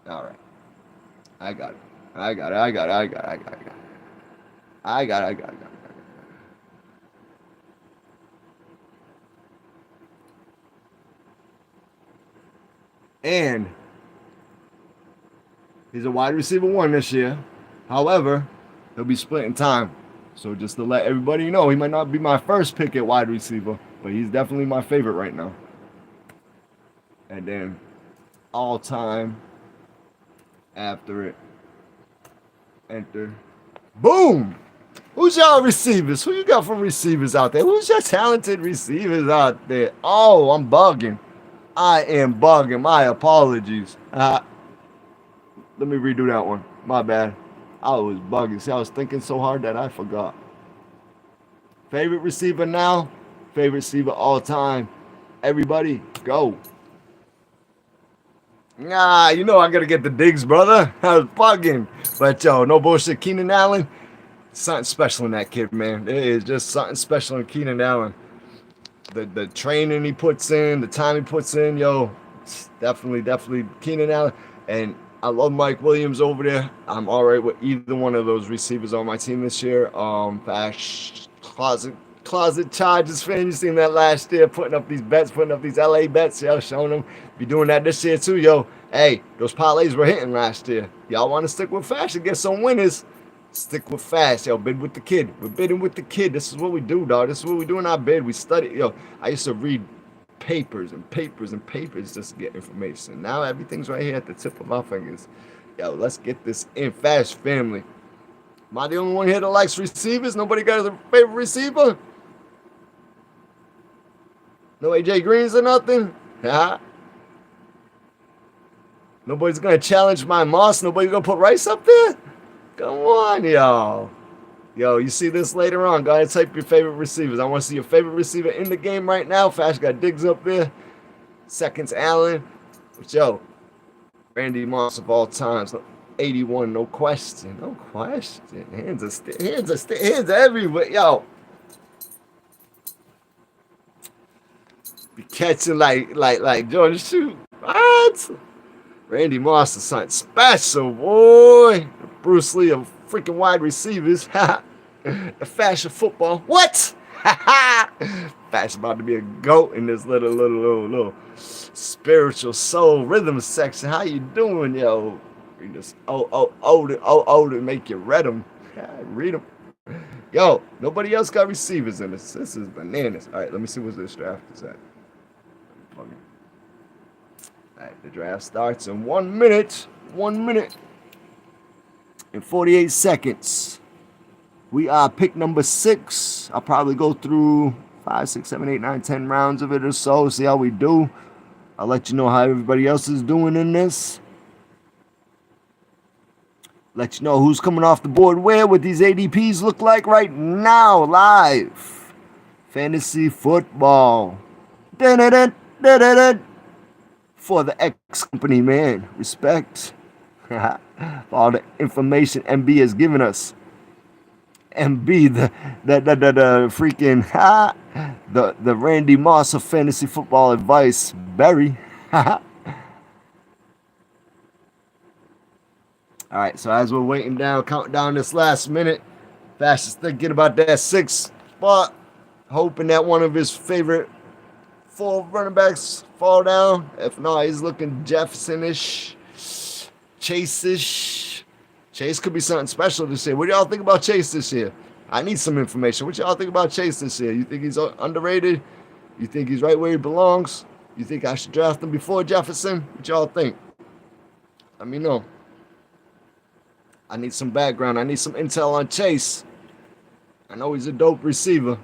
[SPEAKER 2] All right. I got it. And he's a wide receiver 1 this year. However, he'll be splitting time. So just to let everybody know, he might not be my first pick at wide receiver,
[SPEAKER 1] but he's definitely my favorite right now. And then all time after it, enter. Boom! Who's y'all receivers? Who you got for receivers out there? Who's your talented receivers out there? Oh, I'm bugging. I am bugging. My apologies. Let me redo that one. My bad. I was bugging. See, I was thinking so hard that I forgot. Favorite receiver now? Favorite receiver all time? Everybody, go. Nah, you know I gotta get the digs, brother. I was bugging. But yo, no bullshit. Keenan Allen, something special in that kid, man. There is just something special in Keenan Allen. The training he puts in, the time he puts in, yo, definitely Keenan Allen. And I love Mike Williams over there. I'm all right with either one of those receivers on my team this year. Closet Chargers fan, you seen that last year, putting up these bets, putting up these LA bets, yo, showing them. Be doing that this year too, yo. Hey, those parlays were hitting last year. Y'all want to stick with Fast and get some winners? Stick with Fast, yo. Bid with the kid. We're bidding with the kid. This is what we do, dog. This is what we do in our bid. We study, yo. I used to read papers and papers and papers just to get information. Now everything's right here at the tip of our fingers. Yo, let's get this in. Fast family. Am I the only one here that likes receivers? Nobody got a favorite receiver? No AJ Greens or nothing? Yeah. Nobody's gonna challenge my Moss. Nobody's gonna put Rice up there. Come on, y'all. Yo, you see this later on. Go ahead and type your favorite receivers. I want to see your favorite receiver in the game right now. Fast got Diggs up there. Seconds Allen. But yo, Randy Moss of all times. 81, no question. No question. Hands everywhere. Yo. Be catching like Jordan shoot. What? Randy Moss is something special, boy. Bruce Lee of freaking wide receivers. The fashion football. What? Fast about to be a goat in this little spiritual soul rhythm section. How you doing, yo? You just to make you read them. Read them. Yo, nobody else got receivers in this. This is bananas. All right, let me see what this draft is at. All right, the draft starts in 1 minute. 1 minute and 48 seconds. We are pick number 6. I'll probably go through 5, 6, 7, 8, 9, 10 rounds of it or so. See how we do. I'll let you know how everybody else is doing in this. Let you know who's coming off the board where, what these ADPs look like right now, live. Fantasy football. For the X company, man. Respect. For all the information MB has given us. MB, the freaking, the Randy Moss of fantasy football advice. Barry. All right, so as we're waiting down, counting down this last minute, Fast is thinking about that 6th spot, hoping that one of his favorite 4 running backs fall down. If not, he's looking Jefferson-ish, Chase-ish. Chase could be something special this year. What do y'all think about Chase this year? I need some information. What y'all think about Chase this year? You think he's underrated? You think he's right where he belongs? You think I should draft him before Jefferson? What y'all think? Let me know. I need some background. I need some intel on Chase. I know he's a dope receiver.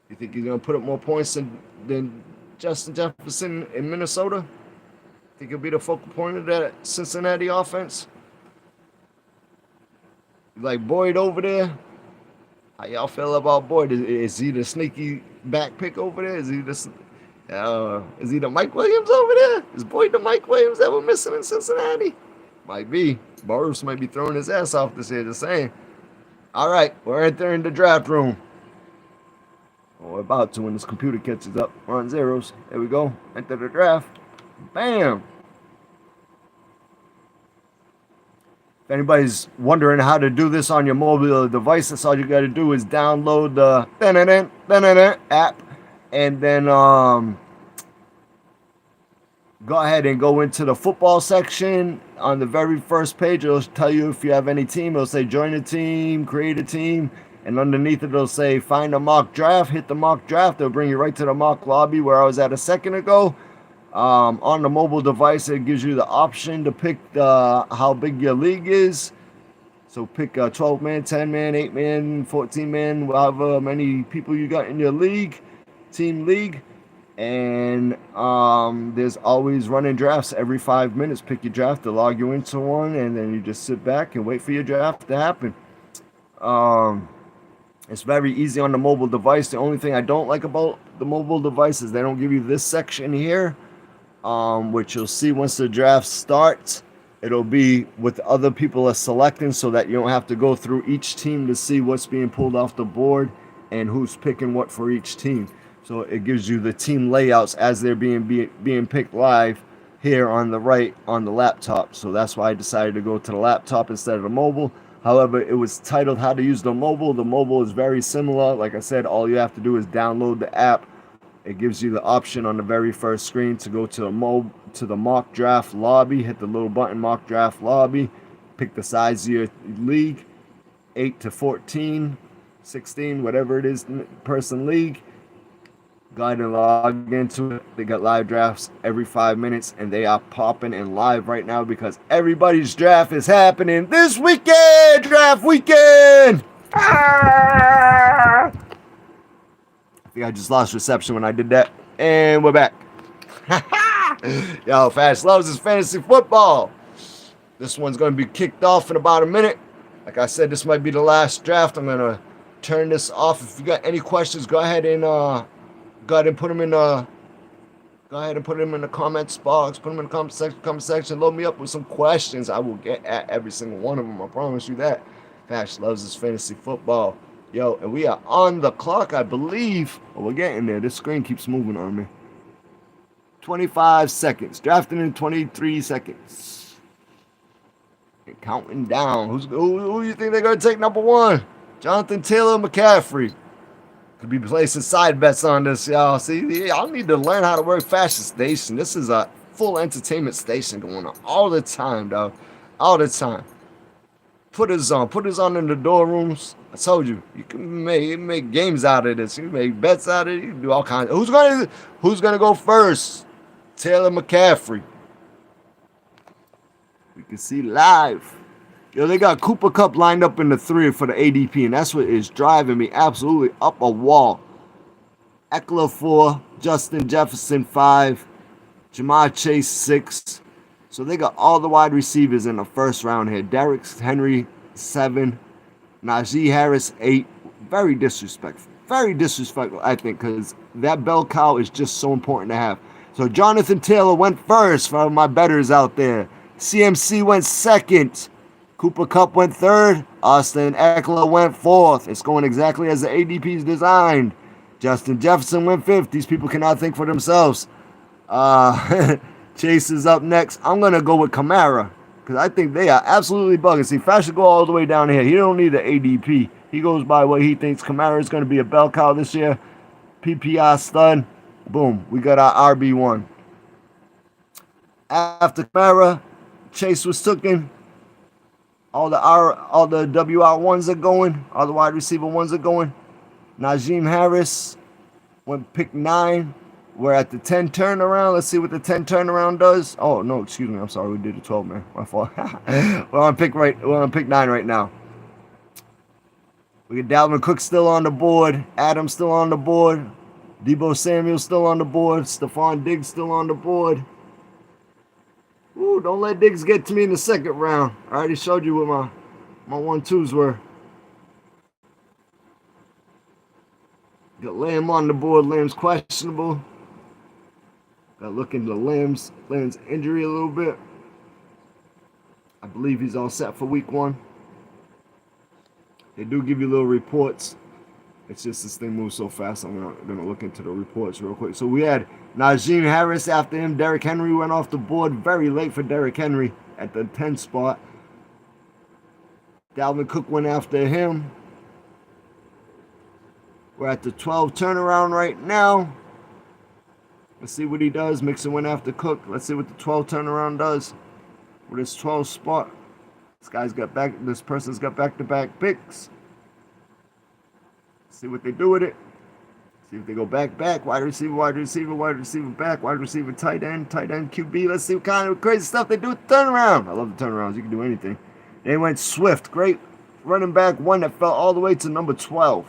[SPEAKER 1] You think he's going to put up more points than Justin Jefferson in Minnesota? Think he'll be the focal point of that Cincinnati offense? You like Boyd over there? How y'all feel about Boyd? Is he the sneaky back pick over there? Is he the Mike Williams over there? Is Boyd the Mike Williams that we're missing in Cincinnati? Might be. Bruce might be throwing his ass off this year, just saying. All right, we're entering the draft room. Oh, we're about to when this computer catches up. We're on zeros. There we go. Enter the draft. Bam. If anybody's wondering how to do this on your mobile device, that's all you got to do is download the app and then go ahead and go into the football section. On the very first page, it'll tell you if you have any team. It'll say join a team, create a team, And underneath it, it'll say find a mock draft. Hit the mock draft. They'll bring you right to the mock lobby where I was at a second ago. On the mobile device, it gives you the option to pick how big your league is. So pick a 12-man, 10-man, 8-man, 14-man, however many people you got in your league, team league. And there's always running drafts every 5 minutes. Pick your draft to log you into one, and then you just sit back and wait for your draft to happen. It's very easy on the mobile device. The only thing I don't like about the mobile device is they don't give you this section here, which you'll see once the draft starts. It'll be what other people are selecting so that you don't have to go through each team to see what's being pulled off the board and who's picking what for each team. So it gives you the team layouts as they're being picked live here on the right on the laptop. So that's why I decided to go to the laptop instead of the mobile. However, it was titled how to use the mobile. The mobile is very similar. Like I said, all you have to do is download the app. It gives you the option on the very first screen to go to the mock draft lobby. Hit the little button, mock draft lobby. Pick the size of your league, 8 to 14, 16, whatever it is, person league. Go ahead and log into it. They got live drafts every 5 minutes, and they are popping and live right now because everybody's draft is happening this weekend. Draft weekend. I think I just lost reception when I did that. And we're back. Yo, Fast loves his fantasy football. This one's going to be kicked off in about a minute. Like I said, this might be the last draft. I'm going to turn this off. If you got any questions, go ahead and put them in the comments box. Put them in the comment section. Load me up with some questions. I will get at every single one of them. I promise you that. Fast loves his fantasy football. Yo, and we are on the clock, I believe. Oh, we're getting there. This screen keeps moving on me. 25 seconds. Drafting in 23 seconds. And counting down. Who do you think they're going to take number one? Jonathan Taylor McCaffrey. Could be placing side bets on this, y'all. See, I need to learn how to work Fashion Station. This is a full entertainment station going on all the time, dog. All the time. Put us on in the door rooms. I told you, you can make games out of this. You can make bets out of it. You can do all kinds. Who's gonna go first? Taylor McCaffrey. We can see live. Yo, they got Cooper Kupp lined up in the 3 for the ADP, and that's what is driving me absolutely up a wall. Eckler 4, Justin Jefferson 5, Jamar Chase 6. So they got all the wide receivers in the first round here. Derrick Henry 7, Najee Harris 8. Very disrespectful. Very disrespectful, I think, because that bell cow is just so important to have. So Jonathan Taylor went first for my bettors out there. CMC went second. Cooper Kupp went third. Austin Eckler went fourth. It's going exactly as the ADP is designed. Justin Jefferson went fifth. These people cannot think for themselves. Chase is up next. I'm going to go with Kamara because I think they are absolutely bugging. See, Fash should go all the way down here. He don't need the ADP. He goes by what he thinks Kamara is going to be a bell cow this year. PPR stud. Boom. We got our RB1. After Kamara, Chase was taken. All the WR1s are going. All the wide receiver ones are going. Najee Harris went pick 9. We're at the 10 turnaround. Let's see what the 10 turnaround does. Oh, no, excuse me. I'm sorry. We did the 12, man. My fault. We're on pick 9 right now. We got Dalvin Cook still on the board. Adams still on the board. Deebo Samuel still on the board. Stephon Diggs still on the board. Ooh, don't let Diggs get to me in the second round. I already showed you what my 1-2s were. Got Lamb on the board. Lamb's questionable. Got to look into Lamb's injury a little bit. I believe he's all set for week 1. They do give you little reports. It's just this thing moves so fast. I'm gonna look into the reports real quick. So we had Najee Harris after him. Derrick Henry went off the board very late for Derrick Henry at the 10 spot. Dalvin Cook went after him. We're at the 12 turnaround right now. Let's see what he does. Mixon went after Cook. Let's see what the 12 turnaround does with his 12 spot. This person's got back-to-back picks.
[SPEAKER 2] See what they do with it. See if they go back, wide receiver, back, wide receiver, tight end, QB. Let's see what kind of crazy stuff they do with the turnaround. I love the turnarounds. You can do anything. They went Swift. Great running back one that fell all the way to number 12.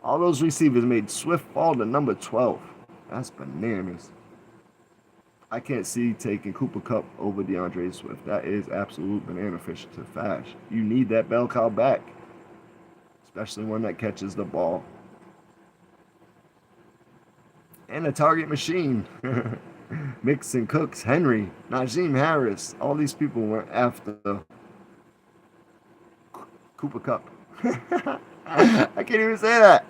[SPEAKER 2] All those receivers made Swift fall to number 12. That's bananas. I can't see taking Cooper Kupp over DeAndre Swift. That is absolute banana fish to Fash. You need that bell cow back, especially one that catches the ball. And a target machine. Mixon, Cooks, Henry, Najee Harris. All these people went after Cooper Kupp. I can't even say that.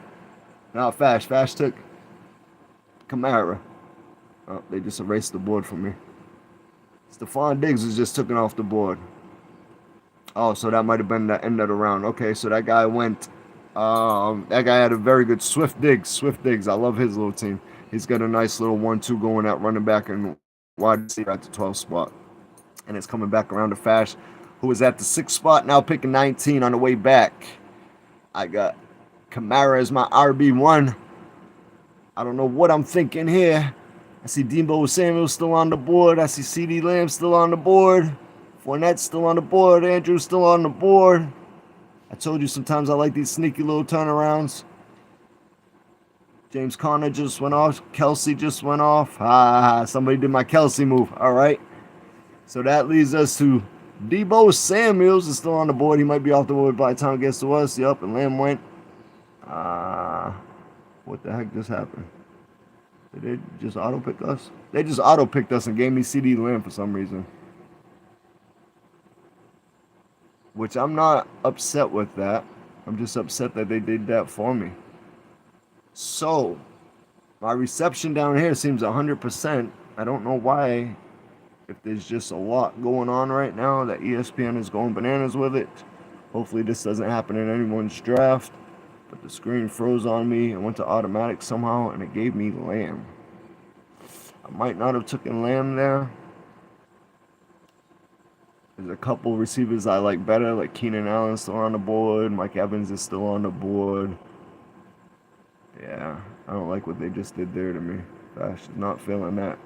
[SPEAKER 2] No, Fash took Kamara. Oh, they just erased the board for me. Stephon Diggs was just taken off the board. Oh, so that might have been the end of the round. Okay, so that guy went. That guy had a very good Swift Diggs. I love his little team. He's got a nice little 1-2 going at running back and wide receiver at the 12th spot. And it's coming back around to Fash, who was at the 6th spot, now picking 19 on the way back. I got Kamara as my RB1. I don't know what I'm thinking here. I see Deebo Samuel still on the board. I see CeeDee Lamb still on the board. Fournette still on the board. Andrew still on the board. I told you sometimes I like these sneaky little turnarounds. James Conner just went off. Kelsey just went off. Somebody did my Kelsey move. All right. So that leads us to Deebo Samuels is still on the board. He might be off the board by the time it gets to us. Yep, and Lamb went. What the heck just happened? Did they just auto-pick us? They just auto-picked us and gave me CeeDee Lamb for some reason. Which I'm not upset with that. I'm just upset that they did that for me. So, my reception down here seems 100%. I don't know why. If there's just a lot going on right now that ESPN is going bananas with it. Hopefully this doesn't happen in anyone's draft. But the screen froze on me and went to automatic somehow, and it gave me Lamb. I might not have taken Lamb there. There's a couple receivers I like better, like Keenan Allen still on the board. Mike Evans is still on the board. Yeah, I don't like what they just did there to me. Gosh, not feeling that.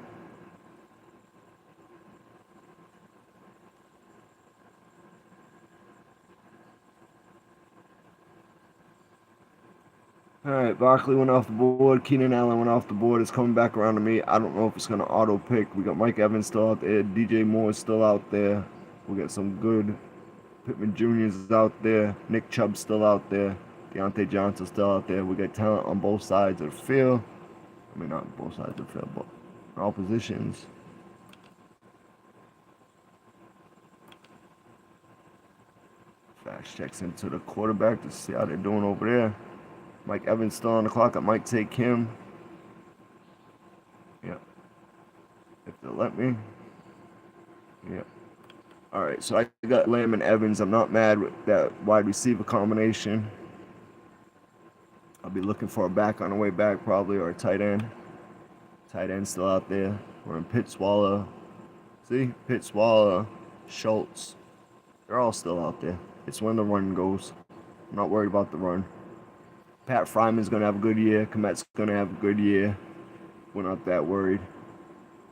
[SPEAKER 2] All right, Barkley went off the board. Keenan Allen went off the board. It's coming back around to me. I don't know if it's going to auto-pick. We got Mike Evans still out there. DJ Moore is still out there. We got some good Pittman Jr.'s out there. Nick Chubb's still out there. Deontay Johnson's still out there. We got talent on both sides of the field. I mean, not both sides of the field, but all positions. Fast checks into the quarterback to see how they're doing over there. Mike Evans still on the clock. I might take him. Yeah. If they'll let me. Yeah. All right, so I got Lamb and Evans. I'm not mad with that wide receiver combination. I'll be looking for a back on the way back probably, or a tight end. Tight end still out there. We're in Pittswaller. See? Pittswaller, Schultz. They're all still out there. It's when the run goes. I'm not worried about the run. Pat Fryman's going to have a good year. Komet's going to have a good year. We're not that worried.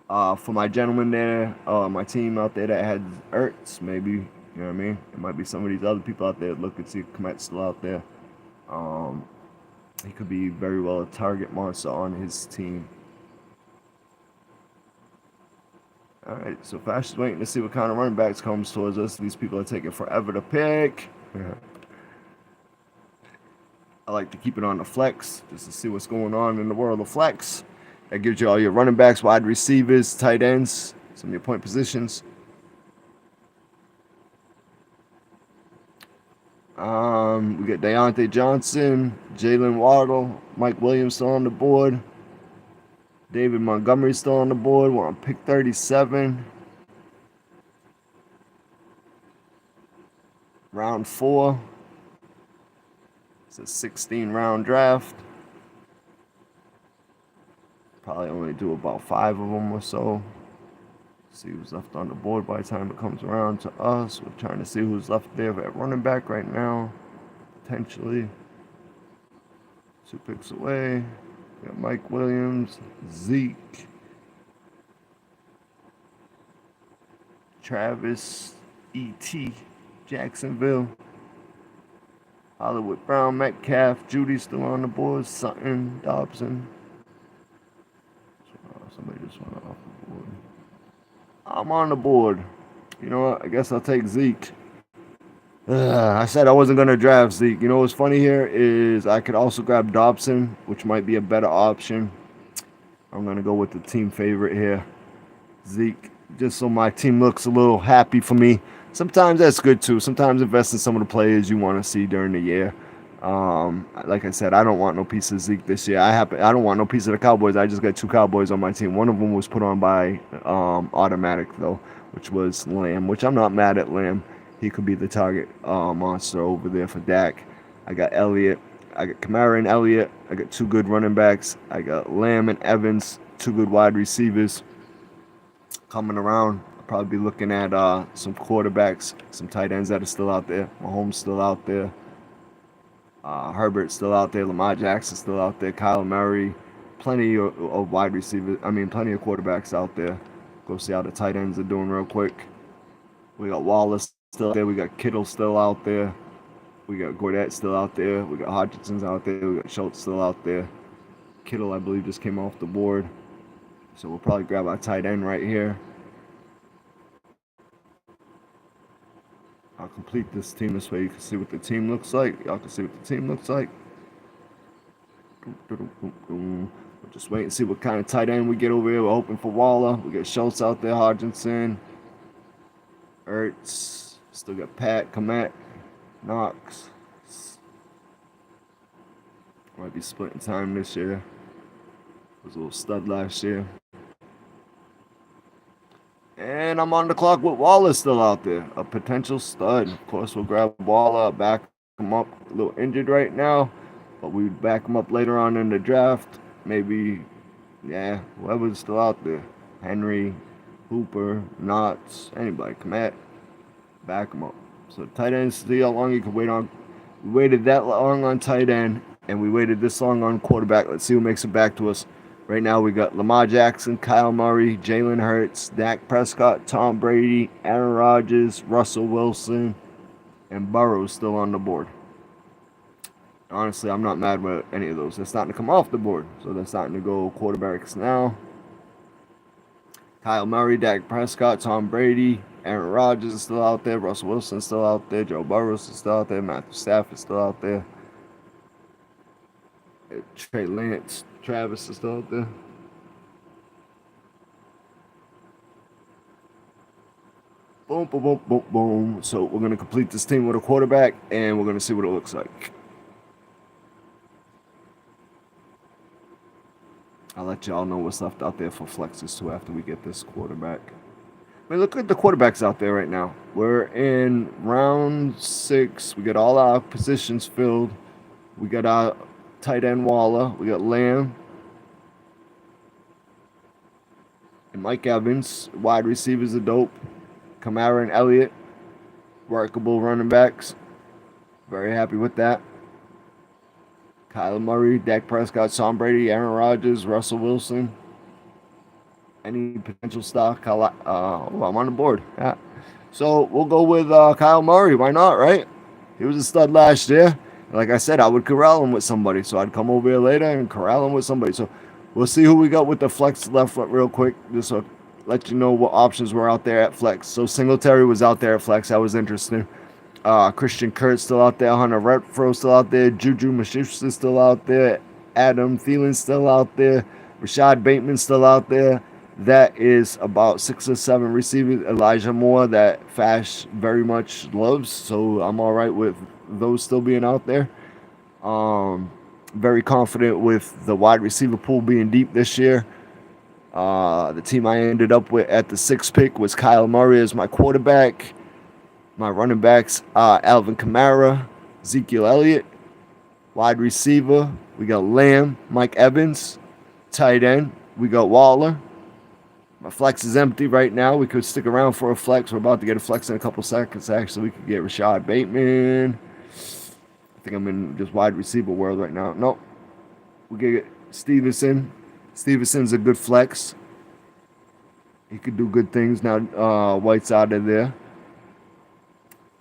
[SPEAKER 2] For my gentleman there, my team out there that had Ertz, maybe, you know what I mean? It might be some of these other people out there look and see if Komet's still out there. He could be very well a target monster on his team. All right, so Fash is waiting to see what kind of running backs comes towards us. These people are taking forever to pick. I like to keep it on the flex just to see what's going on in the world of flex. That gives you all your running backs, wide receivers, tight ends, some of your point positions. We got Deontay Johnson, Jalen Waddle, Mike Williams still on the board. David Montgomery still on the board. We're on pick 37. Round 4. It's a 16-round draft. Probably only do about 5 of them or so. See who's left on the board by the time it comes around to us. We're trying to see who's left there at running back right now. Potentially.
[SPEAKER 1] 2 picks away. We got Mike Williams, Zeke, Travis, E.T., Jacksonville, Hollywood Brown, Metcalf, Judy still on the board, Sutton, Dobson. Somebody just went off the board. I'm on the board. You know what? I guess I'll take Zeke. I said I wasn't going to draft Zeke. You know what's funny here is I could also grab Dobson, which might be a better option. I'm going to go with the team favorite here. Zeke, just so my team looks a little happy for me. Sometimes that's good too. Sometimes invest in some of the players you want to see during the year. Like I said, I don't want no piece of Zeke this year. I don't want no piece of the Cowboys. I just got 2 Cowboys on my team. One of them was put on by automatic though, which was Lamb, which I'm not mad at Lamb. He could be the target monster over there for Dak. I got Elliott. I got Kamara and Elliott. I got 2 good running backs. I got Lamb and Evans, 2 good wide receivers. Coming around, I'll probably be looking at some quarterbacks, some tight ends that are still out there. Mahomes still out there. Herbert's still out there. Lamar Jackson's still out there. Kyle Murray. Plenty of wide receivers. Plenty of quarterbacks out there. Go see how the tight ends are doing real quick. We got Wallace still out there. We got Kittle still out there. We got Gordette still out there. We got Hodgson's out there. We got Schultz still out there. Kittle, I believe, just came off the board. So we'll probably grab our tight end right here. I'll complete this team this way. You can see what the team looks like. Y'all can see what the team looks like. We'll just wait and see what kind of tight end we get over here. We're hoping for Waller. We got Schultz out there, Hodgson, Ertz. Still got Pat, Komet, Knox. Might be splitting time this year. Was a little stud last year. And I'm on the clock with Waller still out there. A potential stud. Of course, we'll grab Waller, back him up. A little injured right now. But we back him up later on in the draft. Maybe, yeah, whoever's still out there. Henry, Hooper, Knotts, anybody. Komet. Back him up. So tight end, see how long you can wait on. We waited that long on tight end. And we waited this long on quarterback. Let's see who makes it back to us. Right now we got Lamar Jackson, Kyle Murray, Jalen Hurts, Dak Prescott, Tom Brady, Aaron Rodgers, Russell Wilson, and Burrow still on the board. Honestly, I'm not mad with any of those. They're starting to come off the board. So they're starting to go quarterbacks now. Kyle Murray, Dak Prescott, Tom Brady, Aaron Rodgers is still out there, Russell Wilson is still out there, Joe Burrow is still out there, Matthew Stafford is still out there. Trey Lance, Travis is still out there. Boom, boom, boom, boom, boom. So we're going to complete this team with a quarterback, and we're going to see what it looks like. I'll let y'all know what's left out there for flexes, too, after we get this quarterback. I mean, look at the quarterbacks out there right now. We're in round 6. We got all our positions filled. We got our tight end Waller. We got Lamb. And Mike Evans. Wide receivers are dope. Kamara and Elliott. Workable running backs. Very happy with that. Kyler Murray, Dak Prescott, Tom Brady, Aaron Rodgers, Russell Wilson. Any potential stock? I'm on the board. Yeah. So we'll go with Kyle Murray. Why not, right? He was a stud last year. Like I said, I would corral him with somebody. So I'd come over here later and corral him with somebody. So we'll see who we got with the flex left real quick. Just to let you know what options were out there at flex. So Singletary was out there at flex. That was interesting. Christian Kurtz still out there. Hunter Renfrow still out there. Juju Smith-Schuster still out there. Adam Thielen still out there. Rashad Bateman still out there. That is about 6 or 7 receivers. Elijah Moore that Fash very much loves. So I'm all right with those still being out there. Very confident with the wide receiver pool being deep this year. The team I ended up with at the 6th pick was Kyle Murray as my quarterback. My running backs, Alvin Kamara, Ezekiel Elliott. Wide receiver, we got Lamb, Mike Evans. Tight end, we got Waller. My flex is empty right now. We could stick around for a flex. We're about to get a flex in a couple seconds. Actually, we could get Rashad Bateman. I think I'm in just wide receiver world right now. Nope.
[SPEAKER 2] We get Stevenson. Stevenson's a good flex. He could do good things now. White's out of there.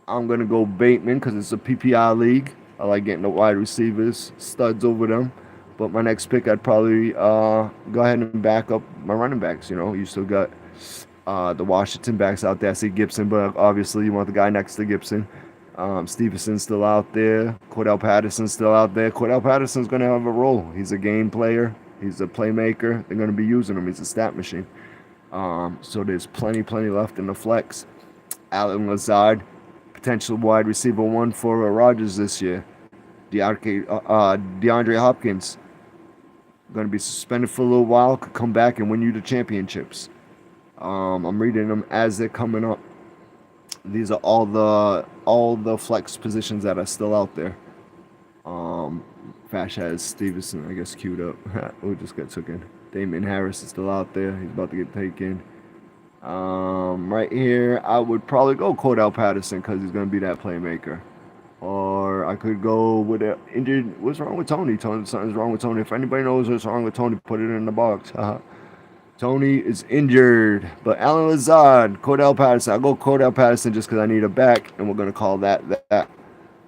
[SPEAKER 2] I'm gonna go Bateman because it's a PPI league. I like getting the wide receivers, studs over them. But my next pick, I'd probably go ahead and back up my running backs. You know, you still got the Washington backs out there. I see Gibson, but obviously you want the guy next to Gibson. Stevenson's still out there. Cordell Patterson's still out there. Cordell Patterson's going to have a role. He's a game player. He's a playmaker. They're going to be using him. He's a stat machine. So there's plenty left in the flex. Allen Lazard, potential wide receiver one for Rodgers this year. DeAndre Hopkins, going to be suspended for a little while. Could come back and win you the championships. I'm reading them as they're coming up. These are all the flex positions that are still out there. Fash has Stevenson, I guess, queued up. Who just got taken. Damian Harris is still out there. He's about to get taken. Right here, I would probably go Cordell Patterson because he's going to be that playmaker. Or I could go with an injured. What's wrong with Tony? Something's wrong with Tony. If anybody knows what's wrong with Tony, put it in the box. Tony is injured. But Allen Lazard, Cordell Patterson. I'll go Cordell Patterson just because I need a back, and we're going to call that.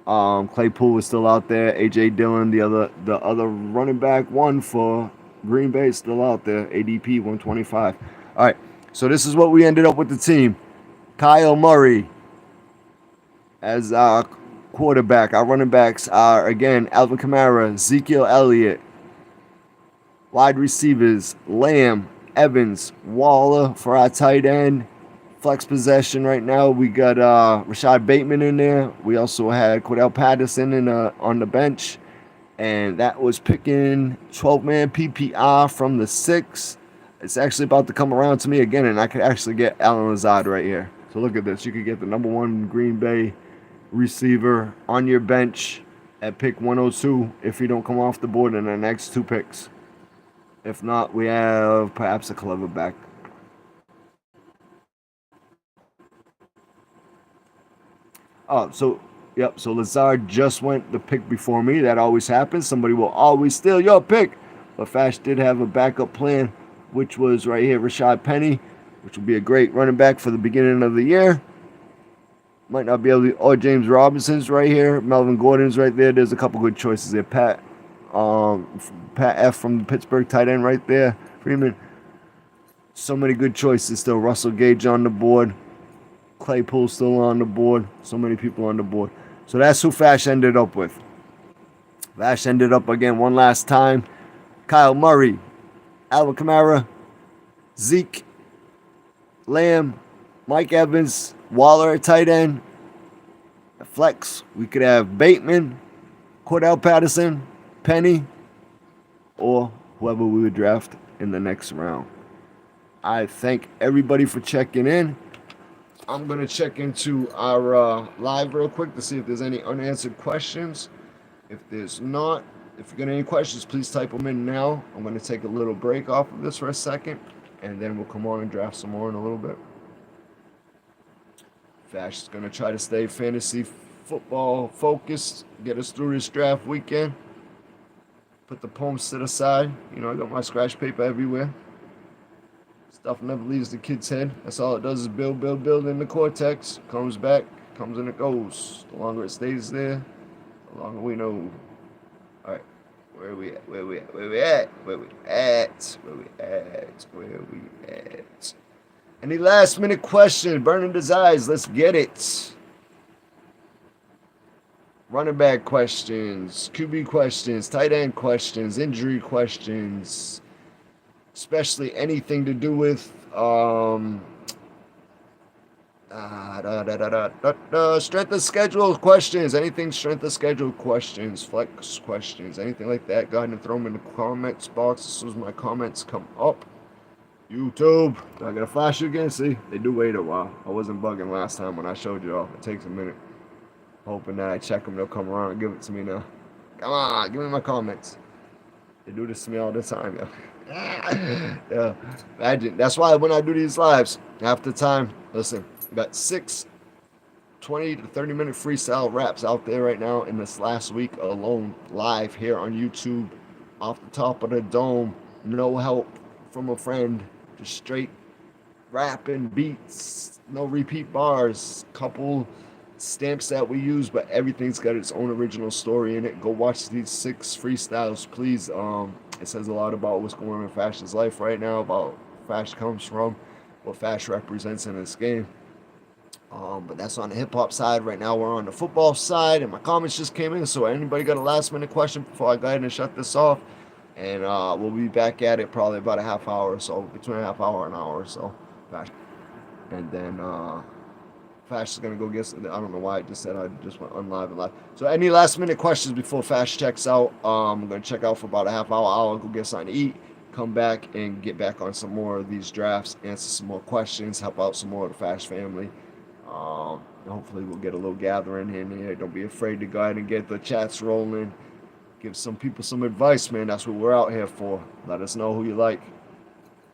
[SPEAKER 2] Claypool is still out there. A.J. Dillon, the other running back, one for Green Bay, is still out there. ADP 125. All right, so this is what we ended up with the team. Kyle Murray as our quarterback. Our running backs are, again, Alvin Kamara, Ezekiel Elliott. Wide receivers, Lamb, Evans, Waller for our tight end. Flex possession right now, we got Rashad Bateman in there. We also had Cordell Patterson on the bench. And that was picking 12-man PPR from the 6. It's actually about to come around to me again, and I could actually get Allen Lazard right here. So look at this. You could get the number 1 Green Bay receiver on your bench at pick 102 if you don't come off the board in the next 2 picks. If not, we have perhaps a clever back. So Lazard just went the pick before me. That always happens. Somebody will always steal your pick. But Fash did have a backup plan, which was right here, Rashad Penny, which will be a great running back for the beginning of the year. Might not be able to. Oh, James Robinson's right here. Melvin Gordon's right there. There's a couple good choices there. Pat F from the Pittsburgh tight end right there. Freeman. So many good choices still. Russell Gage on the board. Claypool still on the board. So many people on the board. So that's who Fash ended up with. Fash ended up again one last time. Kyle Murray, Alvin Kamara, Zeke, Lamb, Mike Evans, Waller at tight end. At flex, we could have Bateman, Cordell Patterson, Penny, or whoever we would draft in the next round. I thank everybody for checking in. I'm going to check into our live real quick to see if there's any unanswered questions. If there's not, if you got any questions, please type them in now. I'm going to take a little break off of this for a second, and then we'll come on and draft some more in a little bit. Fash is going to try to stay fantasy football focused, get us through this draft weekend. Put the poems to the side. You know, I got my scratch paper everywhere. Stuff never leaves the kid's head. That's all it does is build in the cortex. Comes back, comes and it goes. The longer it stays there, the longer we know. All right, where we at? Any last minute questions? Burning desires, let's get it. Running back questions, QB questions, tight end questions, injury questions. Especially anything to do with strength of schedule questions, anything strength of schedule questions, flex questions, anything like that. Go ahead and throw them in the comments box as soon as my comments come up. YouTube, do I gotta flash you again? See, they do wait a while. I wasn't bugging last time when I showed you all. It takes a minute. Hoping that I check them, they'll come around and give it to me now. Come on, give me my comments. They do this to me all the time, yo. Yeah, imagine. That's why when I do these lives, half the time, listen, I got 6 20 to 30 minute freestyle raps out there right now in this last week alone, live here on YouTube
[SPEAKER 1] off the top of the dome. No help from a friend. Just straight rapping beats. No repeat bars. Couple stamps that we use, but everything's got its own original story in it. Go watch these 6 freestyles, please. It says a lot about what's going on in Fash's life right now, about Fash comes from, what Fash represents in this game. But that's on the hip-hop side. Right now we're on the football side, and my comments just came in, so anybody got a last-minute question before I go ahead and shut this off? And we'll be back at it probably about a half hour or so, between a half hour and an hour or so. And then Fash is going to go get some, I don't know why I just said I just went on live and live. So any last-minute questions before Fash checks out? I'm going to check out for about a half hour, go get something to eat, come back and get back on some more of these drafts, answer some more questions, help out some more of the Fash family. Hopefully we'll get a little gathering in here. Don't be afraid to go ahead and get the chats rolling. Give some people some advice, man. That's what we're out here for. Let us know who you like.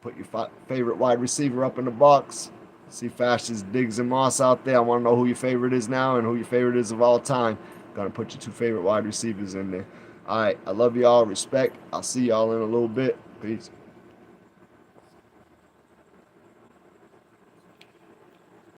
[SPEAKER 1] Put your favorite wide receiver up in the box. See Fash's Diggs and Moss out there. I want to know who your favorite is now and who your favorite is of all time. Gonna put your 2 favorite wide receivers in there. All right, I love y'all. Respect. I'll see y'all in a little bit. Peace.